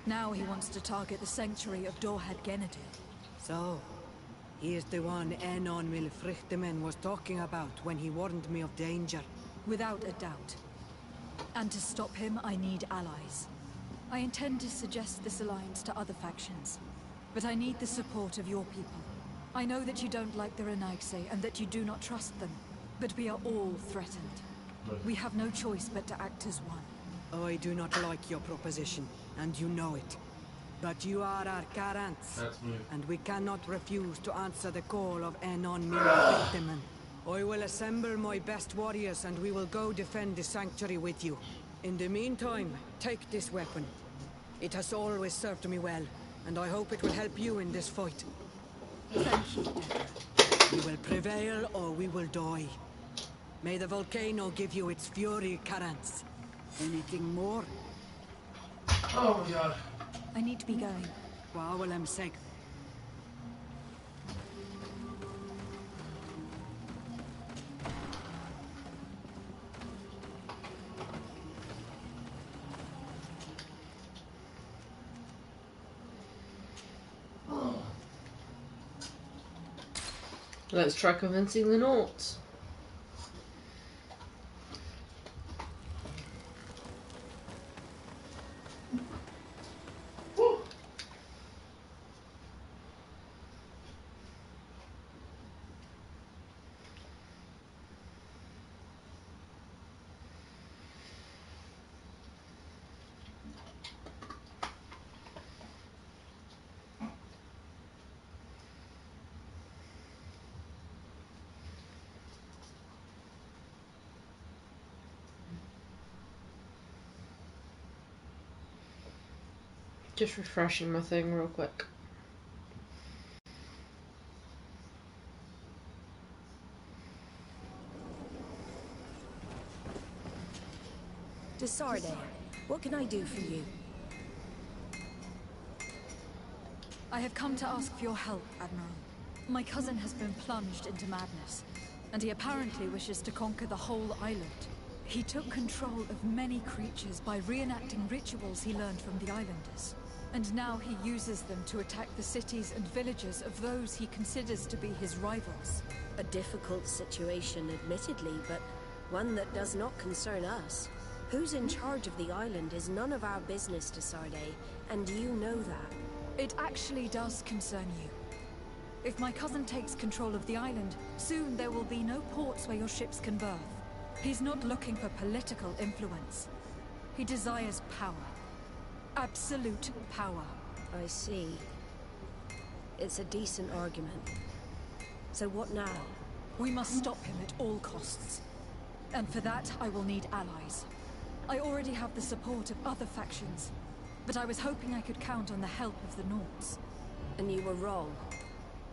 Now he wants to target the sanctuary of Dorhad Genedil. So, he is the one Enon Milfrichtemen was talking about when he warned me of danger. Without a doubt. And to stop him, I need allies. I intend to suggest this alliance to other factions, but I need the support of your people. I know that you don't like the Renaigse and that you do not trust them, but we are all threatened. We have no choice but to act as one. I do not like your proposition, and you know it. But you are our Karants, and we cannot refuse to answer the call of Enon Milfrichtemen. I will assemble my best warriors and we will go defend the sanctuary with you. In the meantime, take this weapon. It has always served me well, and I hope it will help you in this fight. Thank you. We will prevail or we will die. May the volcano give you its fury, Karants. Anything more? Oh my god. I need to be going. Wawalem-seg. Let's try convincing the Nauts. Just refreshing my thing real quick. Desarde, what can I do for you? I have come to ask for your help, Admiral. My cousin has been plunged into madness, and he apparently wishes to conquer the whole island. He took control of many creatures by reenacting rituals he learned from the islanders. And now he uses them to attack the cities and villages of those he considers to be his rivals. A difficult situation, admittedly, but one that does not concern us. Who's in charge of the island is none of our business, Desarde, and you know that. It actually does concern you. If my cousin takes control of the island, soon there will be no ports where your ships can berth. He's not looking for political influence. He desires power. Absolute power. I see. It's a decent argument. So what now? We must stop him at all costs. And for that, I will need allies. I already have the support of other factions, but I was hoping I could count on the help of the Nauts. And you were wrong.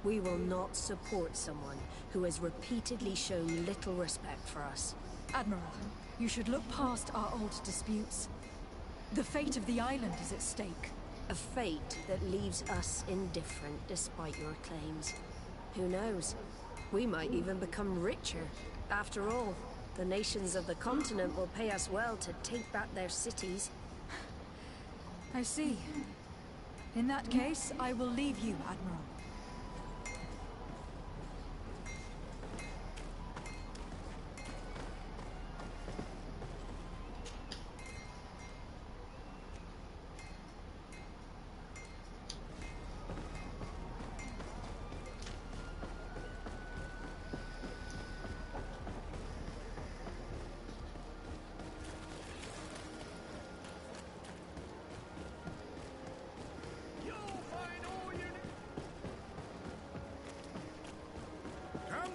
We will not support someone who has repeatedly shown little respect for us. Admiral, you should look past our old disputes. The fate of the island is at stake. A fate that leaves us indifferent despite your claims. Who knows? We might even become richer. After all, the nations of the continent will pay us well to take back their cities. I see. In that case, I will leave you, Admiral.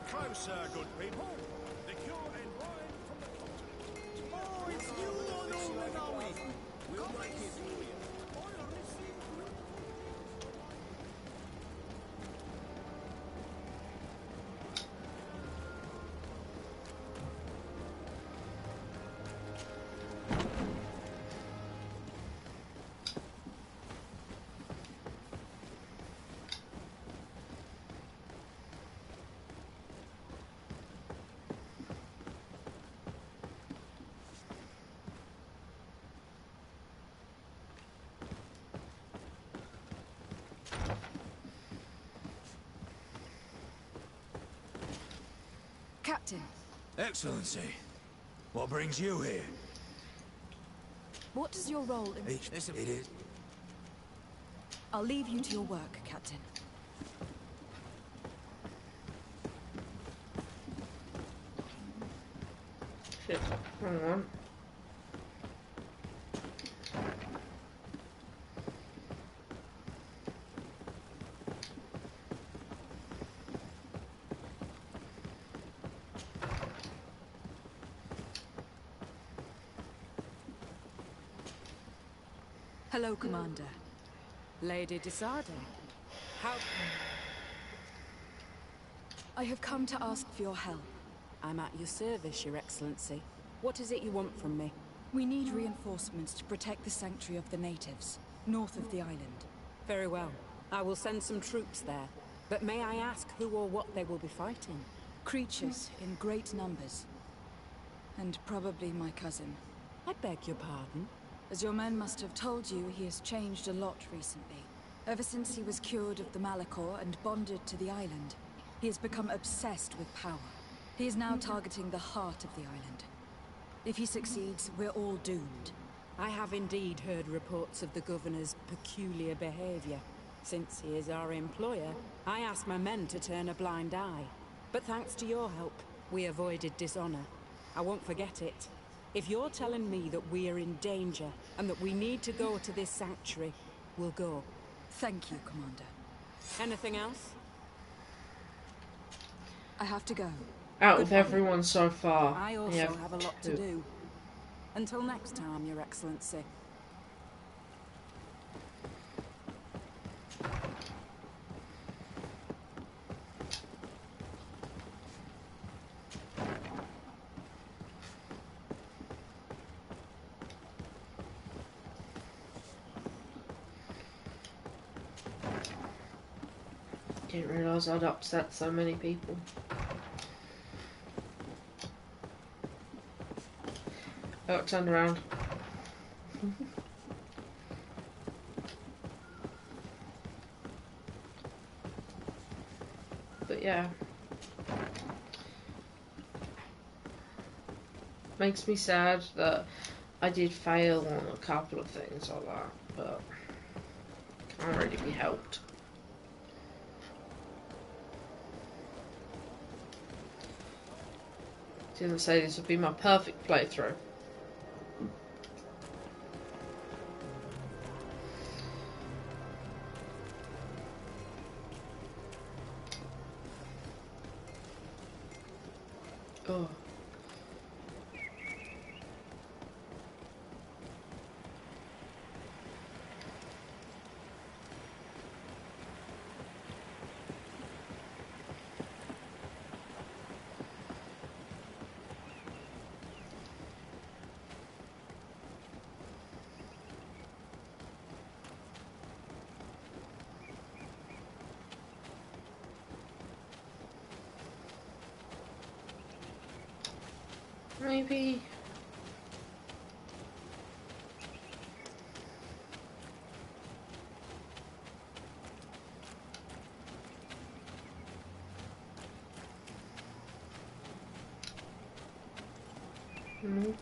Closer, good people. The cure and wine from the continent. Oh, it's you, We'll make it for you. Captain, Excellency, what brings you here? what does your role in... It is. I'll leave you to your work, Captain. Shit, hang on. Hello, Commander. Lady Desarde. How... I have come to ask for your help. I'm at your service, Your Excellency. What is it you want from me? We need reinforcements to protect the sanctuary of the natives, north of the island. Very well. I will send some troops there. But may I ask who or what they will be fighting? Creatures in great numbers. And probably my cousin. I beg your pardon? As your men must have told you, he has changed a lot recently. Ever since he was cured of the Malachor and bonded to the island, he has become obsessed with power. He is now targeting the heart of the island. If he succeeds, we're all doomed. I have indeed heard reports of the Governor's peculiar behavior. Since he is our employer, I asked my men to turn a blind eye. But thanks to your help, we avoided dishonor. I won't forget it. If you're telling me that we are in danger and that we need to go to this sanctuary, we'll go. Thank you, Commander. Anything else? I have to go. Out of everyone so far, I also have a lot to two. do. Until next time, Your Excellency. Didn't realise I'd upset so many people. Oh, it turned around. But yeah. Makes me sad that I did fail on a couple of things like that, but can't really be helped. Didn't say this would be my perfect playthrough. Oh. Maybe. Nope.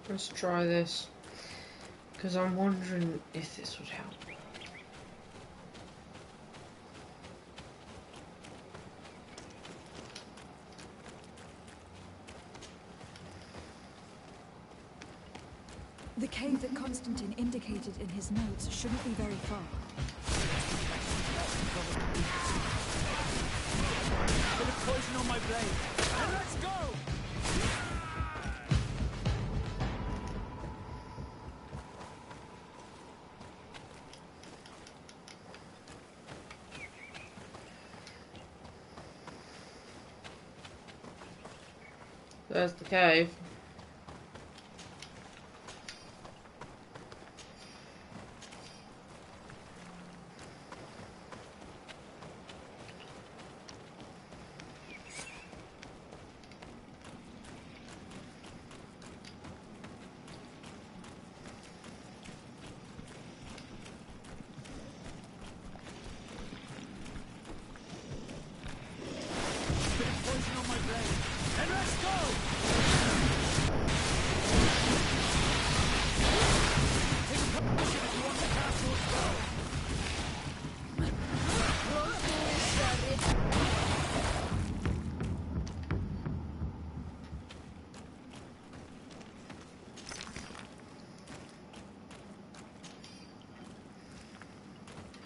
Let's try this, because I'm wondering if this would help. The cave that Constantine indicated in his notes shouldn't be very far. Bit of poison on my blade. And let's go! There's the cave. Bit of poison on my blade. And let's go! Take a potion if you want to cast your spell.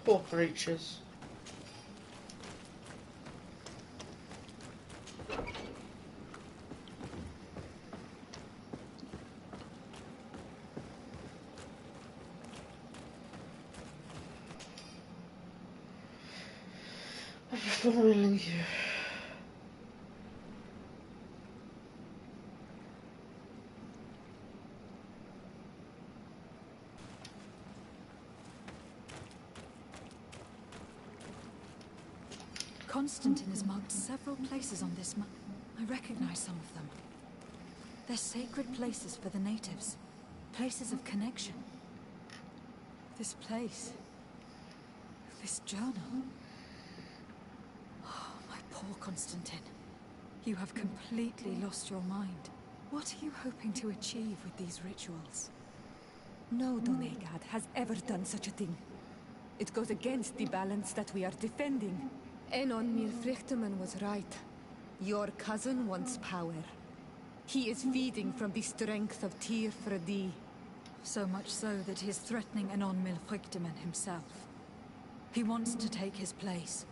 Poor creatures. I'm following you. Constantine has marked several places on this map. I recognize some of them. They're sacred places for the natives. Places of connection. This place. This journal. Oh, my poor Constantine. You have completely lost your mind. What are you hoping to achieve with these rituals? No Donegad has ever done such a thing. It goes against the balance that we are defending. Enon Mirfrichtemann was right. Your cousin wants power. He is feeding from the strength of Tyr Fredi. So much so that he is threatening Enon Mirfrichtemann himself. He wants to take his place.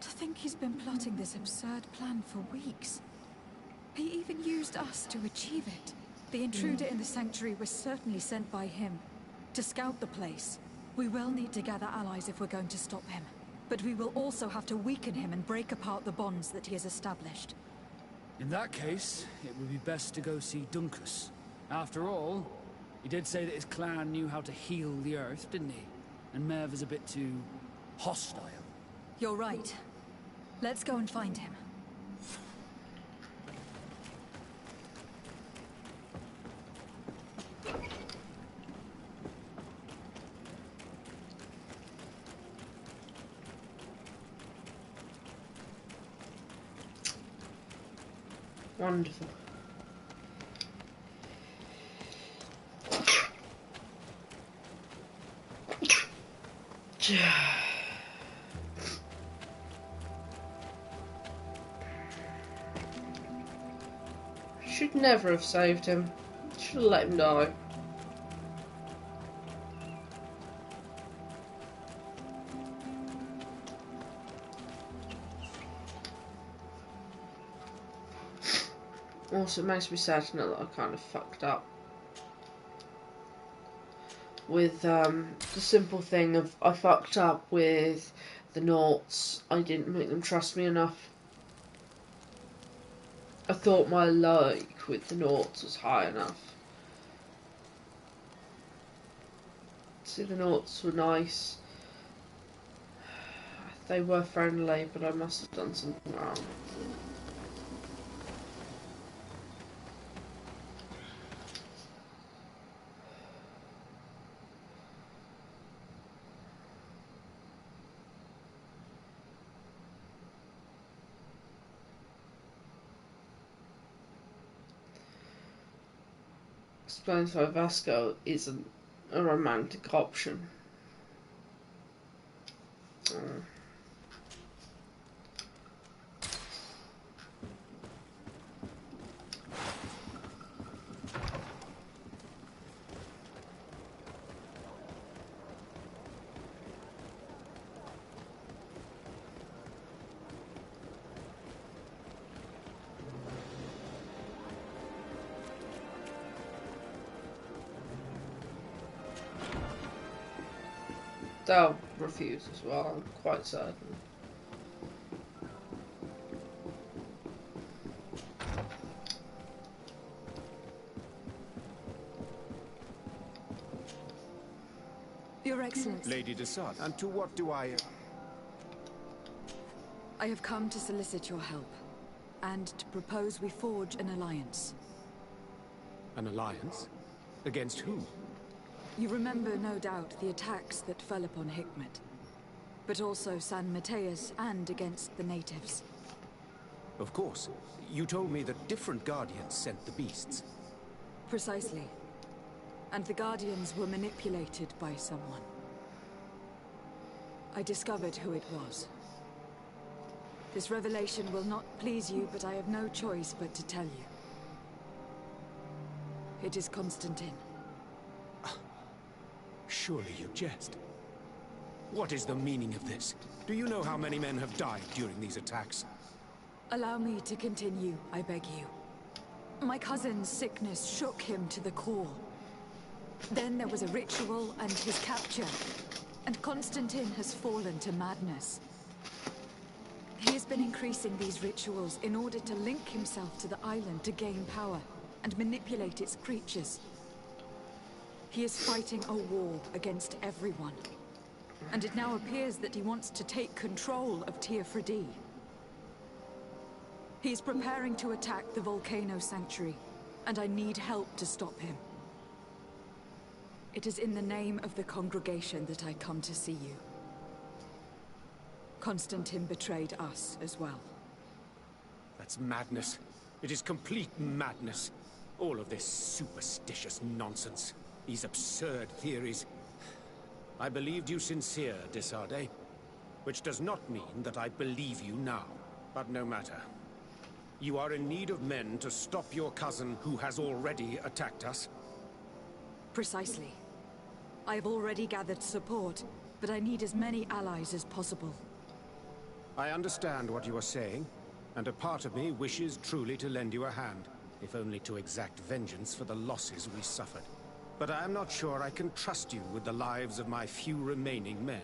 To think he's been plotting this absurd plan for weeks. He even used us to achieve it. The intruder in the sanctuary was certainly sent by him. To scout the place. We will need to gather allies if we're going to stop him. But we will also have to weaken him and break apart the bonds that he has established. In that case, it would be best to go see Duncus. After all, he did say that his clan knew how to heal the earth, didn't he? And Merv is a bit too hostile. You're right. Let's go and find him. Wonderful. Should never have saved him. Should have let him die. Also, it makes me sad to know that I kind of fucked up with the simple thing of I fucked up with the Nauts. I didn't make them trust me enough. I thought my like with the Nauts was high enough. See, the Nauts were nice. They were friendly, but I must have done something wrong. Explains why Vasco isn't a romantic option. They'll refuse as well, I'm quite certain. Your Excellency. Lady Desart, and to what do I... I have come to solicit your help, and to propose we forge an alliance. An alliance? Against who? You remember, no doubt, the attacks that fell upon Hikmet, but also San Mateus and against the natives. Of course. You told me that different Guardians sent the beasts. Precisely. And the Guardians were manipulated by someone. I discovered who it was. This revelation will not please you, but I have no choice but to tell you. It is Constantine. Surely you jest. What is the meaning of this? Do you know how many men have died during these attacks? Allow me to continue, I beg you. My cousin's sickness shook him to the core. Then there was a ritual and his capture, and Constantine has fallen to madness. He has been increasing these rituals in order to link himself to the island to gain power and manipulate its creatures. He is fighting a war against everyone, and it now appears that he wants to take control of Teofredi. He is preparing to attack the Volcano Sanctuary, and I need help to stop him. It is in the name of the congregation that I come to see you. Constantine betrayed us as well. That's madness. It is complete madness. All of this superstitious nonsense. These absurd theories. I believed you sincere, Desarde. Which does not mean that I believe you now. But no matter. You are in need of men to stop your cousin who has already attacked us. Precisely. I have already gathered support, but I need as many allies as possible. I understand what you are saying, and a part of me wishes truly to lend you a hand, if only to exact vengeance for the losses we suffered. But I am not sure I can trust you with the lives of my few remaining men.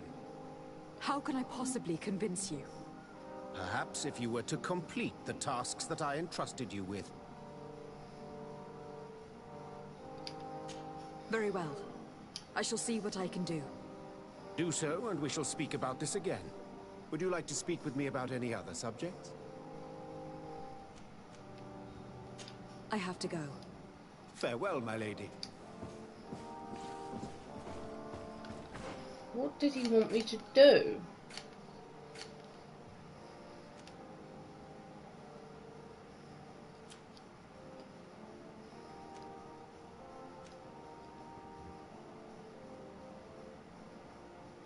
How can I possibly convince you? Perhaps if you were to complete the tasks that I entrusted you with. Very well. I shall see what I can do. Do so, and we shall speak about this again. Would you like to speak with me about any other subjects? I have to go. Farewell, my lady. What did he want me to do?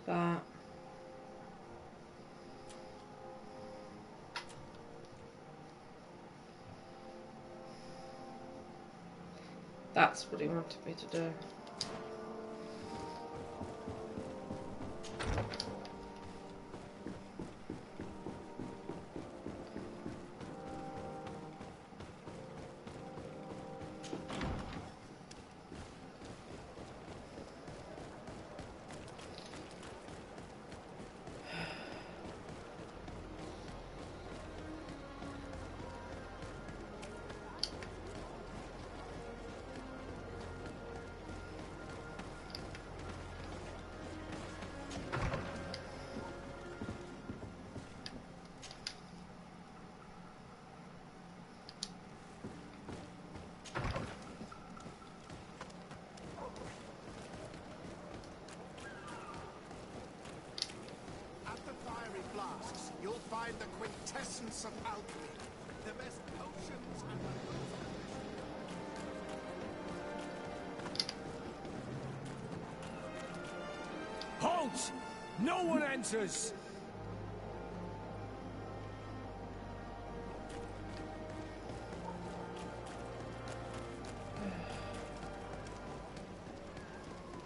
That. That's what he wanted me to do. You'll find the quintessence of alchemy. The best potions and the Halt! No one enters!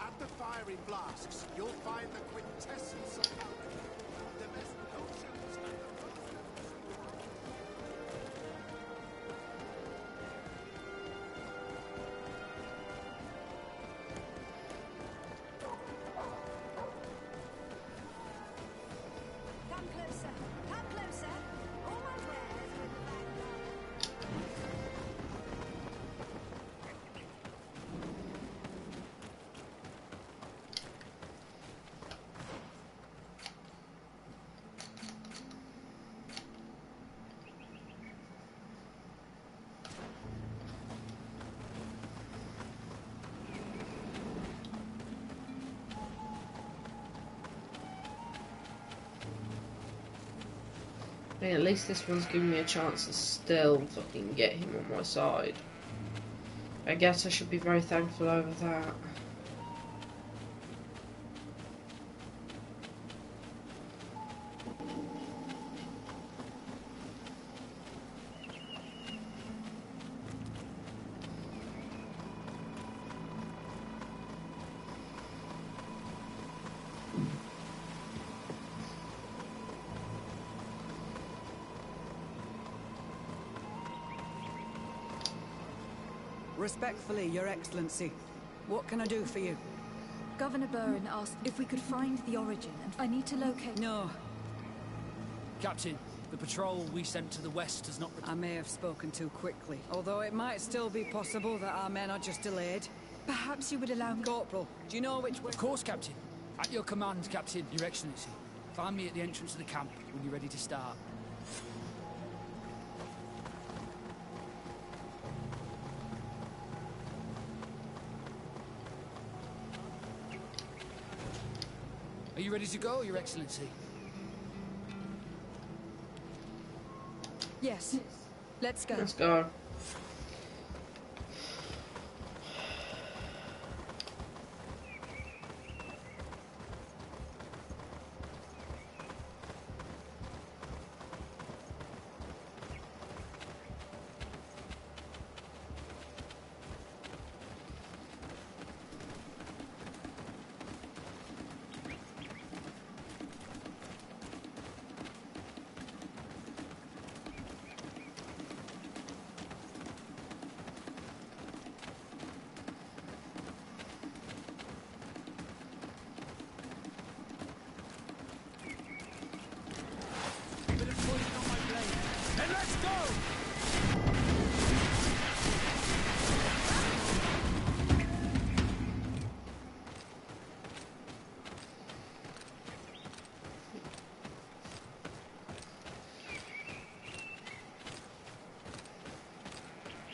At the fiery flasks, you'll find the quintessence of alchemy. The best potions and the I mean, at least this one's giving me a chance to still fucking get him on my side. I guess I should be very thankful over that. Respectfully, Your Excellency. What can I do for you? Governor Burren asked if we could find the origin, and I need to locate... No. Captain, the patrol we sent to the west has not... I may have spoken too quickly, although it might still be possible that our men are just delayed. Perhaps you would allow me... Corporal, do you know which way... Of course, Captain. At your command, Captain, Your Excellency. Find me at the entrance of the camp when you're ready to start. Are you ready to go, Your Excellency? Yes. Let's go. Let's go.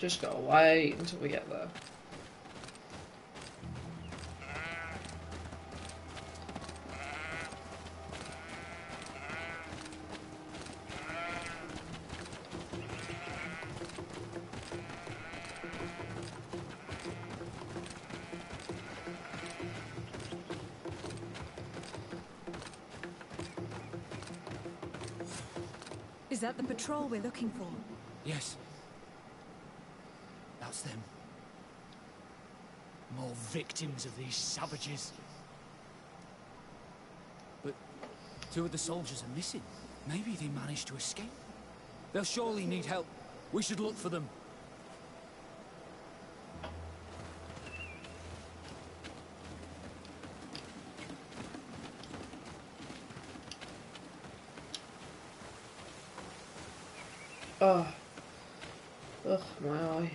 Just gotta wait until we get there. Is that the patrol we're looking for? Yes. That's them. More victims of these savages. But 2 of the soldiers are missing. Maybe they managed to escape. They'll surely need help. We should look for them. Oh. Ugh, my eye.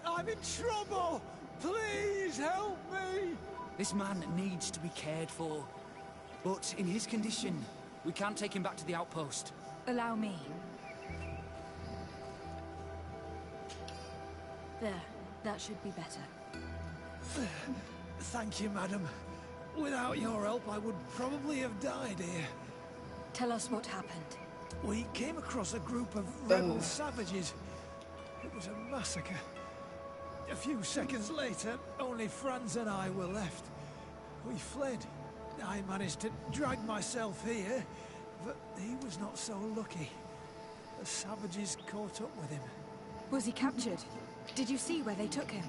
I'm in trouble! Please help me! This man needs to be cared for. But in his condition, we can't take him back to the outpost. Allow me. There. That should be better. Thank you, madam. Without your help, I would probably have died here. Tell us what happened. We came across a group of rebel savages. It was a massacre. A few seconds later, only Franz and I were left. We fled. I managed to drag myself here, but he was not so lucky. The savages caught up with him. Was he captured? Did you see where they took him?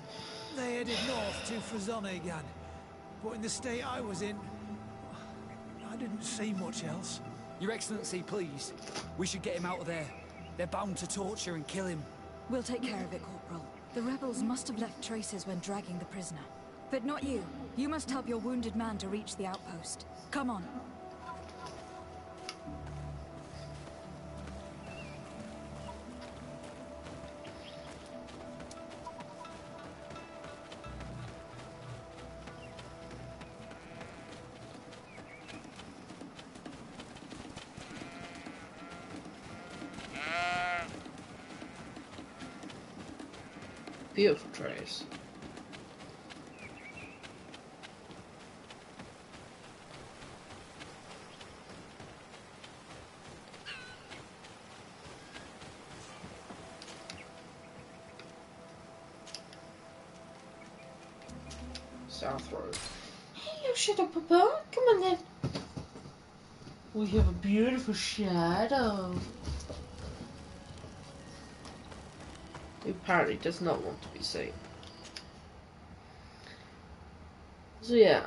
They headed north to Frazonegan, but in the state I was in, I didn't see much else. Your Excellency, please. We should get him out of there. They're bound to torture and kill him. We'll take care of it, Corporal. The rebels must have left traces when dragging the prisoner. But not you. You must help your wounded man to reach the outpost. Come on. Beautiful trees. South Road. Hey, you shut up, Papa. Come on then. We have a beautiful shadow. Who apparently does not want to be seen. So yeah,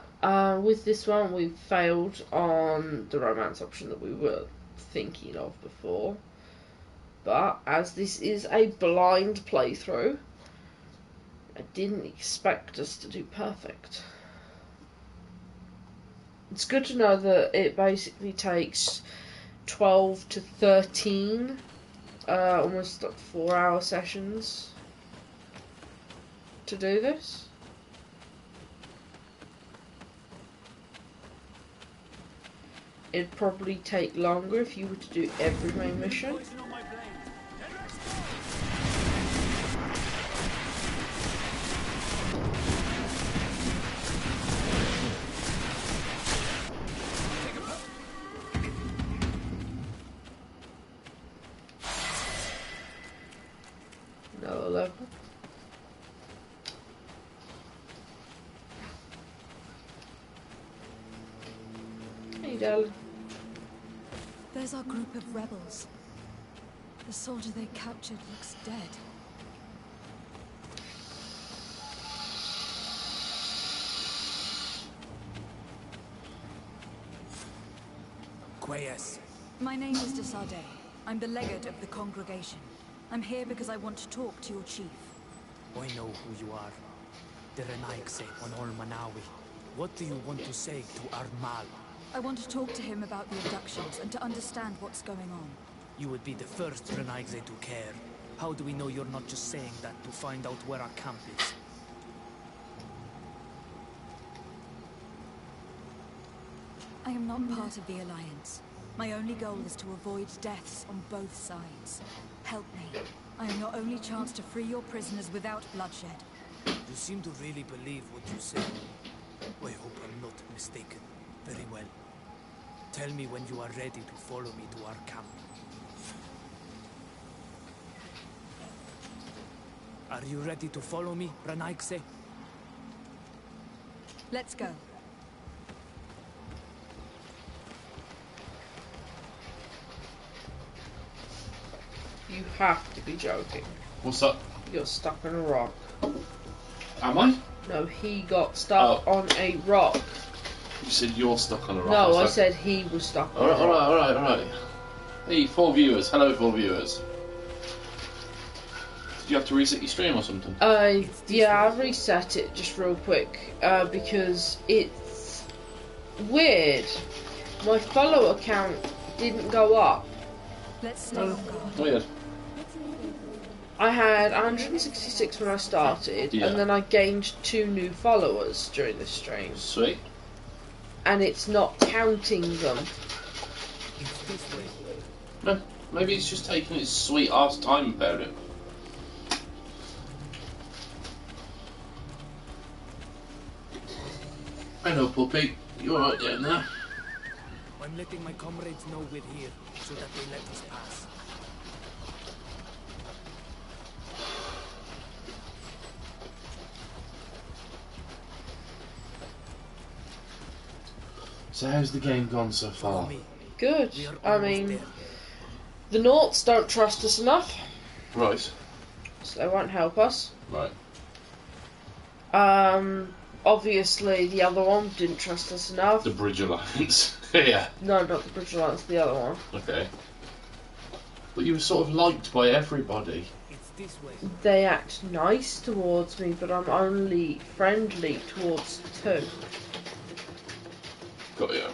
with this one we failed on the romance option that we were thinking of before. But as this is a blind playthrough, I didn't expect us to do perfect. It's good to know that it basically takes 12 to 13, almost like 4-hour sessions to do this. It'd probably take longer if you were to do every main mission. Another level. Hey, darling. There's our group of rebels. The soldier they captured looks dead. Quayes. My name is Desade. I'm the legate of the congregation. I'm here because I want to talk to your chief. I know who you are. The Renaigse on Ol Manawi. What do you want to say to Armal? I want to talk to him about the abductions and to understand what's going on. You would be the first Renaigse to care. How do we know you're not just saying that to find out where our camp is? I am not part of the Alliance. My only goal is to avoid deaths on both sides. Help me. I am your only chance to free your prisoners without bloodshed. You seem to really believe what you say. I hope I'm not mistaken. Very well. Tell me when you are ready to follow me to our camp. Are you ready to follow me, Renaigse? Let's go. You have to be joking. What's up? You're stuck on a rock. Am I? No, he got stuck on a rock. You said you're stuck on a rock. No, I said he was stuck on a rock. Alright. Hey, 4 viewers. Hello, 4 viewers. Did you have to reset your stream or something? Yeah, I reset it just real quick because it's weird. My follower count didn't go up. Let's stay on guard. Weird. I had 166 when I started, and then I gained 2 new followers during the stream. Sweet. And it's not counting them. No, maybe it's just taking its sweet ass time about it. Hello, puppy. You alright down there? I'm letting my comrades know we're here, so that they let us pass. So how's the game gone so far? Good. I mean, the Naughts don't trust us enough. Right. So they won't help us. Right. Obviously the other one didn't trust us enough. The Bridge Alliance. Yeah. No, not the Bridge Alliance, the other one. Okay. But you were sort of liked by everybody. It's this way. They act nice towards me, but I'm only friendly towards 2. Got you.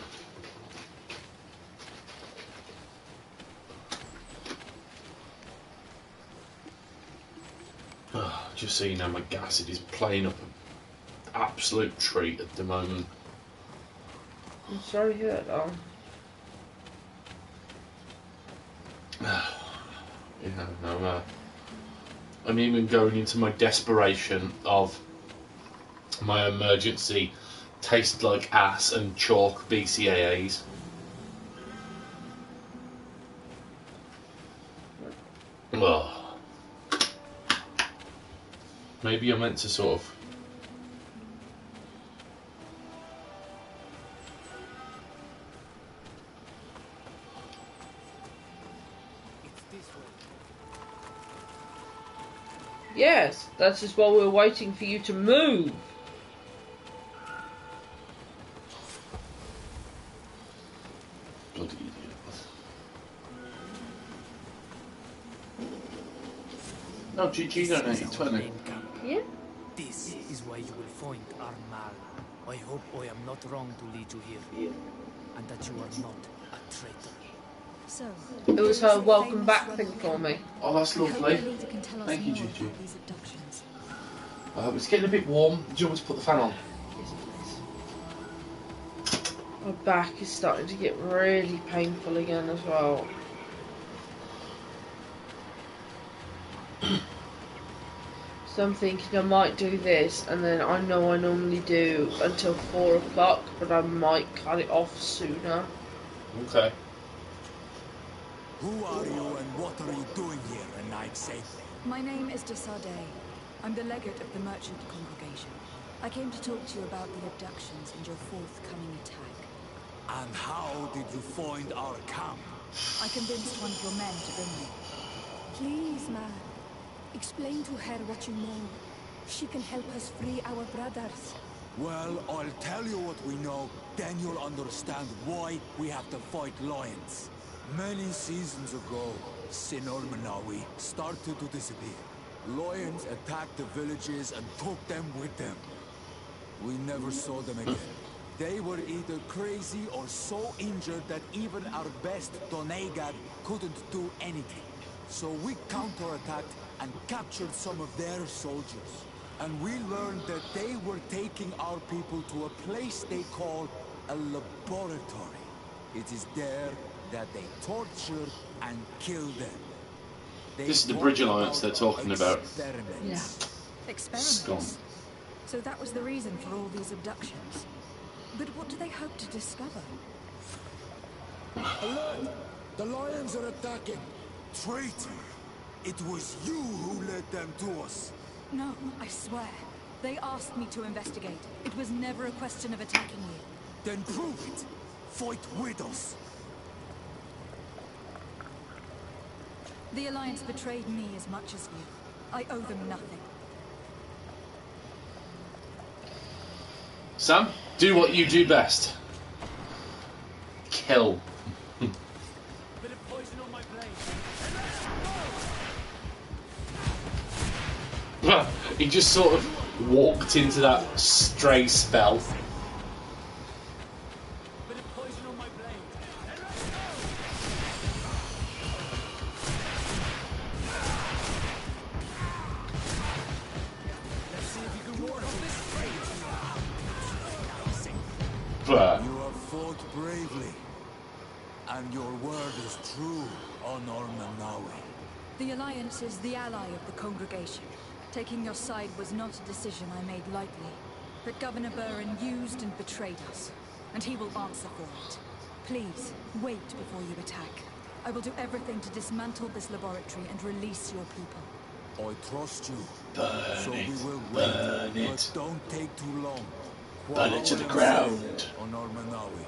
Just so you know, my gas is playing up an absolute treat at the moment. I'm sorry to hear that, though. Yeah, no, I'm even going into my desperation of my emergency taste like ass and chalk BCAAs. Oh. Maybe you're meant to sort of... Yes, that's just while we're waiting for you to move. Bloody idiot. No, GG donated 20. Yeah? This is where you will find our Mal. I hope I am not wrong to lead you here, and that you are not a traitor. So, It was her welcome back thing for me. Oh, that's lovely. Thank you, Gigi. It's getting a bit warm. Do you want me to put the fan on? My back is starting to get really painful again as well. So I'm thinking I might do this, and then I know I normally do until 4 o'clock, but I might cut it off sooner. Okay. Who are you and what are you doing here, a knight saint? My name is Desardet. I'm the legate of the merchant congregation. I came to talk to you about the abductions and your forthcoming attack. And how did you find our camp? I convinced one of your men to bring me. Please, man. Explain to her what you know. She can help us free our brothers. Well, I'll tell you what we know, then you'll understand why we have to fight lions. Many seasons ago, Sinol Manawi started to disappear. Lions attacked the villages and took them with them. We never saw them again. They were either crazy or so injured that even our best Donegad couldn't do anything. So we counterattacked and captured some of their soldiers. And we learned that they were taking our people to a place they call a laboratory. It is there that they torture and kill them. This is the Bridge Alliance they're talking about. Yeah. Experiments. Scum. So that was the reason for all these abductions. But what do they hope to discover? Alert! The lions are attacking! Traitor! It was you who led them to us! No, I swear. They asked me to investigate. It was never a question of attacking you. Then prove it! Fight with us! The Alliance betrayed me as much as you. I owe them nothing. Sam, do what you do best. Kill. Bit of poison on my blade. He just sort of walked into that stray spell. Bit of poison on my blade. Let's see if you can ward off this You have fought bravely, and your word is true, Honor Manawi. The Alliance is the ally of the congregation. Taking your side was not a decision I made lightly. But Governor Burren used and betrayed us, and he will answer for it. Please, wait before you attack. I will do everything to dismantle this laboratory and release your people. I trust you. Burn so it. We will Burn wait, it. but don't take too long. Burn it to the ground. Honor Manawi.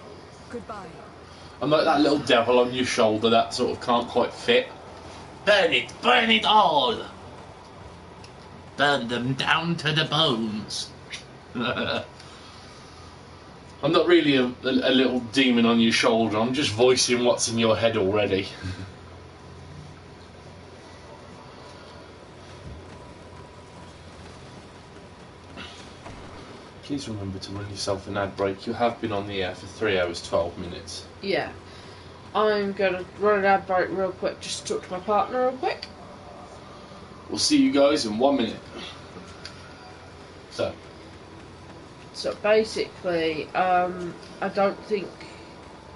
Goodbye. I'm like that little devil on your shoulder that sort of can't quite fit. Burn it all! Burn them down to the bones. I'm not really a little demon on your shoulder, I'm just voicing what's in your head already. Please remember to run yourself an ad break. You have been on the air for 3 hours 12 minutes. Yeah. I'm gonna run an ad break real quick, just to talk to my partner real quick. We'll see you guys in 1 minute. So basically, I don't think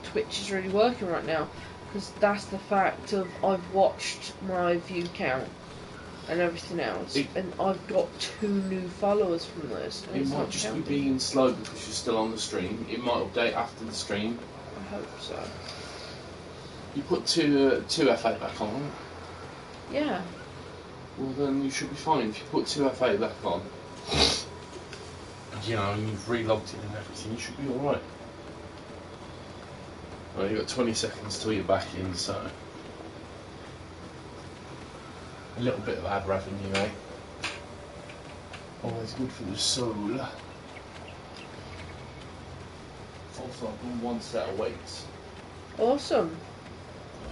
Twitch is really working right now, because that's the fact of I've watched my view count, and everything else, and I've got 2 new followers from this. And It it's might not just counting. be being slow because you're still on the stream. It might update after the stream. I hope so. You put two FA back on. Yeah. Well, then you should be fine. If you put 2 FA back on, you know, and you've relogged it and everything, you should be alright. Well, you've got 20 seconds till you're back in, so a little bit of ad revenue, eh? Always good for the soul. Also, I've done 1 set of weights. Awesome.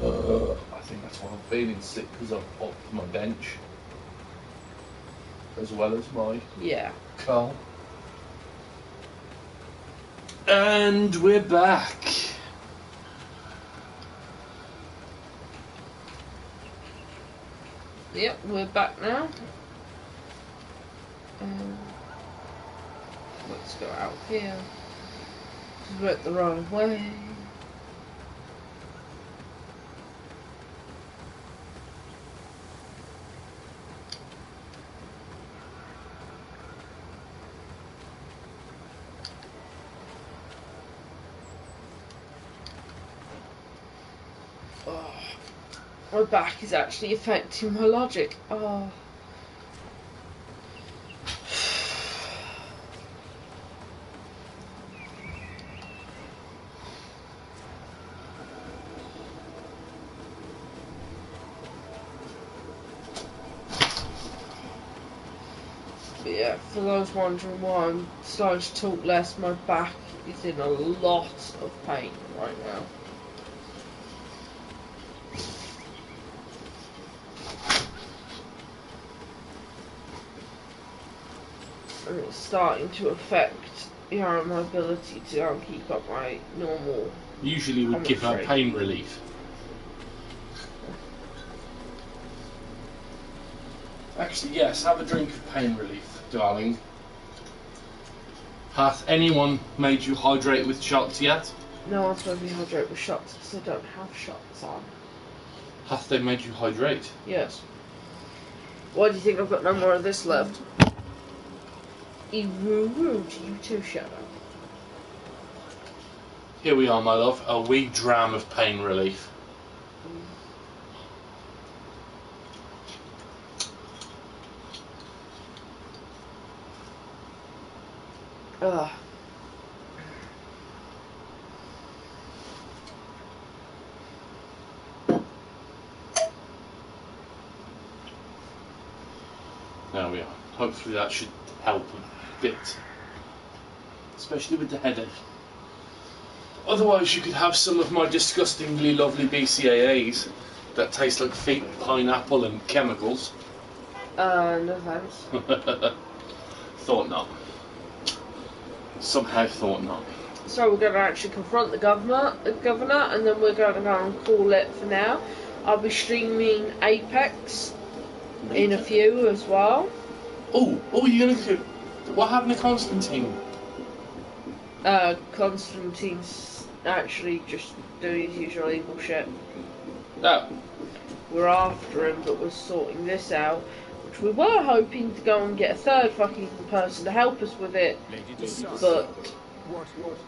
I think that's why I'm feeling sick, because I've upped my bench as well as my curl. And we're back. Yep, we're back now. Let's go out here. We went the wrong way. Oh, my back is actually affecting my logic. Oh. But yeah, for those wondering why I'm starting to talk less, my back is in a lot of pain right now. And it's starting to affect, you know, my ability to keep up my normal. Usually would give her pain relief. Actually, yes, have a drink of pain relief, darling. Hath anyone made you hydrate with shots yet? No one's made me hydrate with shots because I don't have shots on. Hath they made you hydrate? Yes. Why do you think I've got no more of this left? Woo to you too, Shadow. Here we are, my love, a wee dram of pain relief. Ugh. There we are. Hopefully that should help a bit. Especially with the headache. Otherwise you could have some of my disgustingly lovely BCAAs that taste like feet, pineapple and chemicals. No thanks. Thought not. Somehow thought not. So we're going to actually confront the governor, and then we're going to go and call it for now. I'll be streaming Apex in a few as well. Oh, you're going to... What happened to Constantine? Constantine's actually just doing his usual evil shit. No. We're after him, but we're sorting this out. Which we were hoping to go and get a third fucking person to help us with it. But...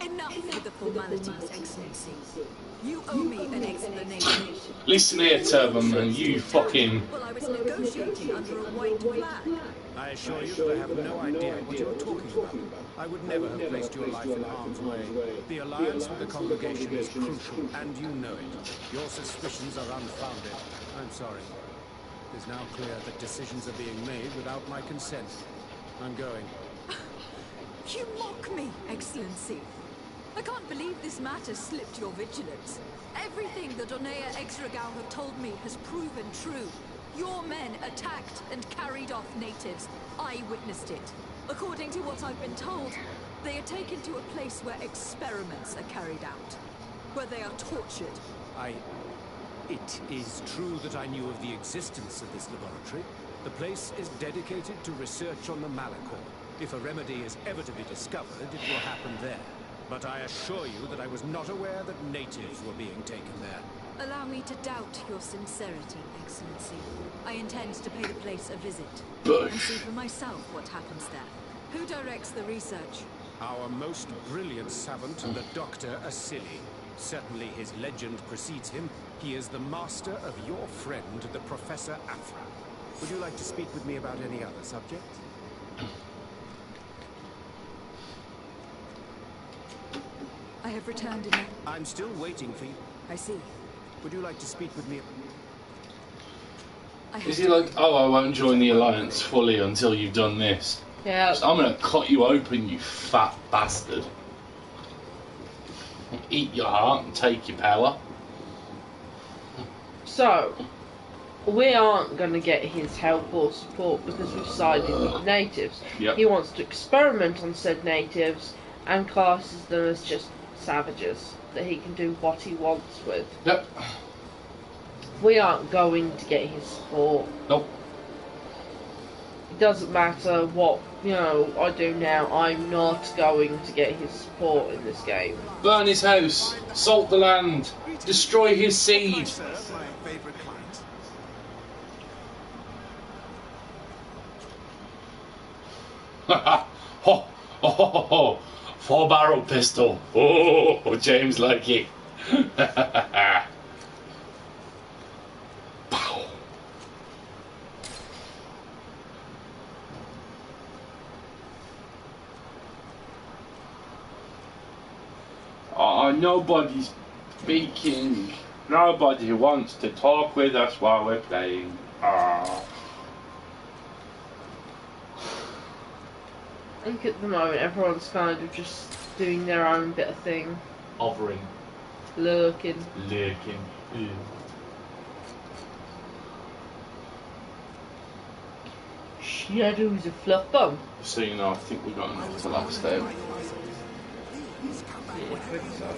Enough with the formalities, Excellency. You owe me an explanation. Listen here, Turboman, you fucking... Well, I was negotiating under a white flag. I assure you that I have no idea what you are talking about. I would never have placed your life in harm's way. The alliance with the congregation is crucial, and you know it. Your suspicions are unfounded. I'm sorry. It is now clear that decisions are being made without my consent. I'm going. You mock me, Excellency. I can't believe this matter slipped your vigilance. Everything the Donea Exregao have told me has proven true. Your men attacked and carried off natives. I witnessed it. According to what I've been told, they are taken to a place where experiments are carried out. Where they are tortured. It is true that I knew of the existence of this laboratory. The place is dedicated to research on the Malachor. If a remedy is ever to be discovered, it will happen there. But I assure you that I was not aware that natives were being taken there. Allow me to doubt your sincerity, Excellency. I intend to pay the place a visit and see for myself what happens there. Who directs the research? Our most brilliant savant, the Dr. Asili. Certainly his legend precedes him. He is the master of your friend, the Professor Afra. Would you like to speak with me about any other subject? I have returned in I'm still waiting for you. I see. Would you like to speak with me? Is he like, oh, I won't join the Alliance fully until you've done this? Yeah. I'm gonna cut you open, you fat bastard. Eat your heart and take your power. So, we aren't going to get his help or support because we've sided with the natives. Yep. He wants to experiment on said natives and classes them as just savages that he can do what he wants with. Yep. We aren't going to get his support. Nope. It doesn't matter what, I do now, I'm not going to get his support in this game. Burn his house, salt the land, destroy his seed. Ho, ho, ho, ho. 4-barrel pistol. Oh, James like it. Pow. Oh, nobody's speaking. Nobody wants to talk with us while we're playing. Ah. I think at the moment everyone's kind of just doing their own bit of thing. Hovering. Lurking. Lurking. Mm. Shadows of fluff bum. So I think we got enough to last day. Yeah, I think so.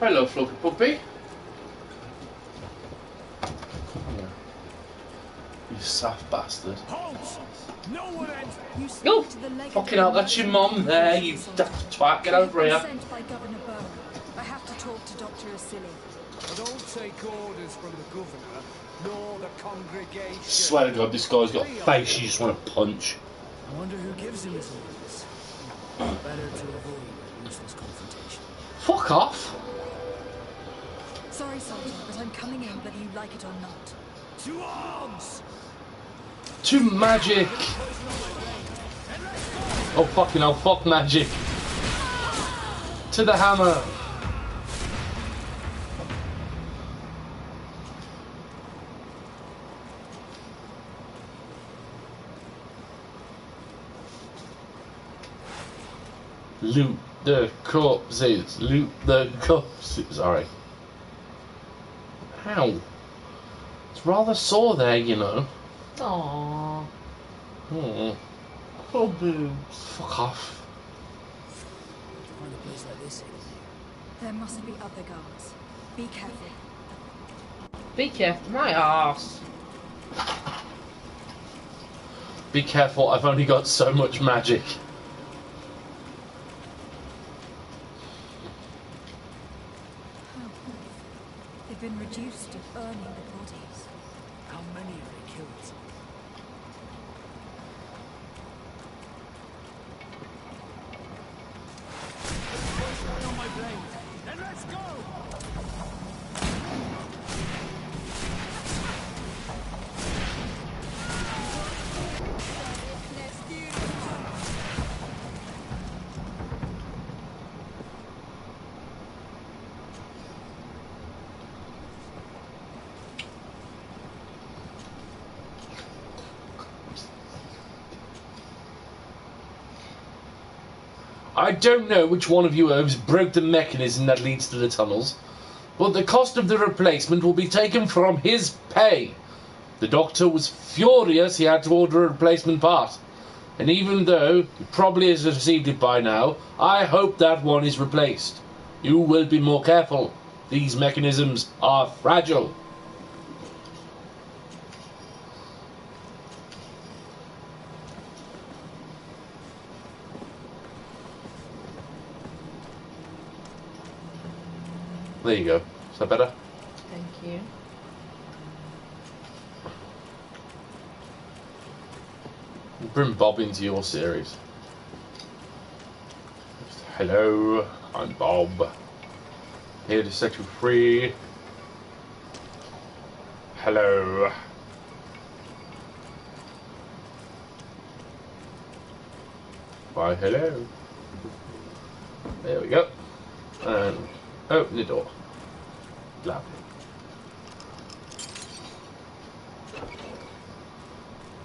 Hello, fluffy puppy. You soft bastard. No one enters. Oh, fucking hell, that's your mum there, you daft twat. Get over here. Sent by Governor Byrne. I have to talk to Dr. Asili. I don't take orders from the governor, nor the congregation. Swear to God, this guy's got a face you just want to punch. I wonder who gives him his orders. Better to avoid a useless confrontation. Fuck off. Sorry, Sergeant, but I'm coming in whether you like it or not. To arms! To magic. Oh fucking hell, fuck magic. To the hammer. Loot the corpses. Loot the corpses. Sorry. Ow. It's rather sore there, you know. Aww. Oh. Poor boobs. Fuck off. Find a place like this. There must be other guards. Be careful. Be careful, my arse. Be careful, I've only got so much magic. They've been reduced to burning the bodies. How many have they killed? On my blade, and let's go! I don't know which one of you herbs broke the mechanism that leads to the tunnels, but the cost of the replacement will be taken from his pay. The doctor was furious he had to order a replacement part, and even though he probably has received it by now, I hope that one is replaced. You will be more careful. These mechanisms are fragile. There you go. Is that better? Thank you. Bring Bob into your series. Hello, I'm Bob. Here to set you free. Hello. Why, hello. There we go. And open the door. Lovely.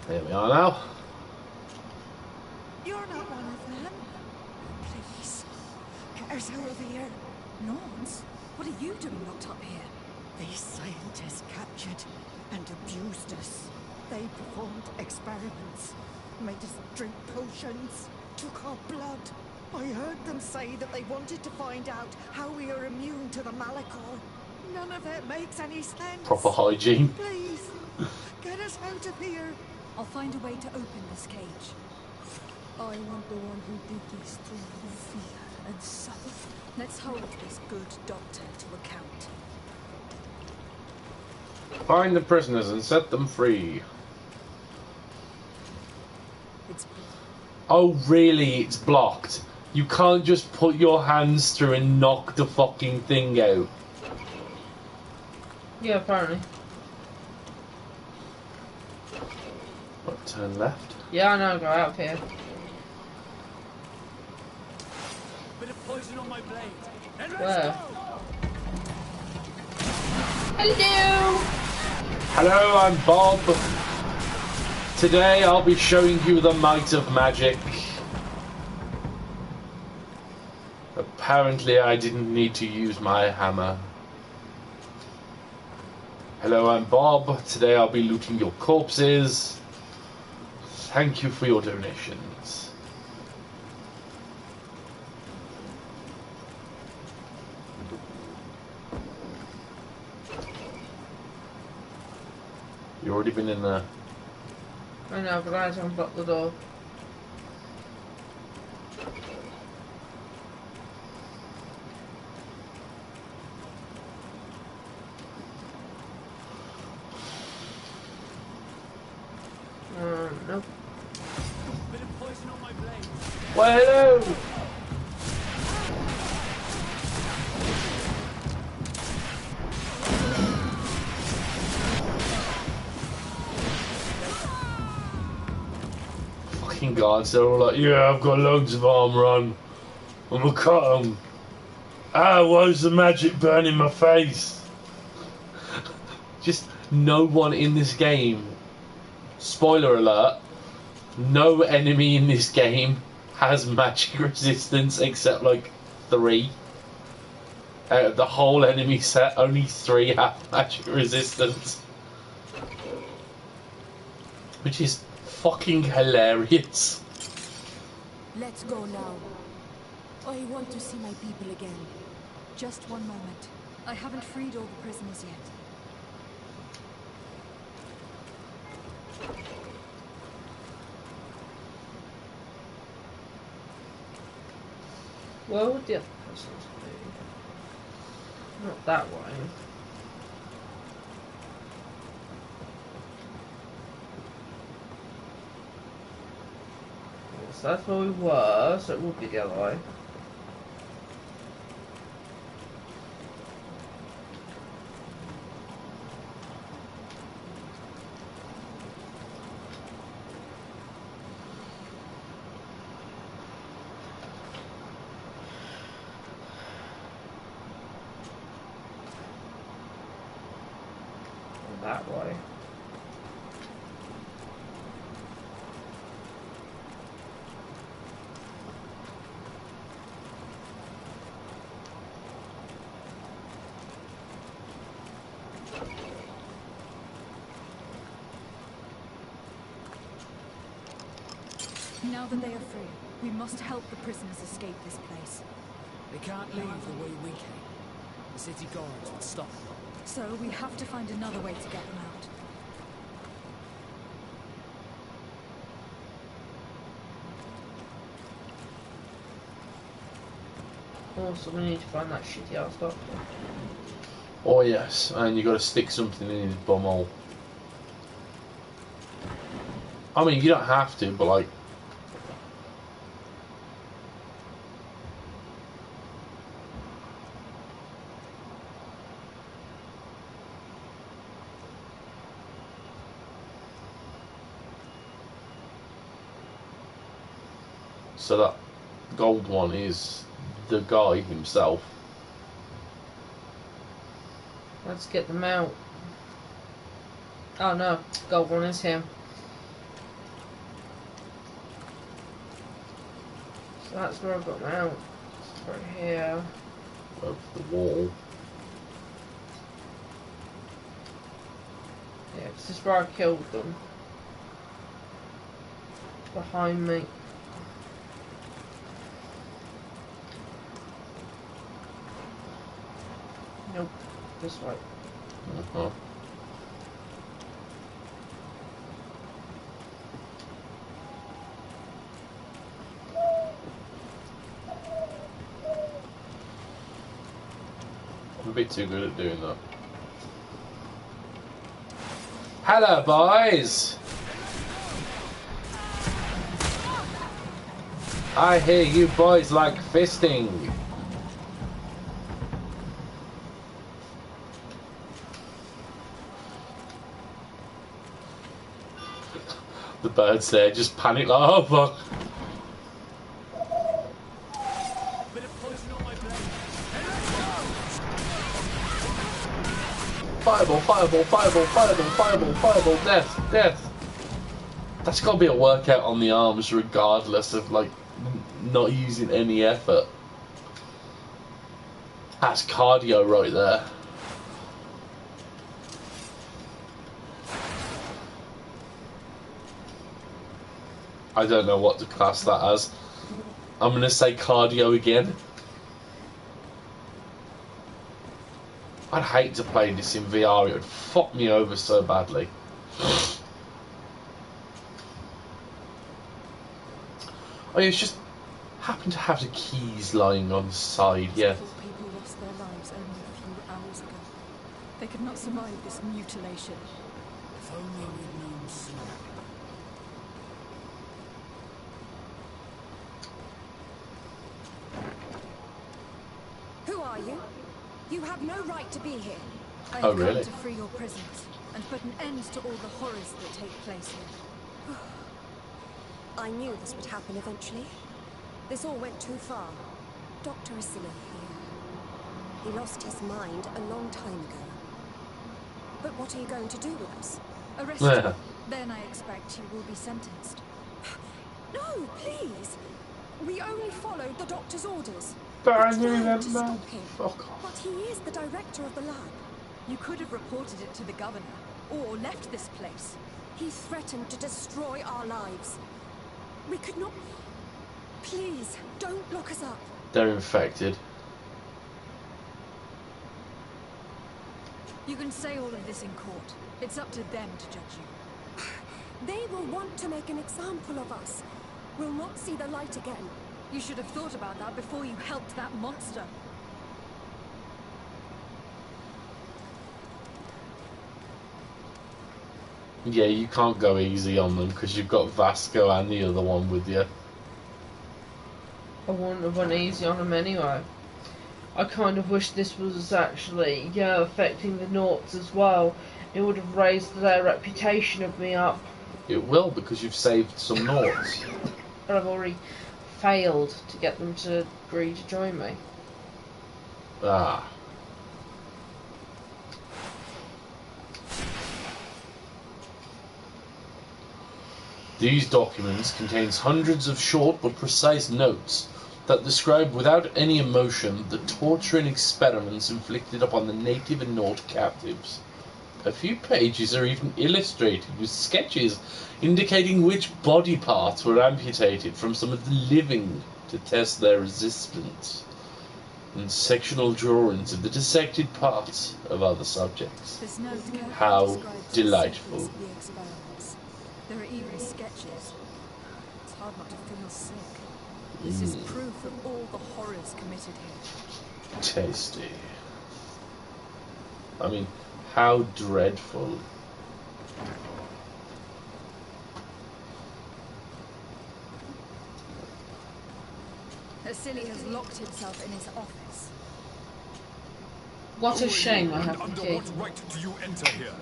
There we are now. You're not one of them. Please, get us out of here. Nons? What are you doing locked up here? These scientists captured and abused us. They performed experiments, made us drink potions, took our blood. I heard them say that they wanted to find out how we are immune to the Malachor. None of it makes any sense. Proper hygiene. Please, get us out of here. I'll find a way to open this cage. I want the one who did this to you fear and suffer. Let's hold this good doctor to account. Find the prisoners and set them free. It's Oh, really? It's blocked. You can't just put your hands through and knock the fucking thing out. Yeah, apparently. What, turn left? Yeah, I know, go out of here. Bit of poison on my blade. And let's Where? go! Hello! Hello, I'm Bob. Today I'll be showing you the might of magic. Apparently I didn't need to use my hammer. Hello, I'm Bob. Today I'll be looting your corpses. Thank you for your donations. You already been in there. I know, but I had to unblock the door. Nope. Bit of poison on my blade. Well, hello! Fucking guards, they're all like, yeah, I've got loads of armor on. I'm gonna cut them. Ah, why's the magic burning my face? Just no one in this game. Spoiler alert. No enemy in this game has magic resistance except like 3. Out of the whole enemy set, only 3 have magic resistance. Which is fucking hilarious. Let's go now. I want to see my people again. Just one moment. I haven't freed all the prisoners yet. Where would the other prisoners be? Not that way. So that's where we were, so it would be the other way. That way. Now that they are free, we must help the prisoners escape this place. They can't leave the way we came. The city guards would stop them. So we have to find another way to get them out. Also, we need to find that shitty ass doctor. Oh yes, and you got to stick something in his bumhole. I mean, you don't have to, but like. So that gold one is the guy himself. Let's get them out. Oh no, gold one is him. So that's where I've got them out. It's right here. Of the wall. Yeah, this is where I killed them. Behind me. Nope, this way. Uh-huh. I'm a bit too good at doing that. Hello, boys! I hear you boys like fisting. The birds there just panic like, oh fuck. Fireball, fireball, fireball, fireball, fireball, fireball, death, death. That's got to be a workout on the arms regardless of like not using any effort. That's cardio right there. I don't know what to class that as. I'm going to say cardio again. I'd hate to play this in VR, it would fuck me over so badly. Oh, it's just happened to have the keys lying on the side, yeah. Several people lost their lives only a few hours ago. They could not survive this mutilation. If only we'd known sooner. Who are you? You have no right to be here. I Oh, have really? come to free your prisoners and put an end to all the horrors that take place here. I knew this would happen eventually. This all went too far. Dr. Isila here. He lost his mind a long time ago. But what are you going to do with us? Arrest Yeah. you. Then I expect you will be sentenced. No, please! We only followed the doctor's orders. But I We knew tried them, to man. stop him. Fuck off. But he is the director of the lab. You could have reported it to the governor, or left this place. He threatened to destroy our lives. We could not... Please, don't lock us up. They're infected. You can say all of this in court. It's up to them to judge you. They will want to make an example of us. We'll not see the light again. You should have thought about that before you helped that monster. Yeah, you can't go easy on them because you've got Vasco and the other one with you. I wouldn't have went easy on them anyway. I kind of wish this was actually, affecting the Naughts as well. It would have raised their reputation of me up. It will because you've saved some Naughts. But I've already failed to get them to agree to join me. Ah. These documents contains hundreds of short but precise notes that describe without any emotion the torturing experiments inflicted upon the native and Naut captives. A few pages are even illustrated with sketches indicating which body parts were amputated from some of the living to test their resistance, and sectional drawings of the dissected parts of other subjects. This note carefully How describes the delightful. sequence of the experiments. There are even sketches. It's hard not to feel sick. This is proof of all the horrors committed here. Tasty. I mean, how dreadful. Vasily has locked himself in his office. What a shame I have the Under key. what right do you enter here?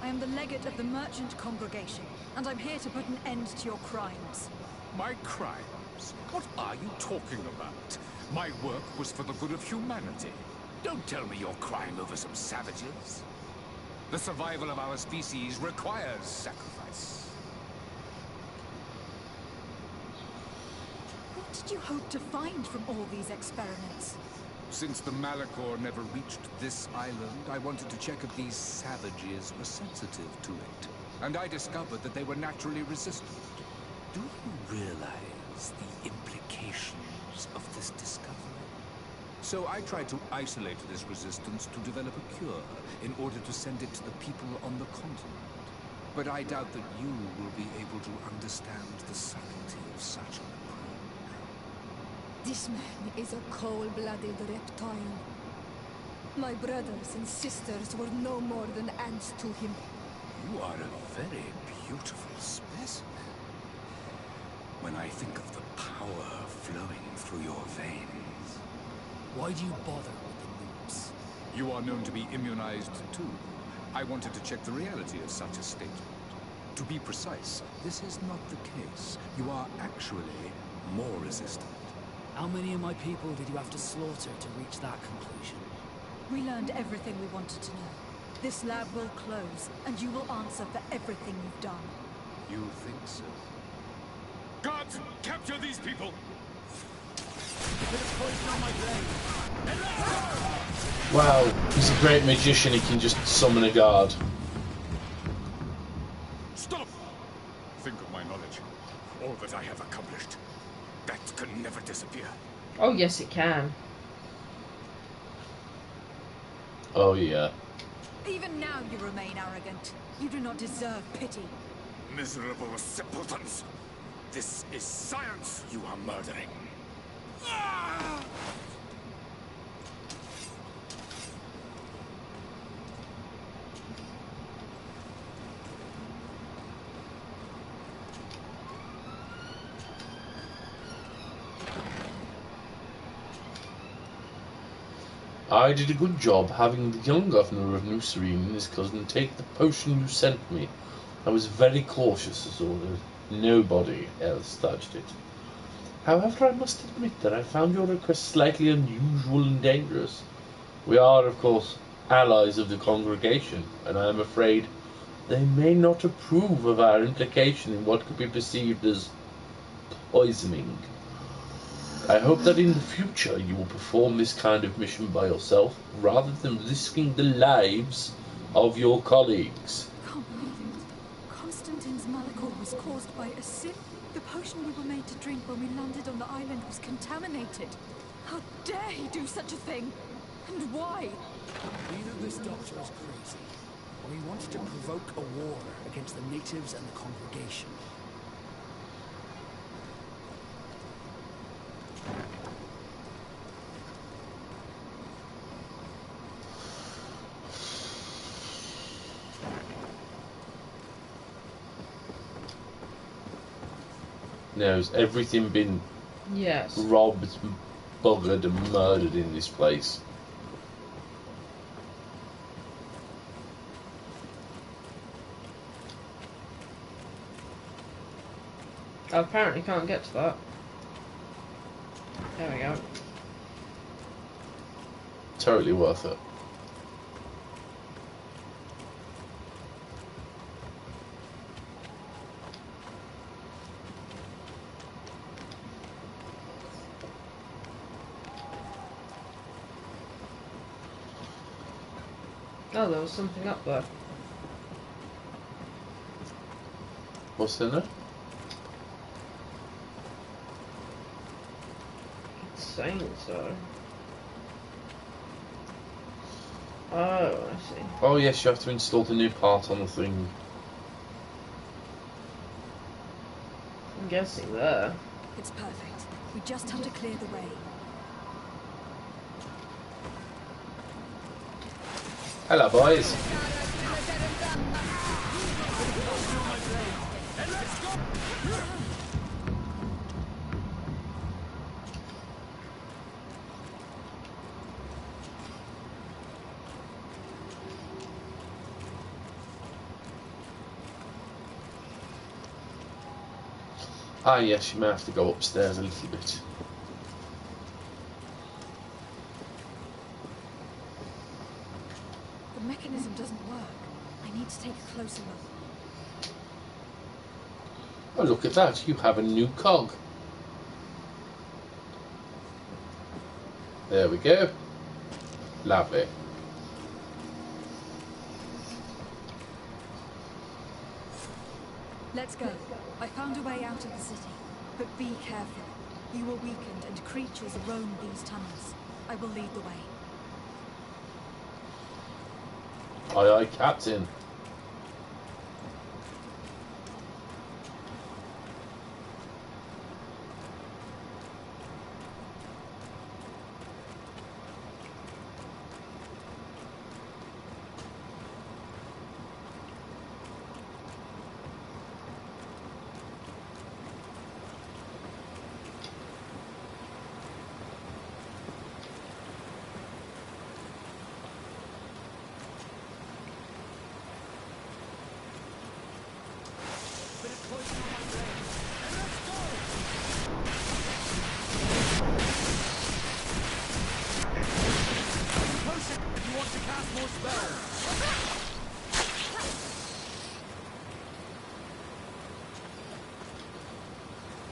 I am the legate of the merchant congregation, and I'm here to put an end to your crimes. My crimes? What are you talking about? My work was for the good of humanity. Don't tell me you're crying over some savages. The survival of our species requires sacrifice. What did you hope to find from all these experiments? Since the Malachor never reached this island, I wanted to check if these savages were sensitive to it. And I discovered that they were naturally resistant. Do you realize the implications of this discovery? So I tried to isolate this resistance to develop a cure in order to send it to the people on the continent. But I doubt that you will be able to understand the subtlety of such an approach. This man is a cold-blooded reptile. My brothers and sisters were no more than ants to him. You are a very beautiful specimen. When I think of the power flowing through your veins. Why do you bother with the noobs? You are known to be immunized too. I wanted to check the reality of such a statement. To be precise, this is not the case. You are actually more resistant. How many of my people did you have to slaughter to reach that conclusion? We learned everything we wanted to know. This lab will close, and you will answer for everything you've done. You think so? Guards, capture these people! Bit of poison on my blade. Wow, he's a great magician, he can just summon a guard. Stop! Think of my knowledge. All that I have accomplished. That can never disappear. Oh yes, it can. Oh yeah. Even now you remain arrogant. You do not deserve pity. Miserable simpletons! This is science you are murdering. I did a good job having the young governor of New Serene and his cousin take the potion you sent me. I was very cautious as all that nobody else touched it. However, I must admit that I found your request slightly unusual and dangerous. We are, of course, allies of the congregation, and I am afraid they may not approve of our implication in what could be perceived as poisoning. I hope that in the future you will perform this kind of mission by yourself, rather than risking the lives of your colleagues. Can't believe it. Constantine's Malachor was caused by a sin. The potion we were made to drink when we landed on the island was contaminated. How dare he do such a thing? And why? Either this doctor is crazy, or he wants to provoke a war against the natives and the congregation. Now, has everything been robbed, buggered and murdered in this place? I apparently can't get to that. There we go. Totally worth it. Oh, there was something up there. What's in there? It's saying so. Oh, I see. Oh yes, you have to install the new part on the thing. I'm guessing there. It's perfect. We just have to clear the way. Hello, boys. Ah, yes, you may have to go upstairs a little bit. The mechanism doesn't work. I need to take a closer look. Oh, look at that. You have a new cog. There we go. Lovely. Let's go. I found a way out of the city. But be careful. You are weakened and creatures roam these tunnels. I will lead the way. Aye, aye, Captain.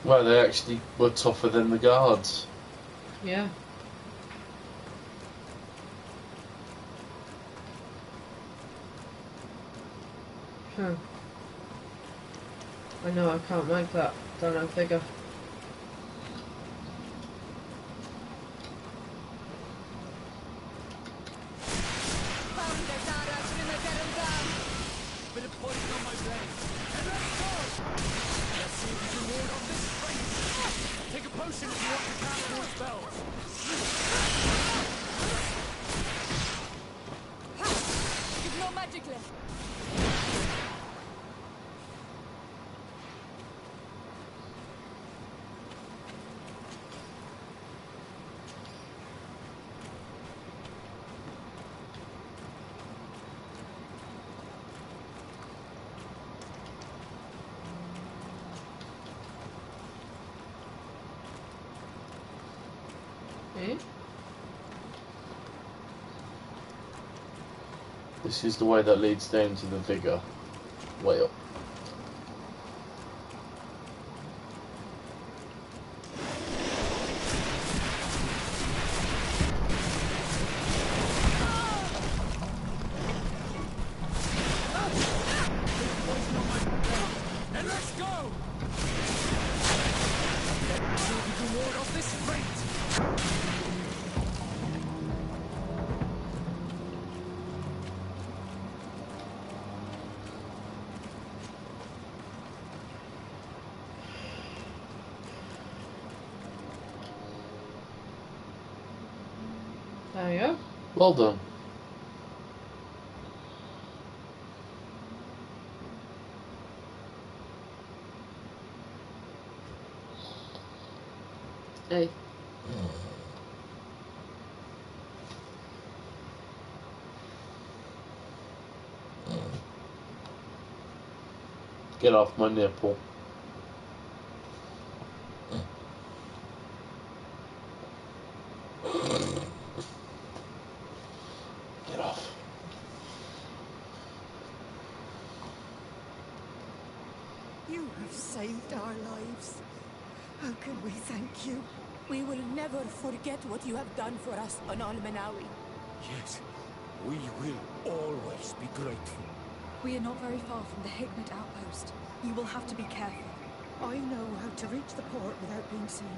Well, they actually were tougher than the guards. Yeah. I know I can't make that. Don't know figure. Bit of poison on my blade. And let's go! Let's see if you can ward off this strength. Take a potion if you want to cast more spells. You've no magic left. This is the way that leads down to the vigor. Way up. And let's go! Let's see if you can ward off this fate. There you go. Well done. Hey. Get off my nipple. Get off. You have saved our lives. How can we thank you? We will never forget what you have done for us on Almenawi. Yes, we will always be grateful. We are not very far from the Higmet outpost. You will have to be careful. I know how to reach the port without being seen.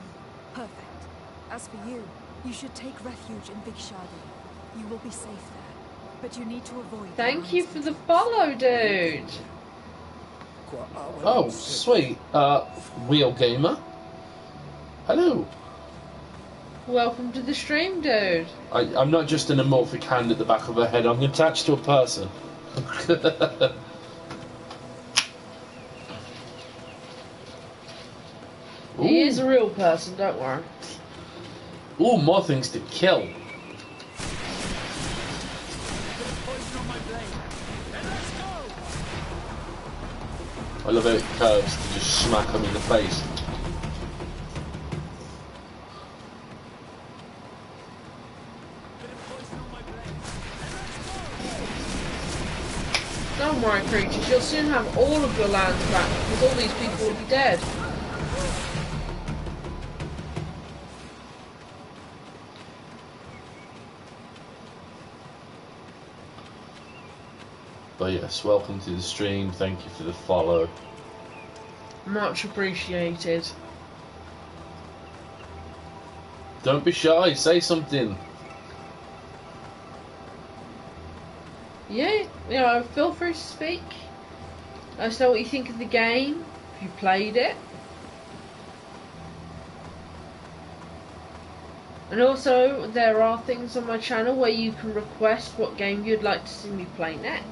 Perfect. As for you, you should take refuge in Big Shadi. You will be safe there, but you need to avoid... Thank you for the follow, dude. Oh, sweet. Wheel Gamer. Hello. Welcome to the stream, dude. I'm not just an amorphic hand at the back of her head. I'm attached to a person. He is a real person, don't worry. Ooh, more things to kill. I love how it curves to just smack them in the face. Don't worry, creatures. You'll soon have all of your lands back because all these people will be dead. But yes, welcome to the stream. Thank you for the follow. Much appreciated. Don't be shy. Say something. Yeah, you know, feel free to speak. Let us know what you think of the game, if you played it. And also, there are things on my channel where you can request what game you'd like to see me play next.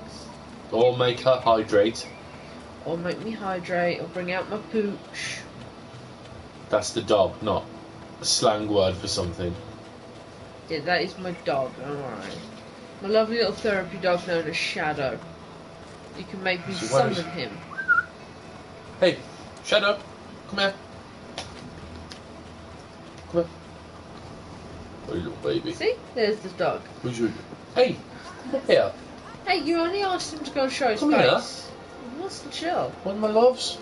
Or make her hydrate. Or make me hydrate, or bring out my pooch. That's the dog, not a slang word for something. Yeah, that is my dog, alright. My lovely little therapy dog known as Shadow. You can make me summon him. Hey, Shadow, come here. Come here. Oh, little baby. See? There's the dog. Who's you? Hey, come here. Hey, you only asked him to go and show his Come face. He wants to chill. One of my loves.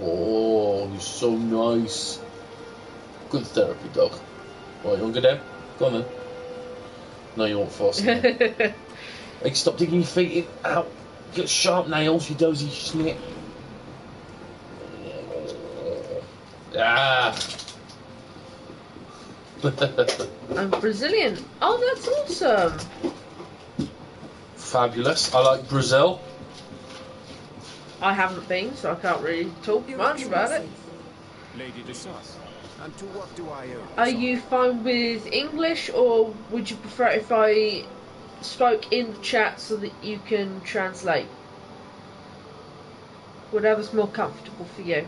Oh, he's so nice. Good therapy dog. Right, you want to go down? Go on then. No, you won't force it. Hey, stop digging your feet in. Ow. You got sharp nails, you dozy snit. Ah. I'm Brazilian. Oh, that's awesome. Fabulous. I like Brazil. I haven't been, so I can't really talk much about it. Lady de Sus, and to what do I owe? Are you fine with English, or would you prefer if I spoke in the chat so that you can translate? Whatever's more comfortable for you.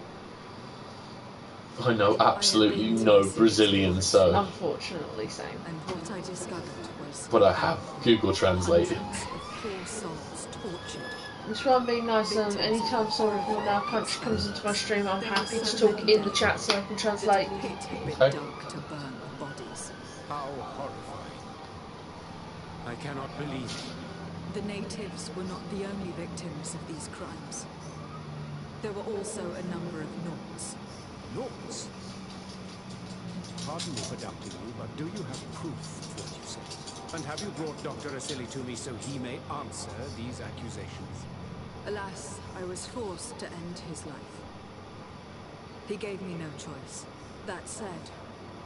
I know absolutely no Brazilian, so. Unfortunately, same. And what I discovered was. But I have Google Translated. Poor souls tortured. This one being nice. Anytime someone from another country comes into my stream, I'm happy to talk in the chat so I can translate. Okay. How horrifying. I cannot believe it. The natives were not the only victims of these crimes. There were also a number of Nords. Nords? Pardon me for doubting you, but do you have proof of what you say? And have you brought Dr. Asili to me so he may answer these accusations? Alas, I was forced to end his life. He gave me no choice. That said,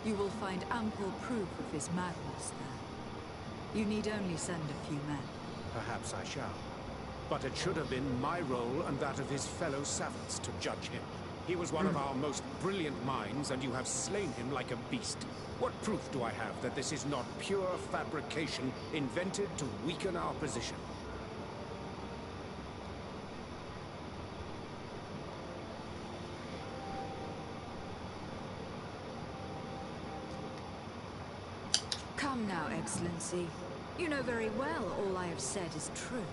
you will find ample proof of his madness there. You need only send a few men. Perhaps I shall. But it should have been my role and that of his fellow savants to judge him. He was one of our most brilliant minds, and you have slain him like a beast. What proof do I have that this is not pure fabrication invented to weaken our position? Come now, Excellency. You know very well all I have said is true.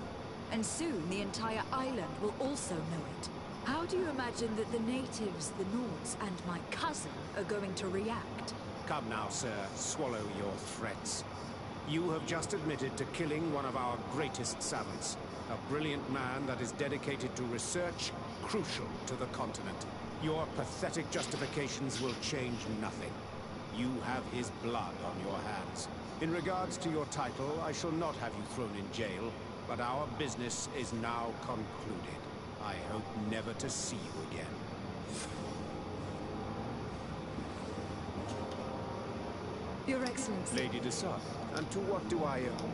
And soon the entire island will also know it. How do you imagine that the natives, the Nords, and my cousin are going to react? Come now, sir. Swallow your threats. You have just admitted to killing one of our greatest savants. A brilliant man that is dedicated to research, crucial to the continent. Your pathetic justifications will change nothing. You have his blood on your hands. In regards to your title, I shall not have you thrown in jail, but our business is now concluded. I hope never to see you again. Your Excellency. Lady de Sus, and to what do I owe?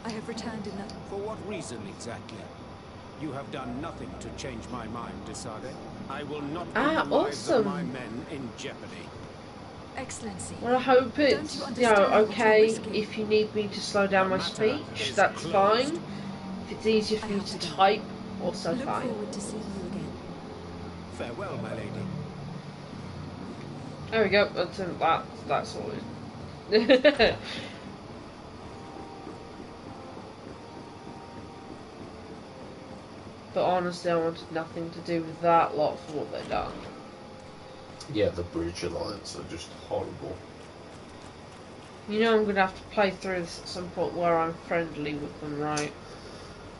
I have returned enough. For what reason exactly? You have done nothing to change my mind, Desade. I will not put Ah, the lives of my awesome. men in jeopardy. Excellency. Well, I hope it's, Don't you you know, understand what you're okay risking? if you need me to slow down The my matter speech, is that's closed. fine. If it's easier for I me have to to go. type, also Look fine. forward to seeing you again. Farewell, my lady. There we go, that's sorted. But honestly, I wanted nothing to do with that lot for what they've done. Yeah, the Bridge Alliance are just horrible. You know I'm going to have to play through this at some point where I'm friendly with them, right?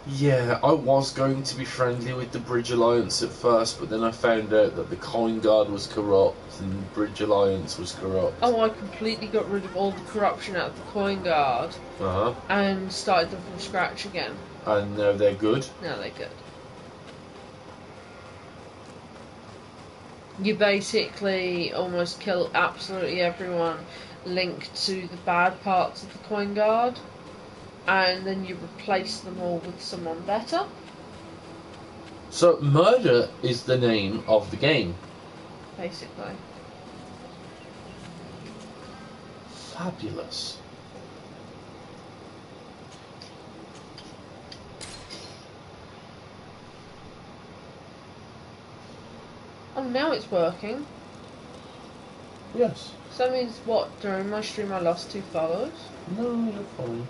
Yeah, I was going to be friendly with the Bridge Alliance at first, but then I found out that the Coin Guard was corrupt and the Bridge Alliance was corrupt. Oh, I completely got rid of all the corruption out of the Coin Guard and started them from scratch again. And now they're good? Now they're good. You basically almost kill absolutely everyone linked to the bad parts of the Coin Guard, and then you replace them all with someone better. So, murder is the name of the game. Basically. Fabulous. Oh, now it's working. Yes. So that means what? During my stream I lost 2 followers? No, you're fine.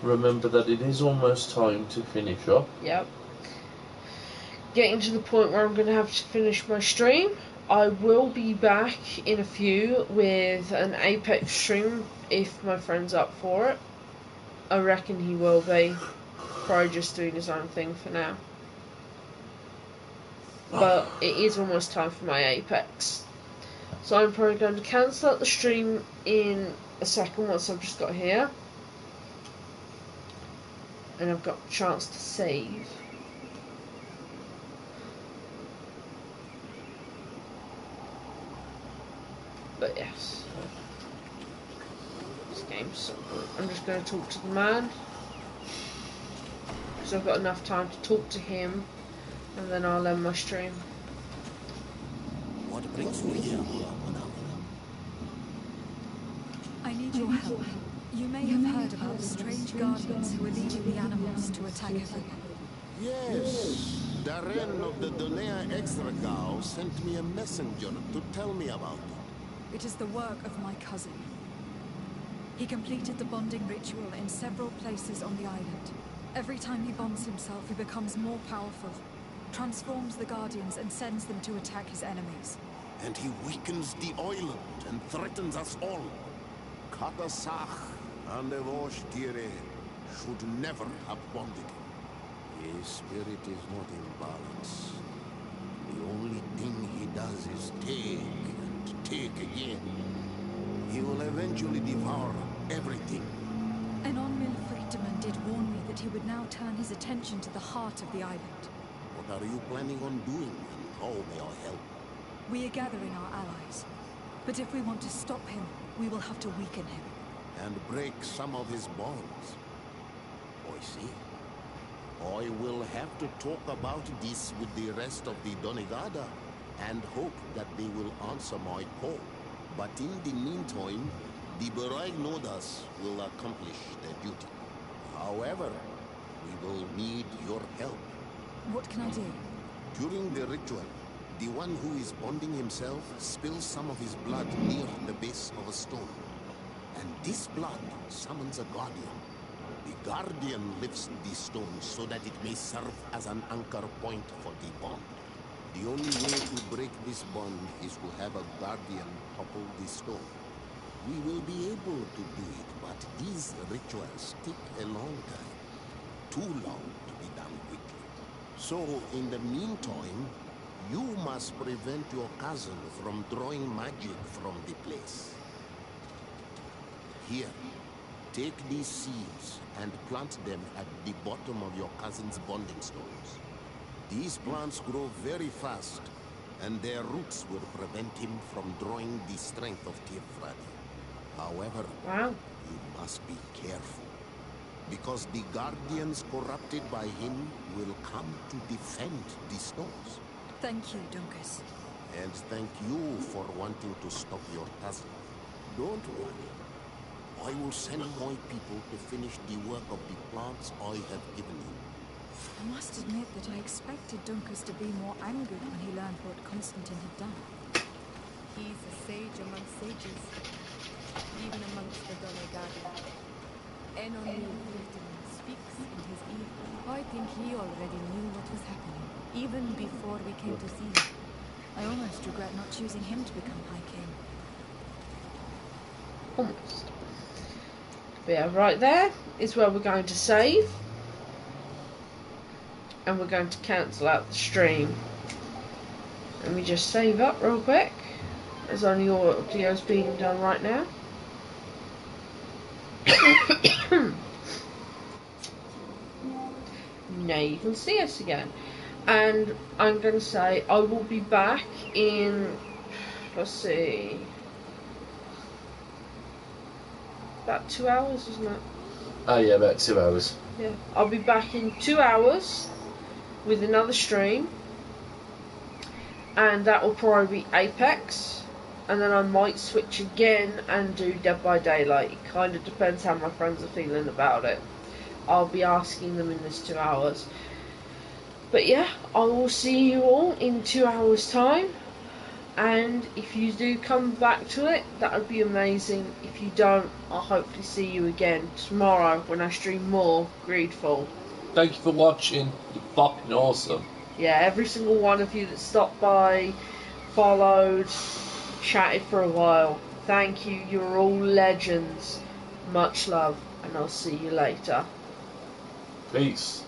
Remember that it is almost time to finish up. Yep. Getting to the point where I'm going to have to finish my stream. I will be back in a few with an Apex stream if my friend's up for it. I reckon he will be. Probably just doing his own thing for now. But it is almost time for my Apex. So I'm probably going to cancel out the stream in a second once I've just got here. And I've got a chance to save. But yes. This game's so good. I'm just going to talk to the man. Because I've got enough time to talk to him. And then I'll end my stream. What brings you here? I need your help. You may have heard about the strange guardians who are leading the animals to attack everyone. Yes. Darren of the Donea Extragao sent me a messenger to tell me about it. It is the work of my cousin. He completed the bonding ritual in several places on the island. Every time he bonds himself, he becomes more powerful, transforms the guardians and sends them to attack his enemies. And he weakens the island and threatens us all. Katasach and Evosh Tire should never have bonded him. His spirit is not in balance. The only thing he does is take and take again. He will eventually devour everything. Enon Friedman did warn me that he would now turn his attention to the heart of the island. What are you planning on doing, and how may I help? We are gathering our allies. But if we want to stop him, we will have to weaken him. And break some of his bonds. I see. I will have to talk about this with the rest of the Donegada, and hope that they will answer my call. But in the meantime, the Beragnodas will accomplish their duty. However, we will need your help. What can I do? During the ritual, the one who is bonding himself spills some of his blood near the base of a stone. And this blood summons a guardian. The guardian lifts the stone so that it may serve as an anchor point for the bond. The only way to break this bond is to have a guardian topple the stone. We will be able to do it, but these rituals take a long time. Too long to be done quickly. So, in the meantime, you must prevent your cousin from drawing magic from the place. Here, take these seeds and plant them at the bottom of your cousin's bonding stones. These plants grow very fast, and their roots will prevent him from drawing the strength of Tirfradi. However, you must be careful. Because the guardians corrupted by him will come to defend the stones. Thank you, Dunkus. And thank you for wanting to stop your cousin. Don't worry. I will send my people to finish the work of the plants I have given you. I must admit that I expected Dunkus to be more angered when he learned what Constantine had done. He's a sage among sages, even amongst the Donegada. Enon speaks in his ear. I think he already knew what was happening, even before we came to see him. I almost regret not choosing him to become High King. Almost. But yeah, right there is where we're going to save. And we're going to cancel out the stream. Let me just save up real quick. There's only audio's being done right now. Now you can see us again. And I'm going to say I will be back in, let's see, about 2 hours, isn't it? Oh yeah, about 2 hours. Yeah, I'll be back in 2 hours with another stream, and that will probably be Apex, and then I might switch again and do Dead by Daylight. It kind of depends how my friends are feeling about it. I'll be asking them in this 2 hours. But yeah, I will see you all in 2 hours time, and if you do come back to it, that would be amazing. If you don't, I'll hopefully see you again tomorrow when I stream more Greedfall. Thank you for watching. You're fucking awesome. Yeah, every single one of you that stopped by, followed, chatted for a while, thank you. You're all legends. Much love, and I'll see you later. Peace.